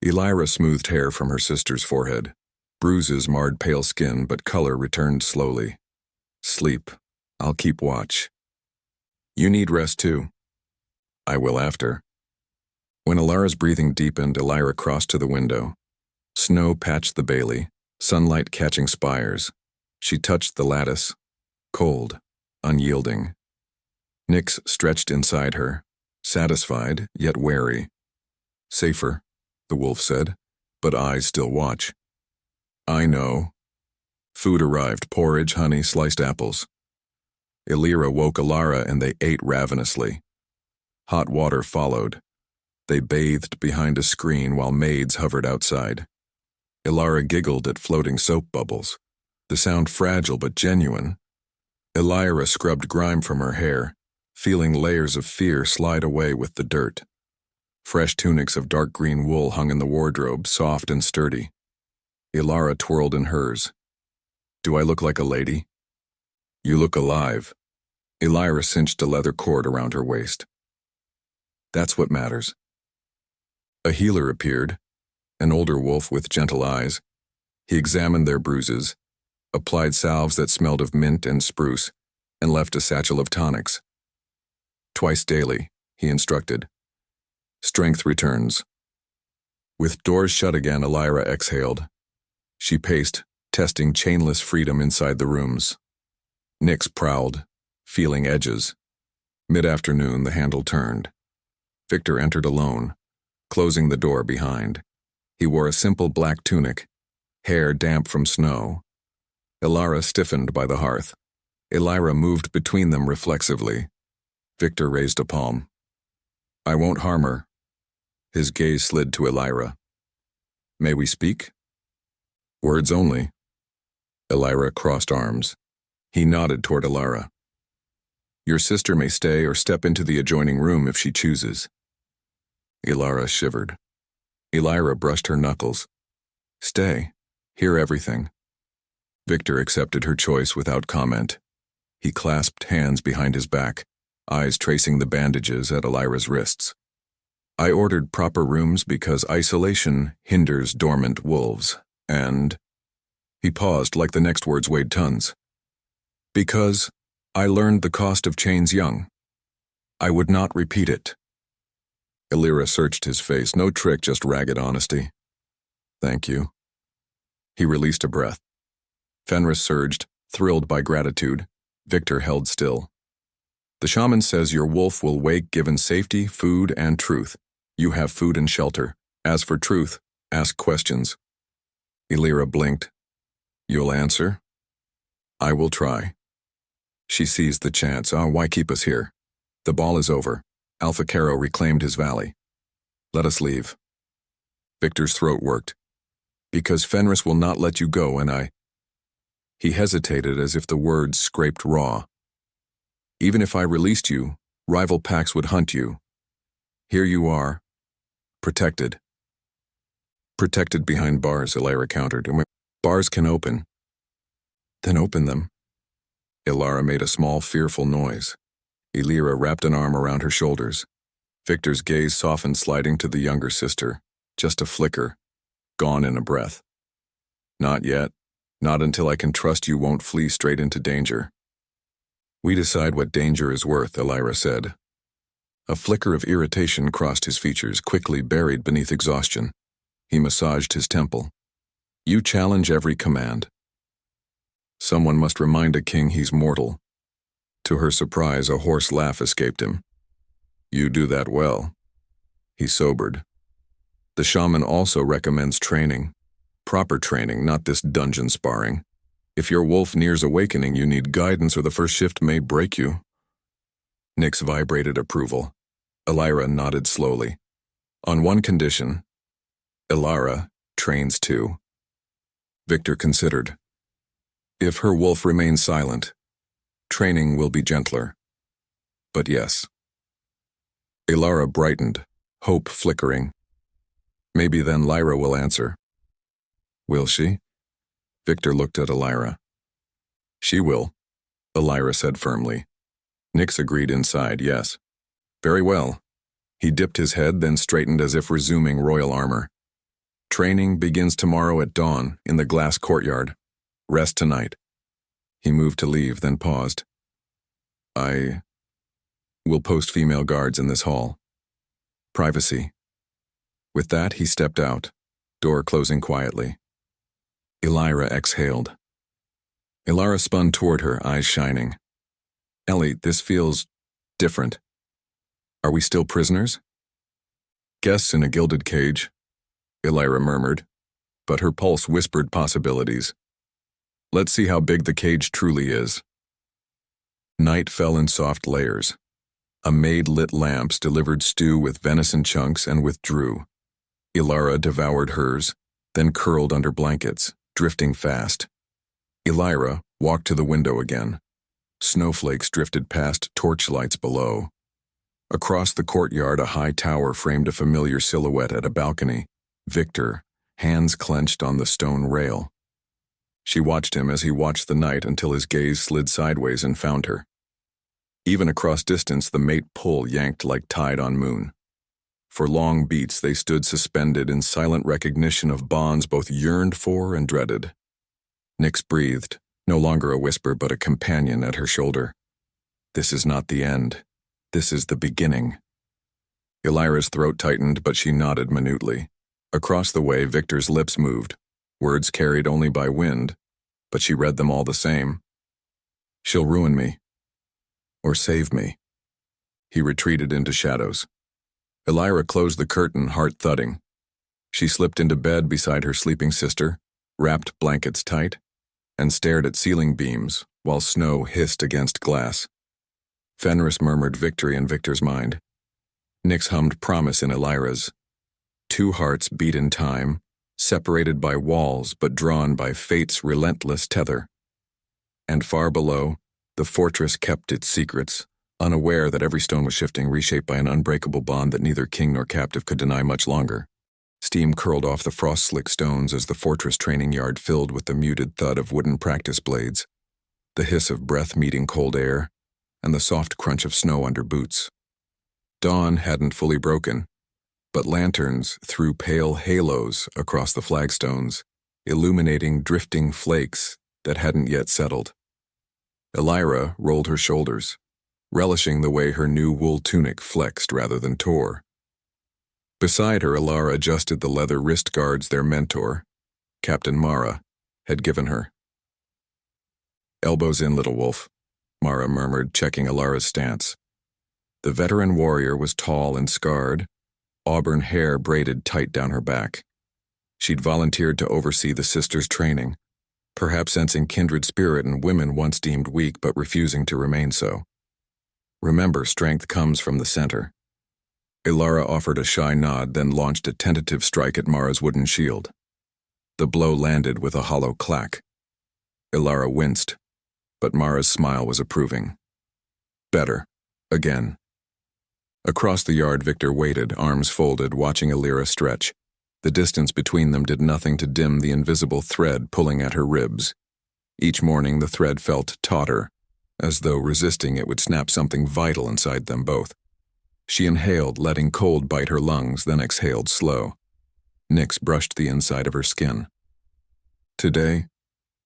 Elira smoothed hair from her sister's forehead. Bruises marred pale skin, but color returned slowly. Sleep. I'll keep watch. You need rest too. I will after. When Elira's breathing deepened, Elira crossed to the window. Snow patched the bailey, sunlight catching spires. She touched the lattice. Cold, unyielding. Nyx stretched inside her, satisfied yet wary. Safer, the wolf said, but eyes still watch. I know. Food arrived, porridge, honey, sliced apples. Elira woke Elira and they ate ravenously. Hot water followed. They bathed behind a screen while maids hovered outside. Elira giggled at floating soap bubbles, the sound fragile but genuine. Elira scrubbed grime from her hair, feeling layers of fear slide away with the dirt. Fresh tunics of dark green wool hung in the wardrobe, soft and sturdy. Elira twirled in hers. Do I look like a lady? You look alive. Elira cinched a leather cord around her waist. That's what matters. A healer appeared, an older wolf with gentle eyes. He examined their bruises, applied salves that smelled of mint and spruce, and left a satchel of tonics. Twice daily, he instructed. Strength returns. With doors shut again, Elira exhaled. She paced, testing chainless freedom inside the rooms. Nyx prowled, feeling edges. Mid-afternoon, the handle turned. Viktor entered alone, closing the door behind. He wore a simple black tunic, hair damp from snow. Elira stiffened by the hearth. Elira moved between them reflexively. Viktor raised a palm. I won't harm her. His gaze slid to Elira. May we speak? Words only. Elira crossed arms. He nodded toward Elira. Your sister may stay or step into the adjoining room if she chooses. Elira shivered. Elira brushed her knuckles. Stay. Hear everything. Viktor accepted her choice without comment. He clasped hands behind his back, eyes tracing the bandages at Elira's wrists. I ordered proper rooms because isolation hinders dormant wolves, and... He paused like the next words weighed tons. Because I learned the cost of chains young. I would not repeat it. Elira searched his face, no trick, just ragged honesty. Thank you. He released a breath. Fenris surged, thrilled by gratitude. Viktor held still. The shaman says your wolf will wake given safety, food, and truth. You have food and shelter. As for truth, ask questions. Elira blinked. You'll answer? I will try. She seized the chance. Why keep us here? The ball is over. Alpha Caro reclaimed his valley. Let us leave. Viktor's throat worked. Because Fenris will not let you go, and I... He hesitated as if the words scraped raw. Even if I released you, rival packs would hunt you. Here you are. Protected. Protected behind bars, Elira countered. Bars can open. Then open them. Elira made a small, fearful noise. Elira wrapped an arm around her shoulders. Viktor's gaze softened, sliding to the younger sister. Just a flicker. Gone in a breath. Not yet. Not until I can trust you won't flee straight into danger. We decide what danger is worth, Elira said. A flicker of irritation crossed his features, quickly buried beneath exhaustion. He massaged his temple. You challenge every command. Someone must remind a king he's mortal. To her surprise, a hoarse laugh escaped him. You do that well. He sobered. The shaman also recommends training. Proper training, not this dungeon sparring. If your wolf nears awakening, you need guidance or the first shift may break you. Nyx vibrated approval. Elira nodded slowly. On one condition. Elira trains too. Viktor considered. If her wolf remains silent, training will be gentler. But yes. Elira brightened, hope flickering. Maybe then Lyra will answer. Will she? Viktor looked at Elira. She will, Elira said firmly. Nyx agreed inside, yes. Very well. He dipped his head, then straightened as if resuming royal armor. Training begins tomorrow at dawn in the glass courtyard. Rest tonight. He moved to leave, then paused. I will post female guards in this hall. Privacy. With that, he stepped out, door closing quietly. Elira exhaled. Elira spun toward her, eyes shining. Ellie, this feels different. Are we still prisoners? Guests in a gilded cage, Elira murmured, but her pulse whispered possibilities. Let's see how big the cage truly is. Night fell in soft layers. A maid lit lamps delivered stew with venison chunks and withdrew. Elira devoured hers, then curled under blankets, drifting fast. Elira walked to the window again. Snowflakes drifted past torchlights below. Across the courtyard, a high tower framed a familiar silhouette at a balcony. Viktor, hands clenched on the stone rail. She watched him as he watched the night until his gaze slid sideways and found her. Even across distance, the mate pull yanked like tide on moon. For long beats, they stood suspended in silent recognition of bonds both yearned for and dreaded. Nyx breathed, no longer a whisper but a companion at her shoulder. This is not the end. This is the beginning. Elira's throat tightened, but she nodded minutely. Across the way, Viktor's lips moved, words carried only by wind, but she read them all the same. She'll ruin me. Or save me. He retreated into shadows. Elira closed the curtain, heart thudding. She slipped into bed beside her sleeping sister, wrapped blankets tight, and stared at ceiling beams while snow hissed against glass. Fenris murmured victory in Viktor's mind. Nyx hummed promise in Elira's. Two hearts beat in time, separated by walls but drawn by fate's relentless tether. And far below, the fortress kept its secrets, unaware that every stone was shifting, reshaped by an unbreakable bond that neither king nor captive could deny much longer. Steam curled off the frost-slick stones as the fortress training yard filled with the muted thud of wooden practice blades, the hiss of breath meeting cold air, and the soft crunch of snow under boots. Dawn hadn't fully broken, but lanterns threw pale halos across the flagstones, illuminating drifting flakes that hadn't yet settled. Elira rolled her shoulders, relishing the way her new wool tunic flexed rather than tore. Beside her, Elira adjusted the leather wrist guards their mentor, Captain Mara, had given her. "Elbows in, little wolf," Mara murmured, checking Elira's stance. The veteran warrior was tall and scarred, auburn hair braided tight down her back. She'd volunteered to oversee the sisters' training, perhaps sensing kindred spirit in women once deemed weak but refusing to remain so. Remember, strength comes from the center. Elira offered a shy nod, then launched a tentative strike at Mara's wooden shield. The blow landed with a hollow clack. Elira winced, but Mara's smile was approving. Better. Again. Across the yard, Viktor waited, arms folded, watching Elira stretch. The distance between them did nothing to dim the invisible thread pulling at her ribs. Each morning the thread felt tauter, as though resisting it would snap something vital inside them both. She inhaled, letting cold bite her lungs, then exhaled slow. Nyx brushed the inside of her skin. "Today,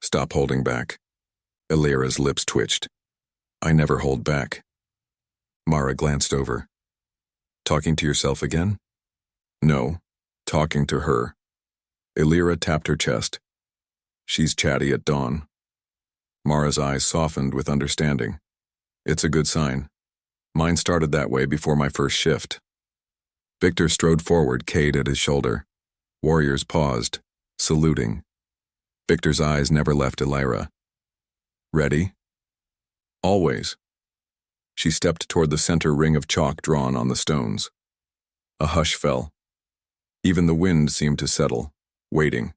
stop holding back." Elira's lips twitched. "I never hold back." Mara glanced over. "Talking to yourself again?" "No, talking to her." Elira tapped her chest. "She's chatty at dawn." Mara's eyes softened with understanding. "It's a good sign. Mine started that way before my first shift." Viktor strode forward, Cade at his shoulder. Warriors paused, saluting. Viktor's eyes never left Elira. "Ready?" "Always." She stepped toward the center ring of chalk drawn on the stones. A hush fell. Even the wind seemed to settle, waiting.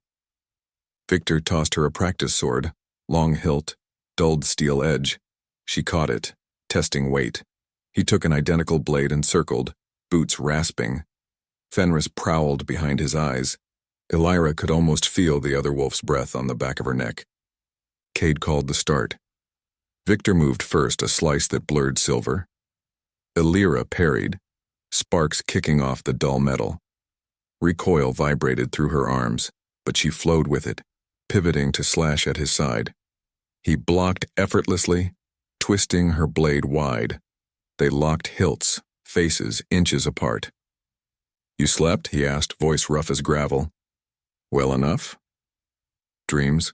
Viktor tossed her a practice sword, long hilt, dulled steel edge. She caught it, testing weight. He took an identical blade and circled, boots rasping. Fenris prowled behind his eyes. Elira could almost feel the other wolf's breath on the back of her neck. Cade called the start. Viktor moved first, a slice that blurred silver. Elira parried, sparks kicking off the dull metal. Recoil vibrated through her arms, but she flowed with it, pivoting to slash at his side. He blocked effortlessly, twisting her blade wide. They locked hilts, faces inches apart. "You slept?" he asked, voice rough as gravel. "Well enough?" "Dreams?"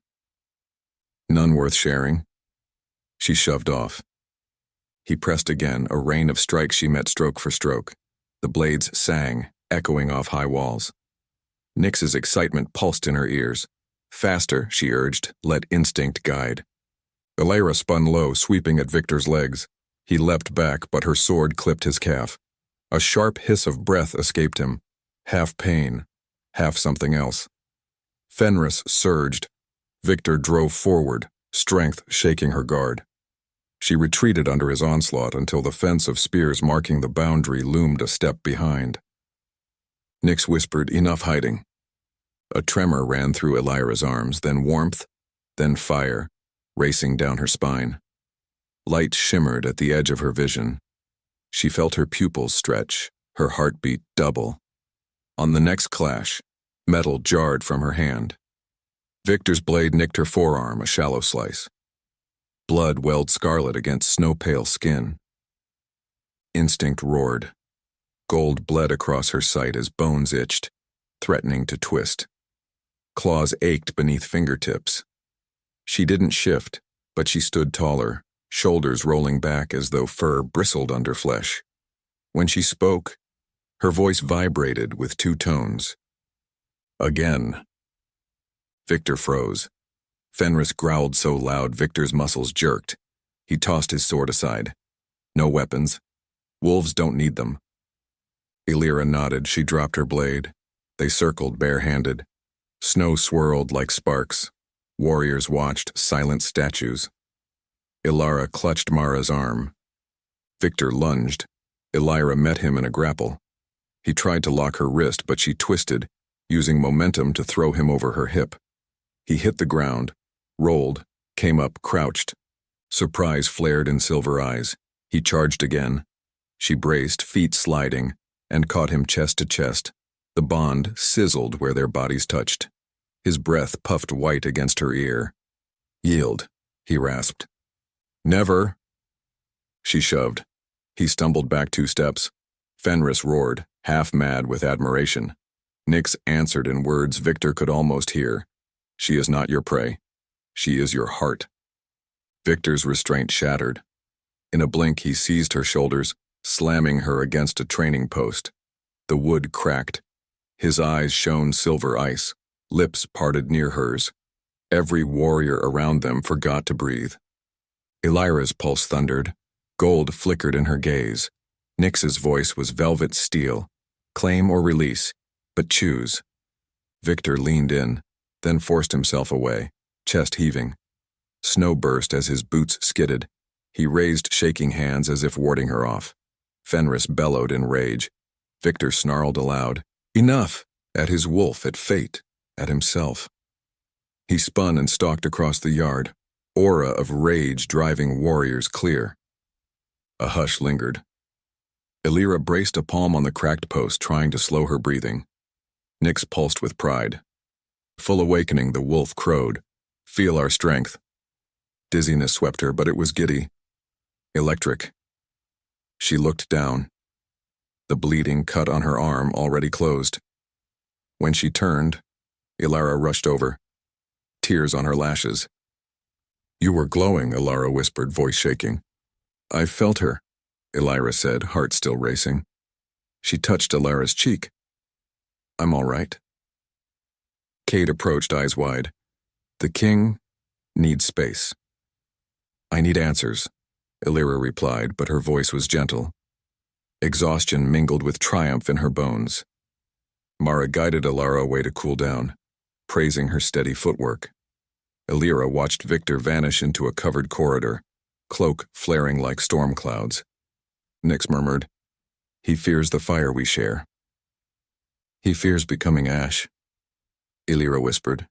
"None worth sharing." She shoved off. He pressed again, a rain of strikes she met stroke for stroke. The blades sang, echoing off high walls. Nyx's excitement pulsed in her ears. "Faster," she urged, let instinct guide. Elira spun low, sweeping at Viktor's legs. He leapt back, but her sword clipped his calf. A sharp hiss of breath escaped him, half pain, half something else. Fenris surged. Viktor drove forward, strength shaking her guard. She retreated under his onslaught until the fence of spears marking the boundary loomed a step behind. Nyx whispered, "Enough hiding." A tremor ran through Elira's arms, then warmth, then fire, racing down her spine. Light shimmered at the edge of her vision. She felt her pupils stretch, her heartbeat double. On the next clash, metal jarred from her hand. Viktor's blade nicked her forearm, a shallow slice. Blood welled scarlet against snow-pale skin. Instinct roared. Gold bled across her sight as bones itched, threatening to twist. Claws ached beneath fingertips. She didn't shift, but she stood taller, shoulders rolling back as though fur bristled under flesh. When she spoke, her voice vibrated with two tones. "Again." Viktor froze. Fenris growled so loud Viktor's muscles jerked. He tossed his sword aside. "No weapons. Wolves don't need them." Elira nodded. She dropped her blade. They circled barehanded. Snow swirled like sparks. Warriors watched, silent statues. Elira clutched Mara's arm. Viktor lunged. Elira met him in a grapple. He tried to lock her wrist, but she twisted, using momentum to throw him over her hip. He hit the ground, rolled, came up, crouched. Surprise flared in silver eyes. He charged again. She braced, feet sliding, and caught him chest to chest. The bond sizzled where their bodies touched. His breath puffed white against her ear. "Yield," he rasped. "Never." She shoved. He stumbled back 2 steps. Fenris roared, half mad with admiration. Nyx answered in words Viktor could almost hear. "She is not your prey. She is your heart." Viktor's restraint shattered. In a blink, he seized her shoulders, slamming her against a training post. The wood cracked. His eyes shone silver ice, lips parted near hers. Every warrior around them forgot to breathe. Elira's pulse thundered. Gold flickered in her gaze. Nyx's voice was velvet steel. Claim or release, but choose. Viktor leaned in, then forced himself away, chest heaving. Snow burst as his boots skidded. He raised shaking hands as if warding her off. Fenris bellowed in rage. Viktor snarled aloud, "Enough!" at his wolf, at fate, at himself. He spun and stalked across the yard, aura of rage driving warriors clear. A hush lingered. Elira braced a palm on the cracked post, trying to slow her breathing. Nyx pulsed with pride. Full awakening, the wolf crowed. "Feel our strength." Dizziness swept her, but it was giddy. Electric. She looked down. The bleeding cut on her arm already closed. When she turned, Elira rushed over, tears on her lashes. "You were glowing," Elira whispered, voice shaking. "I felt her," Elira said, heart still racing. She touched Elira's cheek. "I'm all right." Cade approached, eyes wide. "The king needs space." "I need answers," Elira replied, but her voice was gentle. Exhaustion mingled with triumph in her bones. Mara guided Elira away to cool down, praising her steady footwork. Elira watched Viktor vanish into a covered corridor, cloak flaring like storm clouds. Nyx murmured, "He fears the fire we share." "He fears becoming ash," Elira whispered.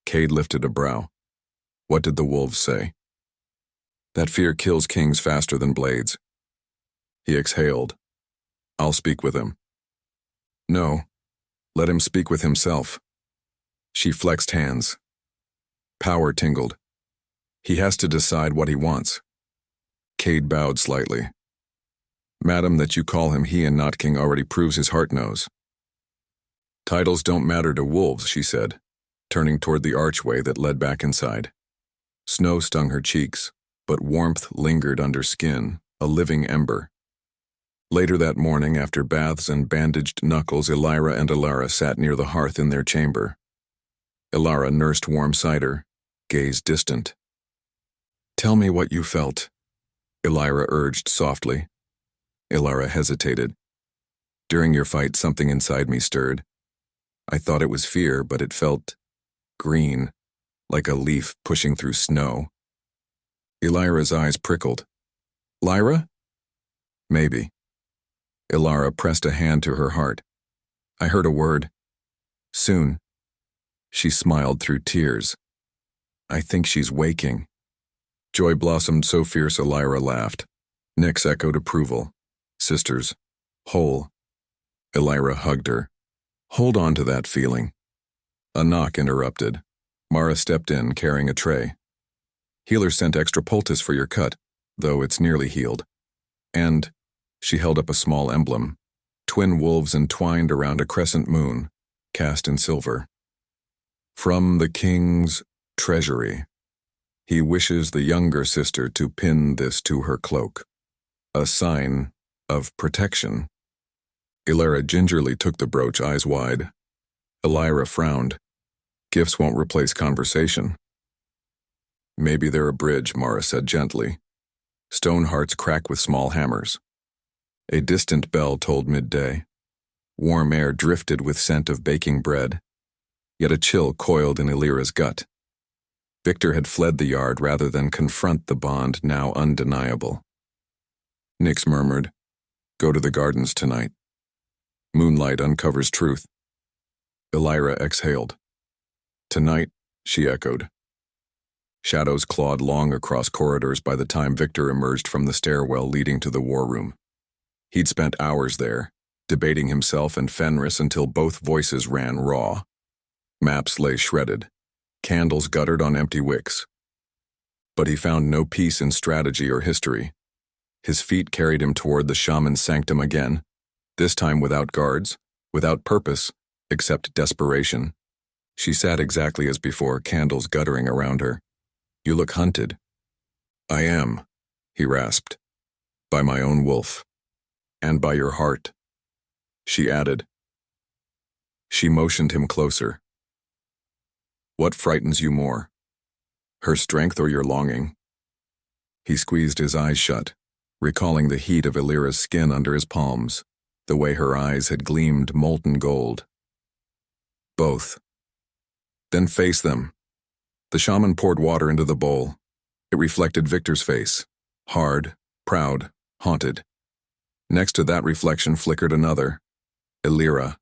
Cade lifted a brow. "What did the wolves say?" "That fear kills kings faster than blades." He exhaled. "I'll speak with him." "No, let him speak with himself." She flexed hands. Power tingled. "He has to decide what he wants." Cade bowed slightly. "Madam, that you call him he and not king already proves his heart knows." "Titles don't matter to wolves," she said, turning toward the archway that led back inside. Snow stung her cheeks, but warmth lingered under skin, a living ember. Later that morning, after baths and bandaged knuckles, Elira and Elira sat near the hearth in their chamber. Elira nursed warm cider, gaze distant. "Tell me what you felt," Elira urged softly. Elira hesitated. "During your fight, something inside me stirred. I thought it was fear, but it felt green, like a leaf pushing through snow." Elira's eyes prickled. "Lyra?" "Maybe." Elira pressed a hand to her heart. "I heard a word. Soon." She smiled through tears. "I think she's waking." Joy blossomed so fierce Elira laughed. Nyx echoed approval. "Sisters. Whole." Elira hugged her. "Hold on to that feeling." A knock interrupted. Mara stepped in, carrying a tray. "Healer sent extra poultice for your cut, though it's nearly healed. And," she held up a small emblem, twin wolves entwined around a crescent moon, cast in silver. "From the king's treasury. He wishes the younger sister to pin this to her cloak. A sign of protection." Elira gingerly took the brooch, eyes wide. Elira frowned. "Gifts won't replace conversation." "Maybe they're a bridge," Mara said gently. "Stone hearts crack with small hammers." A distant bell told midday. Warm air drifted with scent of baking bread. Yet a chill coiled in Elira's gut. Viktor had fled the yard rather than confront the bond now undeniable. Nyx murmured, "Go to the gardens tonight. Moonlight uncovers truth." Elira exhaled. Tonight, she echoed. Shadows clawed long across corridors by the time Viktor emerged from the stairwell leading to the war room. He'd spent hours there, debating himself and Fenris until both voices ran raw. Maps lay shredded, candles guttered on empty wicks. But he found no peace in strategy or history. His feet carried him toward the shaman's sanctum again, this time without guards, without purpose, except desperation. She sat exactly as before, candles guttering around her. You look hunted. I am, he rasped. By my own wolf. And by your heart. She added. She motioned him closer. What frightens you more? Her strength or your longing? He squeezed his eyes shut, recalling the heat of Elira's skin under his palms, the way her eyes had gleamed molten gold. Both. Then face them. The shaman poured water into the bowl. It reflected Viktor's face, hard, proud, haunted. Next to that reflection flickered another, Elira,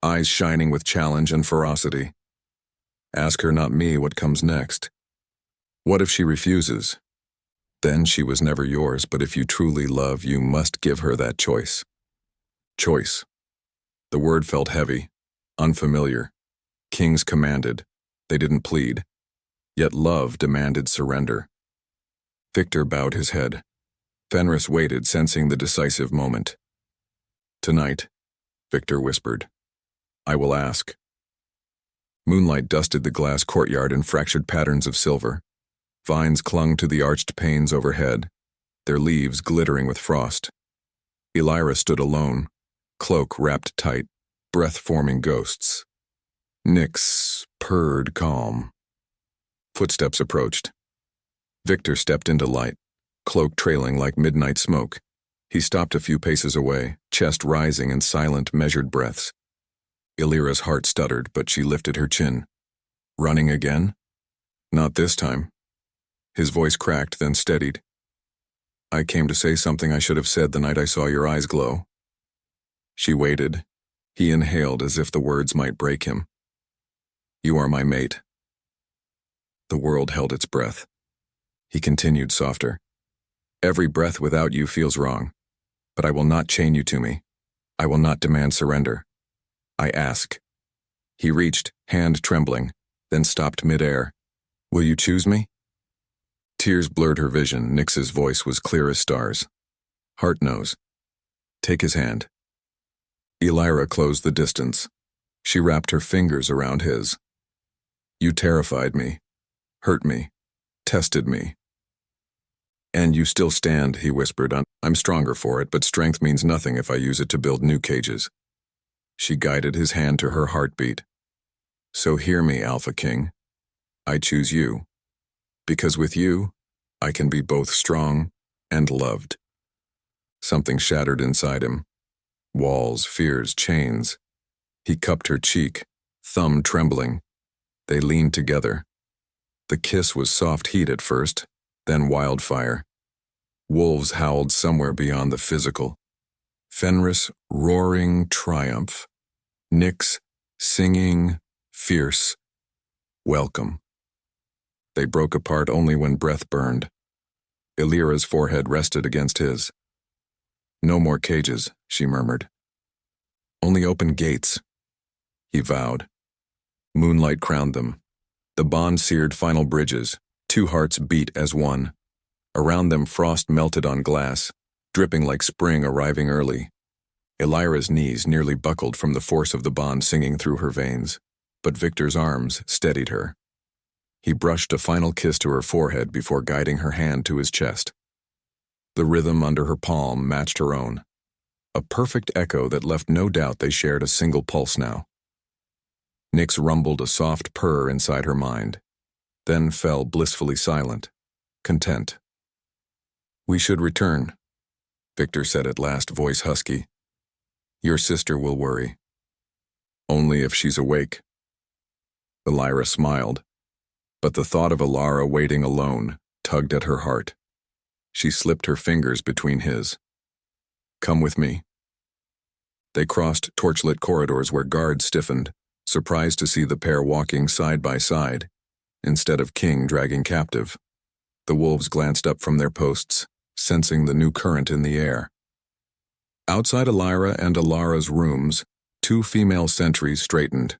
eyes shining with challenge and ferocity. Ask her, not me, what comes next. What if she refuses? Then she was never yours, but if you truly love, you must give her that choice. Choice. The word felt heavy, unfamiliar. Kings commanded. They didn't plead. Yet love demanded surrender. Viktor bowed his head. Fenris waited, sensing the decisive moment. Tonight, Viktor whispered, I will ask. Moonlight dusted the glass courtyard in fractured patterns of silver. Vines clung to the arched panes overhead, their leaves glittering with frost. Elira stood alone, cloak wrapped tight, breath-forming ghosts. Nyx purred calm. Footsteps approached. Viktor stepped into light, cloak trailing like midnight smoke. He stopped a few paces away, chest rising in silent, measured breaths. Elira's heart stuttered, but she lifted her chin. Running again? Not this time. His voice cracked, then steadied. I came to say something I should have said the night I saw your eyes glow. She waited. He inhaled as if the words might break him. You are my mate. The world held its breath. He continued softer. Every breath without you feels wrong, but I will not chain you to me. I will not demand surrender. I ask. He reached, hand trembling, then stopped midair. Will you choose me? Tears blurred her vision. Nyx's voice was clear as stars. Heart knows. Take his hand. Elira closed the distance. She wrapped her fingers around his. You terrified me, hurt me, tested me. And you still stand, he whispered. I'm stronger for it, but strength means nothing if I use it to build new cages. She guided his hand to her heartbeat. So hear me, Alpha King. I choose you. Because with you, I can be both strong and loved. Something shattered inside him. Walls, fears, chains. He cupped her cheek, thumb trembling. They leaned together. The kiss was soft heat at first, then wildfire. Wolves howled somewhere beyond the physical. Fenris roaring triumph. Nyx singing fierce welcome. They broke apart only when breath burned. Elira's forehead rested against his. No more cages, she murmured. Only open gates, he vowed. Moonlight crowned them. The bond-seared final bridges, two hearts beat as one. Around them frost melted on glass, dripping like spring arriving early. Elira's knees nearly buckled from the force of the bond singing through her veins, but Viktor's arms steadied her. He brushed a final kiss to her forehead before guiding her hand to his chest. The rhythm under her palm matched her own, a perfect echo that left no doubt they shared a single pulse now. Nyx rumbled a soft purr inside her mind, then fell blissfully silent, content. We should return, Viktor said at last, voice husky. Your sister will worry. Only if she's awake. Elira smiled, but the thought of Elira waiting alone tugged at her heart. She slipped her fingers between his. Come with me. They crossed torchlit corridors where guards stiffened, surprised to see the pair walking side by side, instead of King dragging captive. The wolves glanced up from their posts, sensing the new current in the air. Outside Elira and Alara's rooms, 2 female sentries straightened.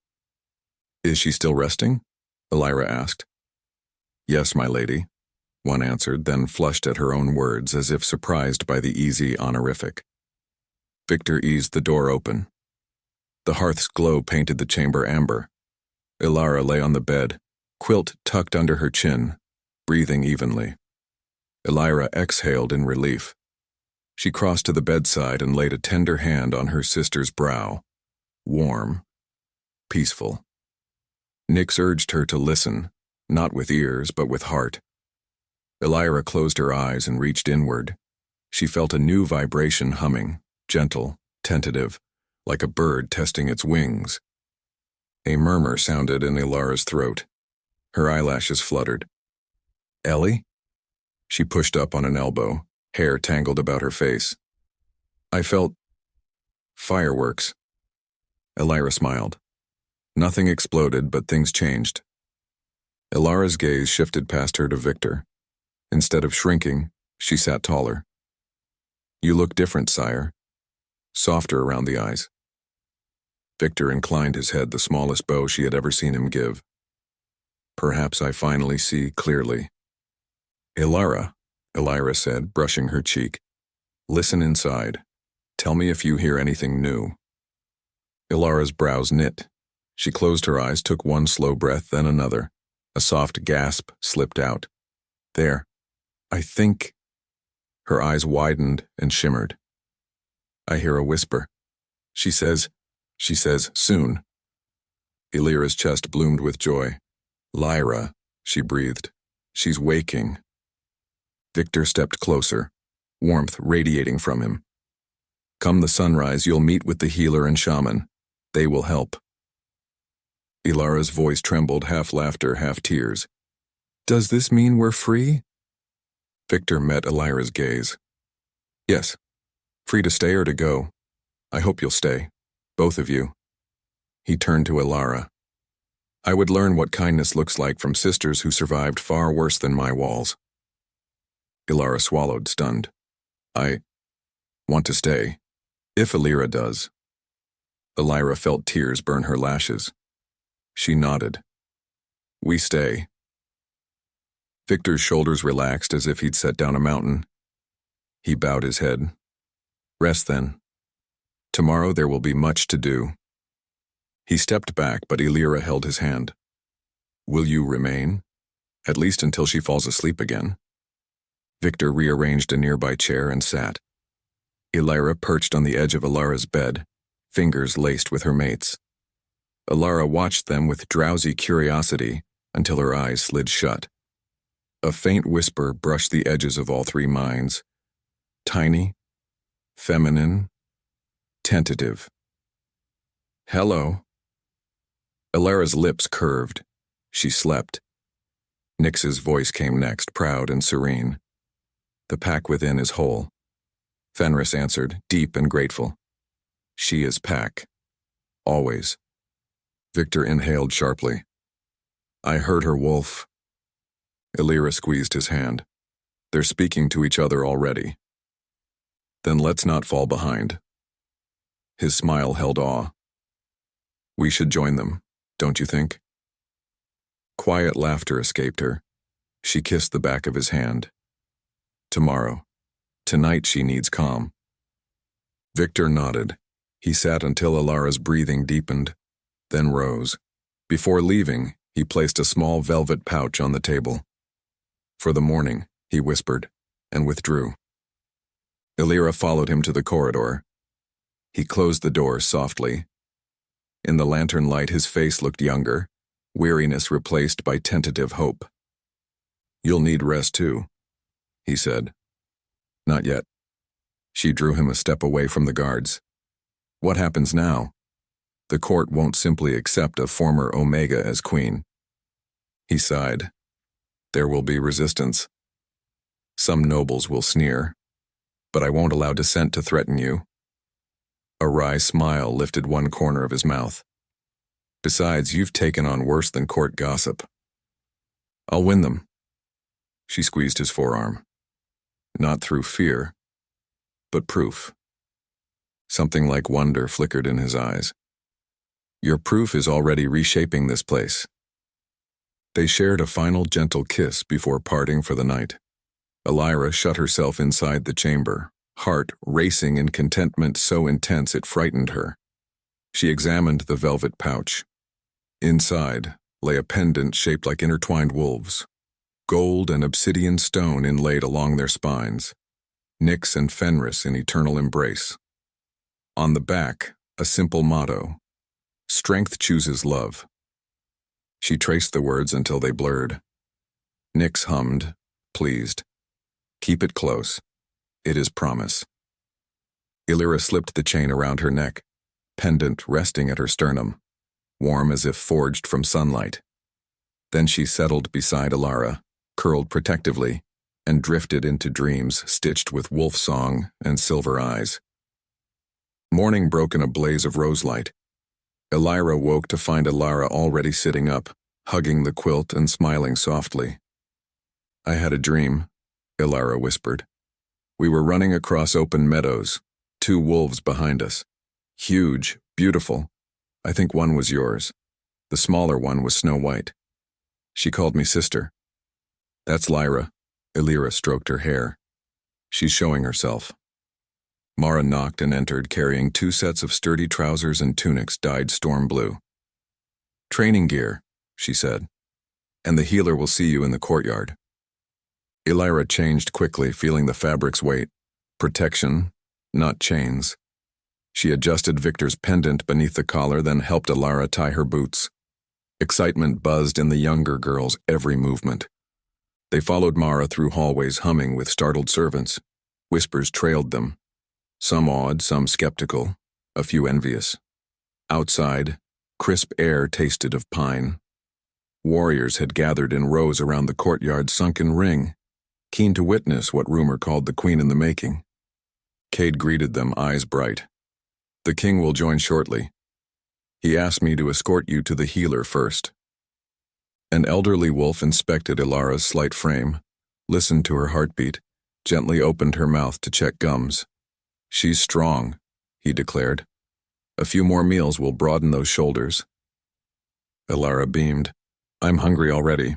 "Is she still resting?" Elira asked. "Yes, my lady," one answered, then flushed at her own words as if surprised by the easy honorific. Viktor eased the door open. The hearth's glow painted the chamber amber. Elira lay on the bed, quilt tucked under her chin, breathing evenly. Elira exhaled in relief. She crossed to the bedside and laid a tender hand on her sister's brow. Warm, peaceful. Nyx urged her to listen, not with ears but with heart. Elira closed her eyes and reached inward. She felt a new vibration humming, gentle, tentative, like a bird testing its wings. A murmur sounded in Elira's throat. Her eyelashes fluttered. "Ellie?" She pushed up on an elbow, hair tangled about her face. "I felt fireworks." Elira smiled. Nothing exploded, but things changed. Elira's gaze shifted past her to Viktor. Instead of shrinking, she sat taller. "You look different, sire." Softer around the eyes. Viktor inclined his head, the smallest bow she had ever seen him give. "Perhaps I finally see clearly." "Elira," Elira said, brushing her cheek. "Listen inside. Tell me if you hear anything new." Elira's brows knit. She closed her eyes, took one slow breath, then another. A soft gasp slipped out. "There. I think." Her eyes widened and shimmered. "I hear a whisper. She says, soon." Elira's chest bloomed with joy. "Lyra," she breathed. "She's waking." Viktor stepped closer, warmth radiating from him. "Come the sunrise, you'll meet with the healer and shaman. They will help." Elira's voice trembled, half laughter, half tears. "Does this mean we're free?" Viktor met Elira's gaze. "Yes. Free to stay or to go. I hope you'll stay. Both of you." He turned to Elira. "I would learn what kindness looks like from sisters who survived far worse than my walls." Elira swallowed, stunned. "I want to stay. If Elira does." Elira felt tears burn her lashes. She nodded. "We stay." Viktor's shoulders relaxed as if he'd set down a mountain. He bowed his head. "Rest then. Tomorrow there will be much to do." He stepped back, but Elira held his hand. "Will you remain? At least until she falls asleep again." Viktor rearranged a nearby chair and sat. Elira perched on the edge of Elira's bed, fingers laced with her mate's. Elira watched them with drowsy curiosity until her eyes slid shut. A faint whisper brushed the edges of all 3 minds. Tiny, feminine, tentative. "Hello." Elira's lips curved. She slept. Nyx's voice came next, proud and serene. "The pack within is whole." Fenris answered, deep and grateful. "She is pack. Always." Viktor inhaled sharply. "I heard her, Wolf." Elira squeezed his hand. "They're speaking to each other already." "Then let's not fall behind." His smile held awe. "We should join them, don't you think?" Quiet laughter escaped her. She kissed the back of his hand. "Tomorrow. Tonight she needs calm." Viktor nodded. He sat until Elira's breathing deepened, then rose. Before leaving, he placed a small velvet pouch on the table. "For the morning," he whispered, and withdrew. Elira followed him to the corridor. He closed the door softly. In the lantern light, his face looked younger, weariness replaced by tentative hope. "You'll need rest too," he said. "Not yet." She drew him a step away from the guards. "What happens now? The court won't simply accept a former Omega as queen." He sighed. "There will be resistance. Some nobles will sneer, but I won't allow dissent to threaten you." A wry smile lifted one corner of his mouth. Besides, you've taken on worse than court gossip. I'll win them. She squeezed his forearm. Not through fear, but proof. Something like wonder flickered in his eyes. Your proof is already reshaping this place. They shared a final gentle kiss before parting for the night. Elira shut herself inside the chamber, heart racing in contentment so intense it frightened her. She examined the velvet pouch. Inside lay a pendant shaped like intertwined wolves, gold and obsidian stone inlaid along their spines, Nyx and Fenris in eternal embrace. On the back, a simple motto: Strength chooses love. She traced the words until they blurred. Nyx hummed, pleased. Keep it close. It is promise. Elira slipped the chain around her neck, pendant resting at her sternum, warm as if forged from sunlight. Then she settled beside Elira, curled protectively, and drifted into dreams stitched with wolf song and silver eyes. Morning broke in a blaze of roselight. Elira woke to find Elira already sitting up, hugging the quilt and smiling softly. I had a dream, Elira whispered. We were running across open meadows, 2 wolves behind us. Huge, beautiful. I think one was yours. The smaller one was Snow White. She called me sister. That's Lyra. Elira stroked her hair. She's showing herself. Mara knocked and entered, carrying 2 sets of sturdy trousers and tunics dyed storm blue. Training gear, she said, and the healer will see you in the courtyard. Elira changed quickly, feeling the fabric's weight. Protection, not chains. She adjusted Viktor's pendant beneath the collar, then helped Elira tie her boots. Excitement buzzed in the younger girl's every movement. They followed Mara through hallways humming with startled servants. Whispers trailed them. Some awed, some skeptical, a few envious. Outside, crisp air tasted of pine. Warriors had gathered in rows around the courtyard's sunken ring, keen to witness what rumor called the queen in the making. Cade greeted them, eyes bright. The king will join shortly. He asked me to escort you to the healer first. An elderly wolf inspected Elira's slight frame, listened to her heartbeat, gently opened her mouth to check gums. She's strong, he declared. A few more meals will broaden those shoulders. Elira beamed. I'm hungry already.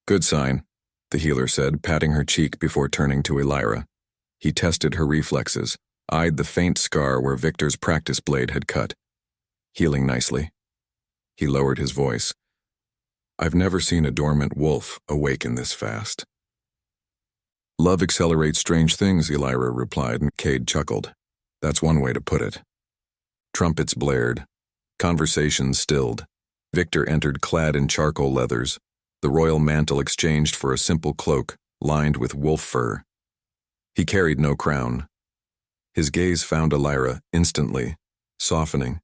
Good sign, the healer said, patting her cheek before turning to Elira. He tested her reflexes, eyed the faint scar where Viktor's practice blade had cut. Healing nicely. He lowered his voice. I've never seen a dormant wolf awaken this fast. Love accelerates strange things, Elira replied, and Cade chuckled. That's one way to put it. Trumpets blared. Conversation stilled. Viktor entered clad in charcoal leathers, the royal mantle exchanged for a simple cloak lined with wolf fur. He carried no crown. His gaze found Elira instantly, softening.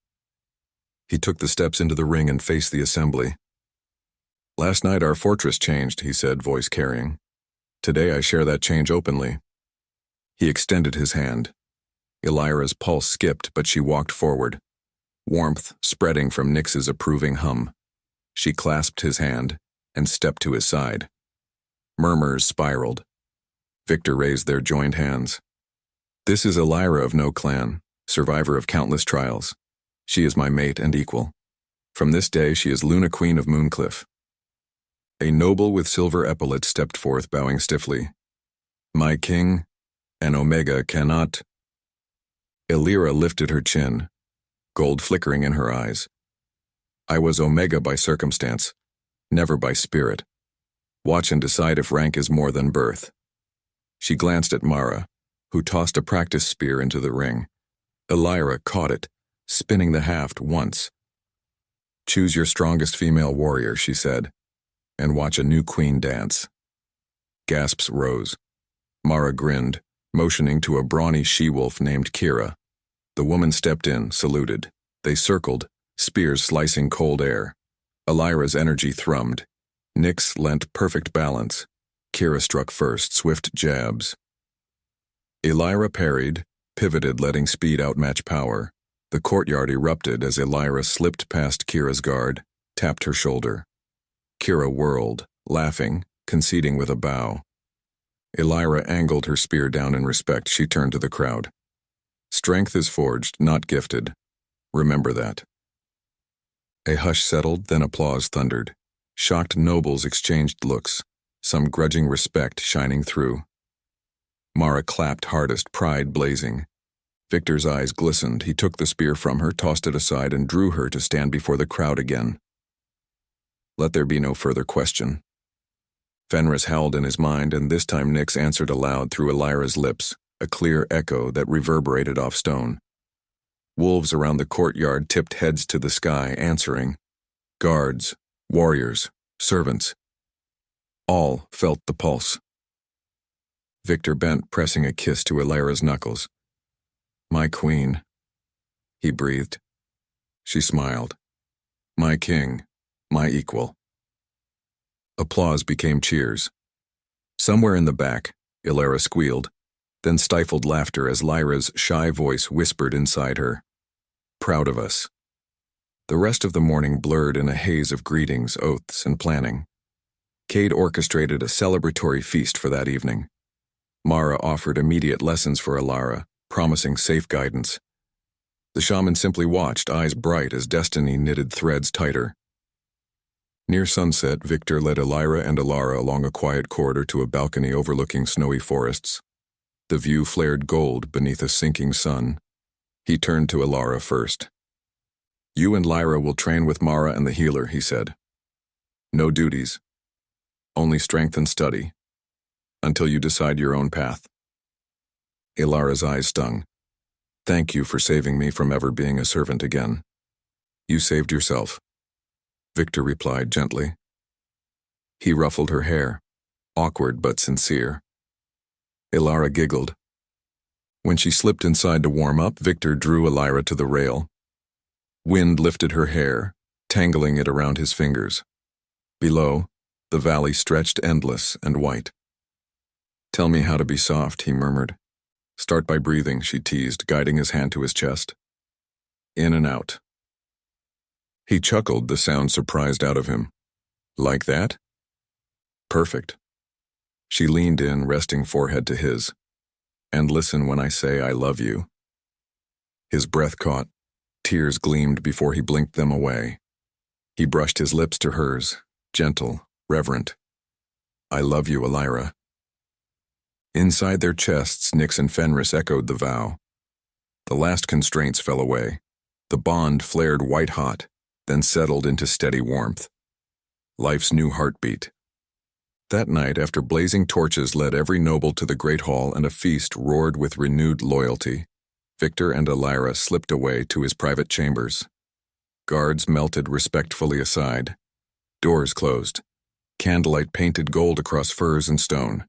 He took the steps into the ring and faced the assembly. Last night our fortress changed, he said, voice carrying. Today I share that change openly. He extended his hand. Elira's pulse skipped, but she walked forward, warmth spreading from Nyx's approving hum. She clasped his hand and stepped to his side. Murmurs spiraled. Viktor raised their joined hands. This is Elira of no clan, survivor of countless trials. She is my mate and equal. From this day she is Luna Queen of Mooncliff. A noble with silver epaulets stepped forth, bowing stiffly. My king, an Omega cannot. Elira lifted her chin, gold flickering in her eyes. I was Omega by circumstance, never by spirit. Watch and decide if rank is more than birth. She glanced at Mara, who tossed a practice spear into the ring. Elira caught it, spinning the haft once. Choose your strongest female warrior, she said, and watch a new queen dance. Gasps rose. Mara grinned, motioning to a brawny she-wolf named Kira. The woman stepped in, saluted. They circled, spears slicing cold air. Elira's energy thrummed. Nyx lent perfect balance. Kira struck first, swift jabs. Elira parried, pivoted, letting speed outmatch power. The courtyard erupted as Elira slipped past Kira's guard, tapped her shoulder. Kira whirled, laughing, conceding with a bow. Elira angled her spear down in respect. She turned to the crowd. Strength is forged, not gifted. Remember that. A hush settled, then applause thundered. Shocked nobles exchanged looks, some grudging respect shining through. Mara clapped hardest, pride blazing. Viktor's eyes glistened. He took the spear from her, tossed it aside, and drew her to stand before the crowd again. Let there be no further question. Fenris howled in his mind, and this time Nyx answered aloud through Elira's lips, a clear echo that reverberated off stone. Wolves around the courtyard tipped heads to the sky, answering. Guards, warriors, servants. All felt the pulse. Viktor bent, pressing a kiss to Elira's knuckles. My queen, he breathed. She smiled. My king, my equal. Applause became cheers. Somewhere in the back, Elira squealed, then stifled laughter as Lyra's shy voice whispered inside her. Proud of us. The rest of the morning blurred in a haze of greetings, oaths, and planning. Cade orchestrated a celebratory feast for that evening. Mara offered immediate lessons for Elira, promising safe guidance. The shaman simply watched, eyes bright as destiny knitted threads tighter. Near sunset, Viktor led Elira and Elira along a quiet corridor to a balcony overlooking snowy forests. The view flared gold beneath a sinking sun. He turned to Elira first. You and Lyra will train with Mara and the healer, he said. No duties. Only strength and study. Until you decide your own path. Elira's eyes stung. Thank you for saving me from ever being a servant again. You saved yourself. Viktor replied gently. He ruffled her hair, awkward but sincere. Elira giggled. When she slipped inside to warm up, Viktor drew Elira to the rail. Wind lifted her hair, tangling it around his fingers. Below, the valley stretched endless and white. Tell me how to be soft, he murmured. Start by breathing, she teased, guiding his hand to his chest. In and out. He chuckled, the sound surprised out of him. Like that? Perfect. She leaned in, resting forehead to his. And listen when I say I love you. His breath caught. Tears gleamed before he blinked them away. He brushed his lips to hers, gentle, reverent. I love you, Elira. Inside their chests, Nyx and Fenris echoed the vow. The last constraints fell away. The bond flared white-hot, then settled into steady warmth. Life's new heartbeat. That night, after blazing torches led every noble to the great hall and a feast roared with renewed loyalty, Viktor and Elira slipped away to his private chambers. Guards melted respectfully aside. Doors closed. Candlelight painted gold across furs and stone.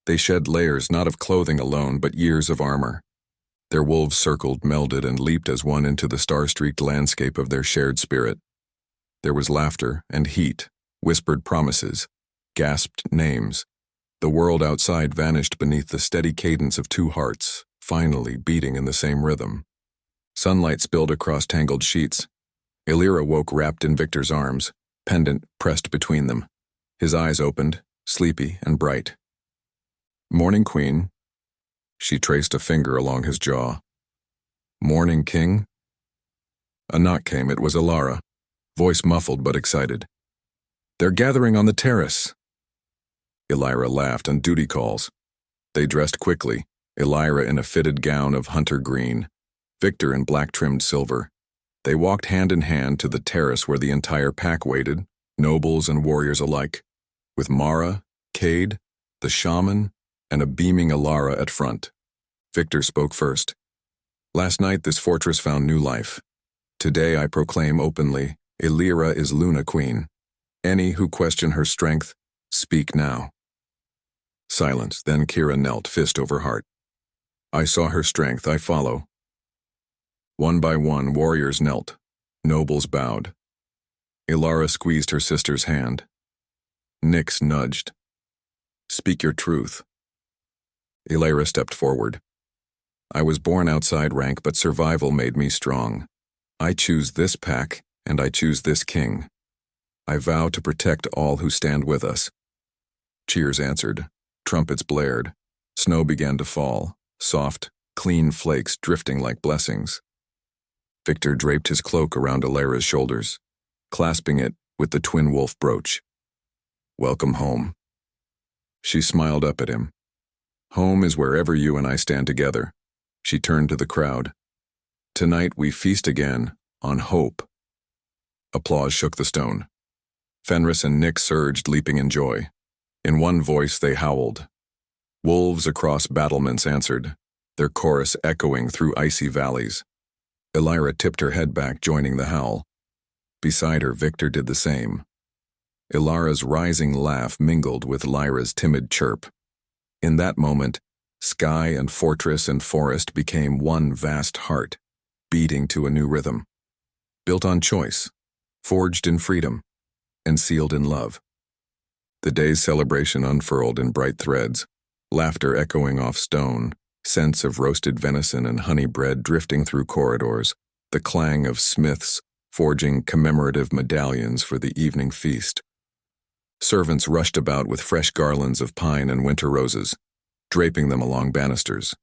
They shed layers not of clothing alone, but years of armor. Their wolves circled, melded, and leaped as one into the star-streaked landscape of their shared spirit. There was laughter and heat, whispered promises, gasped names. The world outside vanished beneath the steady cadence of two hearts, finally beating in the same rhythm. Sunlight spilled across tangled sheets. Elira woke wrapped in Viktor's arms, pendant pressed between them. His eyes opened, sleepy and bright. Morning, Queen. She traced a finger along his jaw. Morning, King. A knock came. It was Elira, voice muffled but excited. They're gathering on the terrace. Elira laughed. On duty calls. They dressed quickly, Elira in a fitted gown of hunter green, Viktor in black-trimmed silver. They walked hand in hand to the terrace where the entire pack waited, nobles and warriors alike, with Mara, Cade, the shaman, and a beaming Elira at front. Viktor spoke first. Last night this fortress found new life. Today I proclaim openly, Elira is Luna Queen. Any who question her strength, speak now. Silence, then Kira knelt, fist over heart. I saw her strength, I follow. One by one, warriors knelt. Nobles bowed. Elira squeezed her sister's hand. Nyx nudged. Speak your truth. Elira stepped forward. I was born outside rank, but survival made me strong. I choose this pack, and I choose this king. I vow to protect all who stand with us." Cheers answered. Trumpets blared. Snow began to fall, soft, clean flakes drifting like blessings. Viktor draped his cloak around Elira's shoulders, clasping it with the twin wolf brooch. "Welcome home." She smiled up at him. "Home is wherever you and I stand together." She turned to the crowd. "Tonight we feast again on hope." Applause shook the stone. Fenris and Nick surged, leaping in joy. In one voice they howled. Wolves across battlements answered, their chorus echoing through icy valleys. Elira tipped her head back, joining the howl. Beside her, Viktor did the same. Elira's rising laugh mingled with Lyra's timid chirp. In that moment, sky and fortress and forest became one vast heart, beating to a new rhythm. Built on choice, forged in freedom, and sealed in love. The day's celebration unfurled in bright threads, laughter echoing off stone, scents of roasted venison and honey bread drifting through corridors, the clang of smiths forging commemorative medallions for the evening feast. Servants rushed about with fresh garlands of pine and winter roses, draping them along banisters.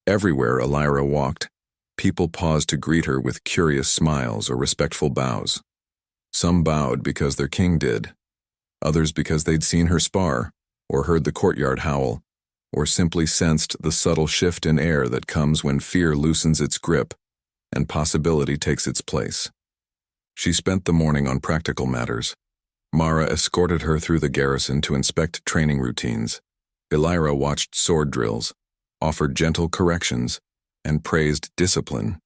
Everywhere Elira walked, people paused to greet her with curious smiles or respectful bows. Some bowed because their king did, others because they'd seen her spar, or heard the courtyard howl, or simply sensed the subtle shift in air that comes when fear loosens its grip and possibility takes its place. She spent the morning on practical matters. Mara escorted her through the garrison to inspect training routines. Elira watched sword drills, offered gentle corrections, and praised discipline.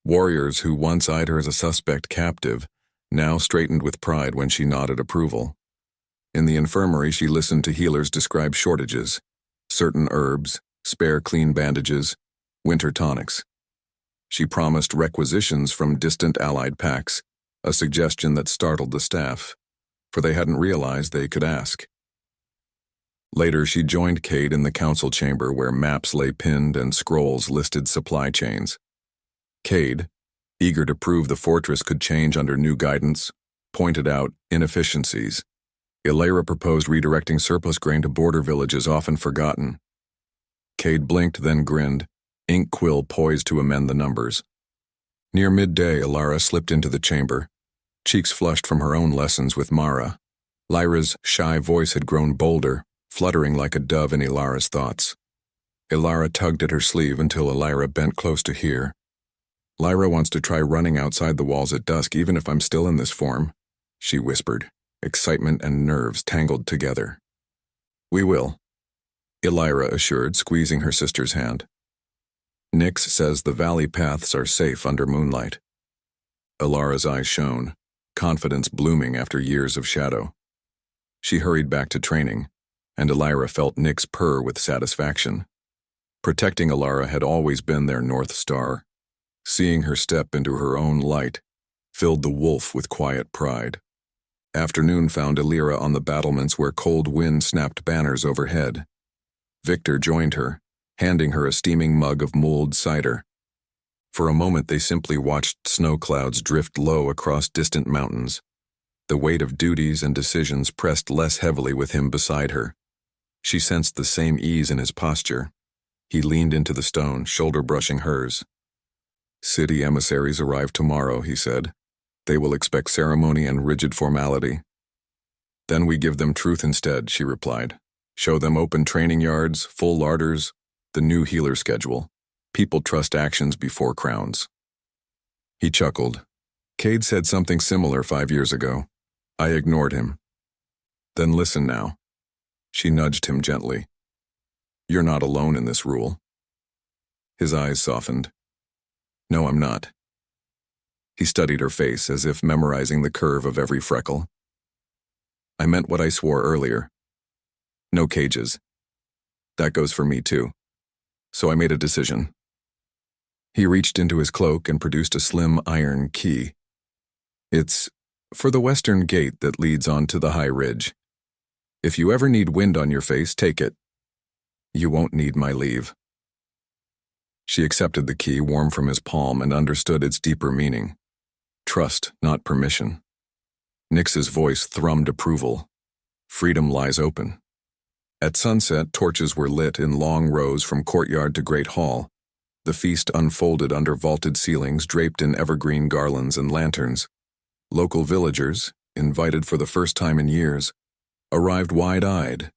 Warriors who once eyed her as a suspect captive now straightened with pride when she nodded approval. In the infirmary, she listened to healers describe shortages, certain herbs, spare clean bandages, winter tonics. She promised requisitions from distant allied packs, a suggestion that startled the staff, for they hadn't realized they could ask. Later, she joined Cade in the council chamber where maps lay pinned and scrolls listed supply chains. Cade, eager to prove the fortress could change under new guidance, pointed out inefficiencies. Elira proposed redirecting surplus grain to border villages often forgotten. Cade blinked, then grinned, ink quill poised to amend the numbers. Near midday, Elira slipped into the chamber, cheeks flushed from her own lessons with Mara. Lyra's shy voice had grown bolder, fluttering like a dove in Elira's thoughts. Elira tugged at her sleeve until Elira bent close to hear. "Lyra wants to try running outside the walls at dusk even if I'm still in this form," she whispered, excitement and nerves tangled together. "We will," Elira assured, squeezing her sister's hand. "Nix says the valley paths are safe under moonlight." Elira's eyes shone, confidence blooming after years of shadow. She hurried back to training, and Elira felt Nix purr with satisfaction. Protecting Elira had always been their North Star. Seeing her step into her own light filled the wolf with quiet pride. Afternoon found Elira on the battlements where cold wind snapped banners overhead. Viktor joined her, handing her a steaming mug of mulled cider. For a moment they simply watched snow clouds drift low across distant mountains. The weight of duties and decisions pressed less heavily with him beside her. She sensed the same ease in his posture. He leaned into the stone, shoulder brushing hers. "City emissaries arrive tomorrow," he said. "They will expect ceremony and rigid formality." "Then we give them truth instead," she replied. "Show them open training yards, full larders, the new healer schedule. People trust actions before crowns." He chuckled. "Cade said something similar 5 years ago. I ignored him." "Then listen now." She nudged him gently. "You're not alone in this rule." His eyes softened. "No, I'm not." He studied her face as if memorizing the curve of every freckle. "I meant what I swore earlier. No cages. That goes for me too. So I made a decision." He reached into his cloak and produced a slim iron key. "It's for the western gate that leads onto the high ridge. If you ever need wind on your face, take it. You won't need my leave." She accepted the key warm from his palm and understood its deeper meaning. Trust, not permission. Nix's voice thrummed approval. Freedom lies open. At sunset, torches were lit in long rows from courtyard to great hall. The feast unfolded under vaulted ceilings draped in evergreen garlands and lanterns. Local villagers, invited for the first time in years, arrived wide-eyed.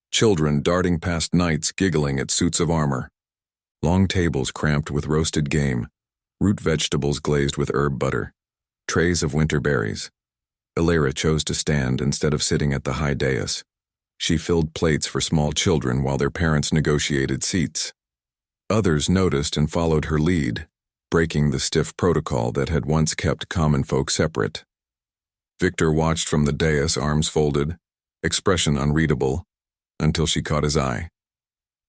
Children darting past knights giggling at suits of armor. Long tables cramped with roasted game, root vegetables glazed with herb butter, trays of winter berries. Elira chose to stand instead of sitting at the high dais. She filled plates for small children while their parents negotiated seats. Others noticed and followed her lead, breaking the stiff protocol that had once kept common folk separate. Viktor watched from the dais, arms folded, expression unreadable, until she caught his eye.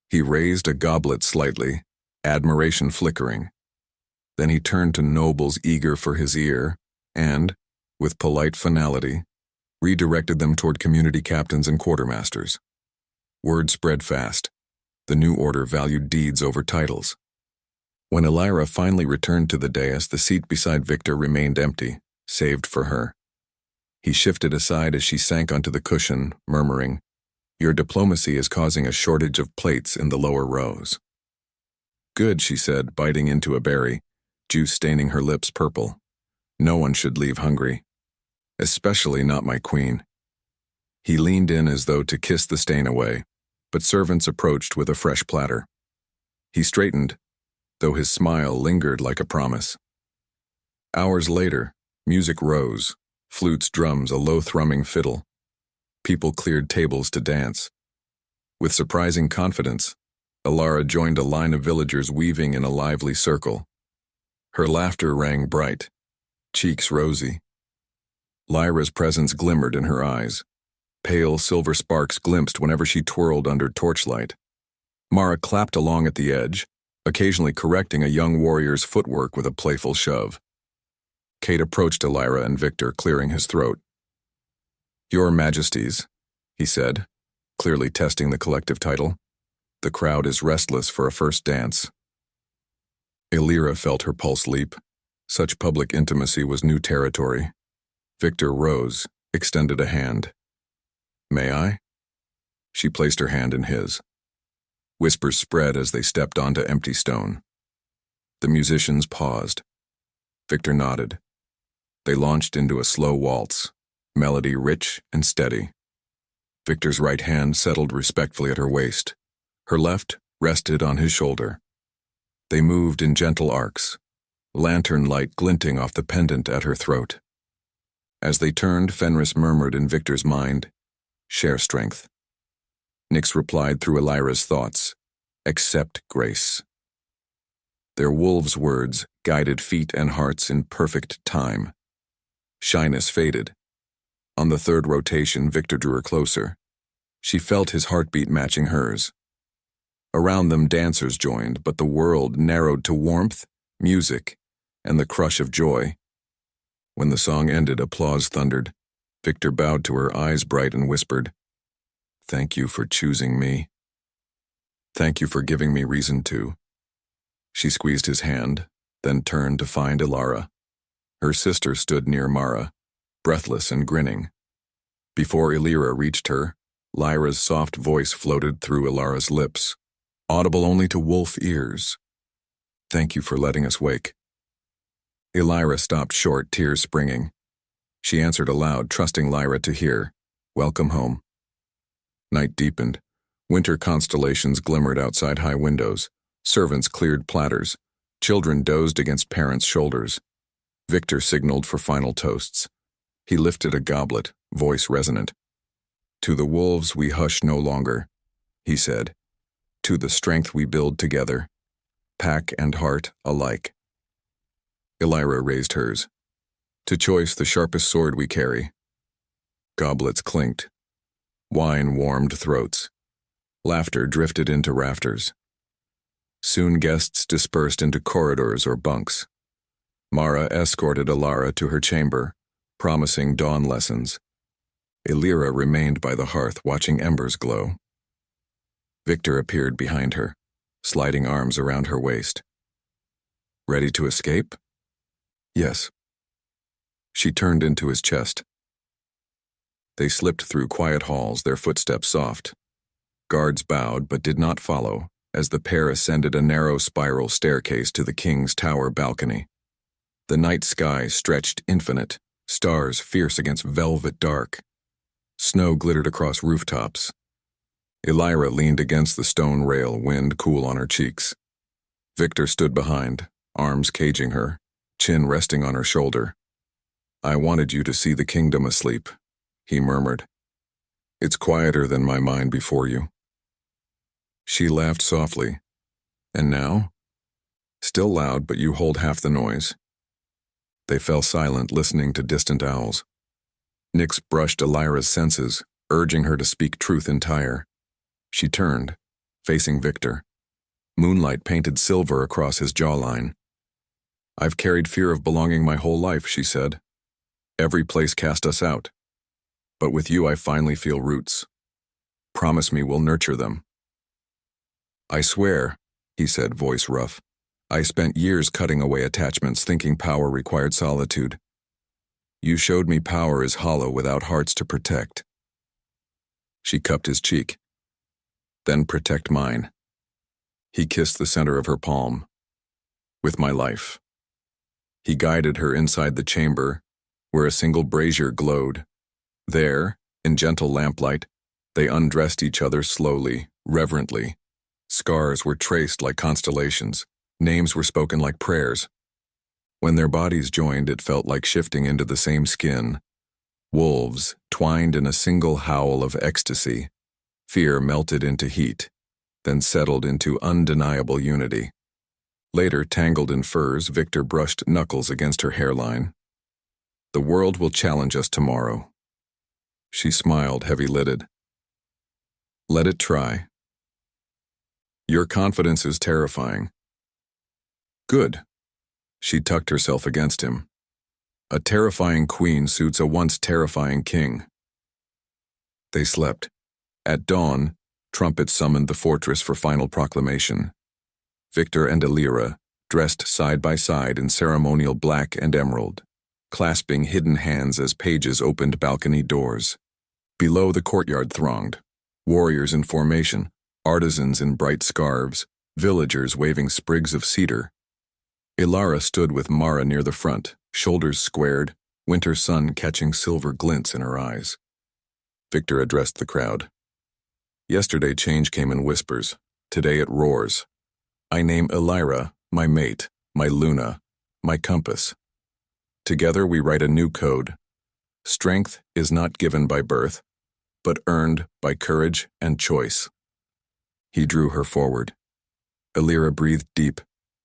He raised a goblet slightly, admiration flickering. Then he turned to nobles eager for his ear, and, with polite finality, redirected them toward community captains and quartermasters. Word spread fast. The new order valued deeds over titles. When Elira finally returned to the dais, the seat beside Viktor remained empty, saved for her. He shifted aside as she sank onto the cushion, murmuring, "Your diplomacy is causing a shortage of plates in the lower rows." "Good," she said, biting into a berry, juice staining her lips purple. "No one should leave hungry. Especially not my queen." He leaned in as though to kiss the stain away, but servants approached with a fresh platter. He straightened, though his smile lingered like a promise. Hours later, music rose, flutes, drums, a low-thrumming fiddle. People cleared tables to dance. With surprising confidence, Elira joined a line of villagers weaving in a lively circle. Her laughter rang bright, cheeks rosy. Lyra's presence glimmered in her eyes. Pale silver sparks glimpsed whenever she twirled under torchlight. Mara clapped along at the edge, occasionally correcting a young warrior's footwork with a playful shove. Kate approached Elira and Viktor, clearing his throat. "Your Majesties," he said, clearly testing the collective title. "The crowd is restless for a first dance." Elira felt her pulse leap. Such public intimacy was new territory. Viktor rose, extended a hand. "May I?" She placed her hand in his. Whispers spread as they stepped onto empty stone. The musicians paused. Viktor nodded. They launched into a slow waltz, melody rich and steady. Viktor's right hand settled respectfully at her waist. Her left rested on his shoulder. They moved in gentle arcs, lantern light glinting off the pendant at her throat. As they turned, Fenris murmured in Viktor's mind, "Share strength." Nix replied through Elira's thoughts, "Accept grace." Their wolves' words guided feet and hearts in perfect time. Shyness faded. On the third rotation, Viktor drew her closer. She felt his heartbeat matching hers. Around them, dancers joined, but the world narrowed to warmth, music, and the crush of joy. When the song ended, applause thundered. Viktor bowed to her, eyes bright, and whispered, "Thank you for choosing me. Thank you for giving me reason to." She squeezed his hand, then turned to find Elira. Her sister stood near Mara, breathless and grinning. Before Elira reached her, Lyra's soft voice floated through Elira's lips, audible only to wolf ears. "Thank you for letting us wake." Elira stopped short, tears springing. She answered aloud, trusting Lyra to hear, "Welcome home." Night deepened. Winter constellations glimmered outside high windows. Servants cleared platters. Children dozed against parents' shoulders. Viktor signaled for final toasts. He lifted a goblet, voice resonant. "To the wolves we hush no longer," he said. "To the strength we build together, pack and heart alike." Elira raised hers. "To choice the sharpest sword we carry." Goblets clinked. Wine warmed throats. Laughter drifted into rafters. Soon guests dispersed into corridors or bunks. Mara escorted Elira to her chamber, promising dawn lessons. Elira remained by the hearth, watching embers glow. Viktor appeared behind her, sliding arms around her waist. Ready to escape? Yes. She turned into his chest. They slipped through quiet halls, their footsteps soft. Guards bowed but did not follow as the pair ascended a narrow spiral staircase to the king's tower balcony. The night sky stretched infinite, stars fierce against velvet dark. Snow glittered across rooftops. Elira leaned against the stone rail, wind cool on her cheeks. Viktor stood behind, arms caging her, chin resting on her shoulder. "I wanted you to see the kingdom asleep," he murmured. "It's quieter than my mind before you." She laughed softly. "And now?" "Still loud, but you hold half the noise." They fell silent, listening to distant owls. Nyx brushed Elira's senses, urging her to speak truth entire. She turned, facing Viktor. Moonlight painted silver across his jawline. "I've carried fear of belonging my whole life," she said. "Every place cast us out. But with you I finally feel roots. Promise me we'll nurture them." "I swear," he said, voice rough. "I spent years cutting away attachments, thinking power required solitude. You showed me power is hollow without hearts to protect." She cupped his cheek. "Then protect mine." He kissed the center of her palm. "With my life." He guided her inside the chamber, where a single brazier glowed. There, in gentle lamplight, they undressed each other slowly, reverently. Scars were traced like constellations. Names were spoken like prayers. When their bodies joined, it felt like shifting into the same skin. Wolves, twined in a single howl of ecstasy. Fear melted into heat, then settled into undeniable unity. Later, tangled in furs, Viktor brushed knuckles against her hairline. "The world will challenge us tomorrow." She smiled, heavy-lidded. "Let it try." "Your confidence is terrifying." "Good." She tucked herself against him. "A terrifying queen suits a once terrifying king." They slept. At dawn, trumpets summoned the fortress for final proclamation. Viktor and Elira, dressed side by side in ceremonial black and emerald, clasping hidden hands as pages opened balcony doors. Below, the courtyard thronged. Warriors in formation, artisans in bright scarves, villagers waving sprigs of cedar. Elira stood with Mara near the front, shoulders squared, winter sun catching silver glints in her eyes. Viktor addressed the crowd. "Yesterday change came in whispers. Today it roars. I name Elira, my mate, my Luna, my compass. Together we write a new code. Strength is not given by birth, but earned by courage and choice." He drew her forward. Elira breathed deep,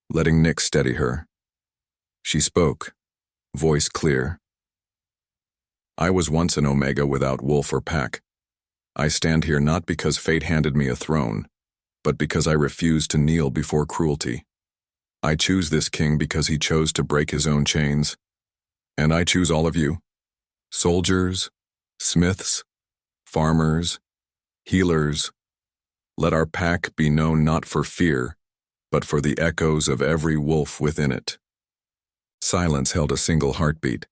letting Nyx steady her. She spoke, voice clear. "I was once an Omega without wolf or pack. I stand here not because fate handed me a throne, but because I refuse to kneel before cruelty. I choose this king because he chose to break his own chains. And I choose all of you. Soldiers, smiths, farmers, healers. Let our pack be known not for fear, but for the echoes of every wolf within it." Silence held a single heartbeat.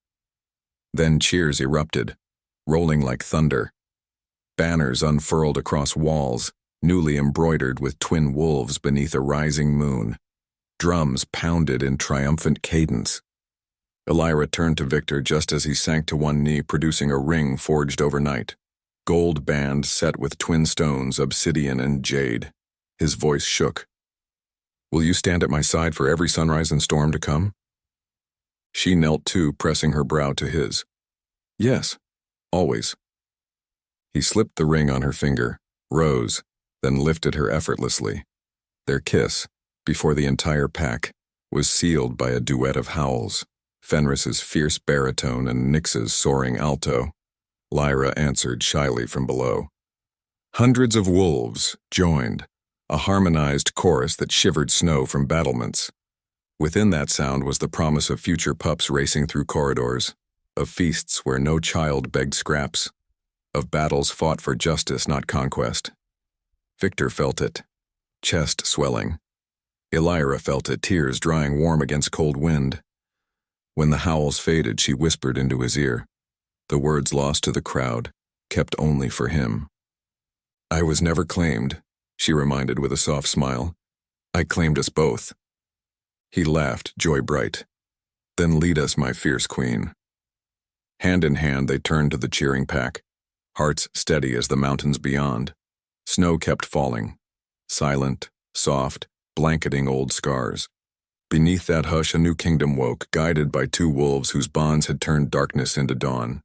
Then cheers erupted, rolling like thunder. Banners unfurled across walls, newly embroidered with twin wolves beneath a rising moon. Drums pounded in triumphant cadence. Elira turned to Viktor just as he sank to one knee, producing a ring forged overnight. Gold band set with twin stones, obsidian and jade. His voice shook. "Will you stand at my side for every sunrise and storm to come?" She knelt too, pressing her brow to his. "Yes, always." He slipped the ring on her finger, rose, then lifted her effortlessly. Their kiss, before the entire pack, was sealed by a duet of howls, Fenris's fierce baritone and Nyx's soaring alto. Lyra answered shyly from below. Hundreds of wolves joined, a harmonized chorus that shivered snow from battlements. Within that sound was the promise of future pups racing through corridors, of feasts where no child begged scraps, of battles fought for justice, not conquest. Viktor felt it, chest swelling. Elira felt it, tears drying warm against cold wind. When the howls faded, she whispered into his ear, the words lost to the crowd, kept only for him. "I was never claimed," she reminded with a soft smile. "I claimed us both." He laughed, joy bright. "Then lead us, my fierce queen." Hand in hand they turned to the cheering pack, hearts steady as the mountains beyond. Snow kept falling, silent, soft, blanketing old scars. Beneath that hush a new kingdom woke, guided by two wolves whose bonds had turned darkness into dawn.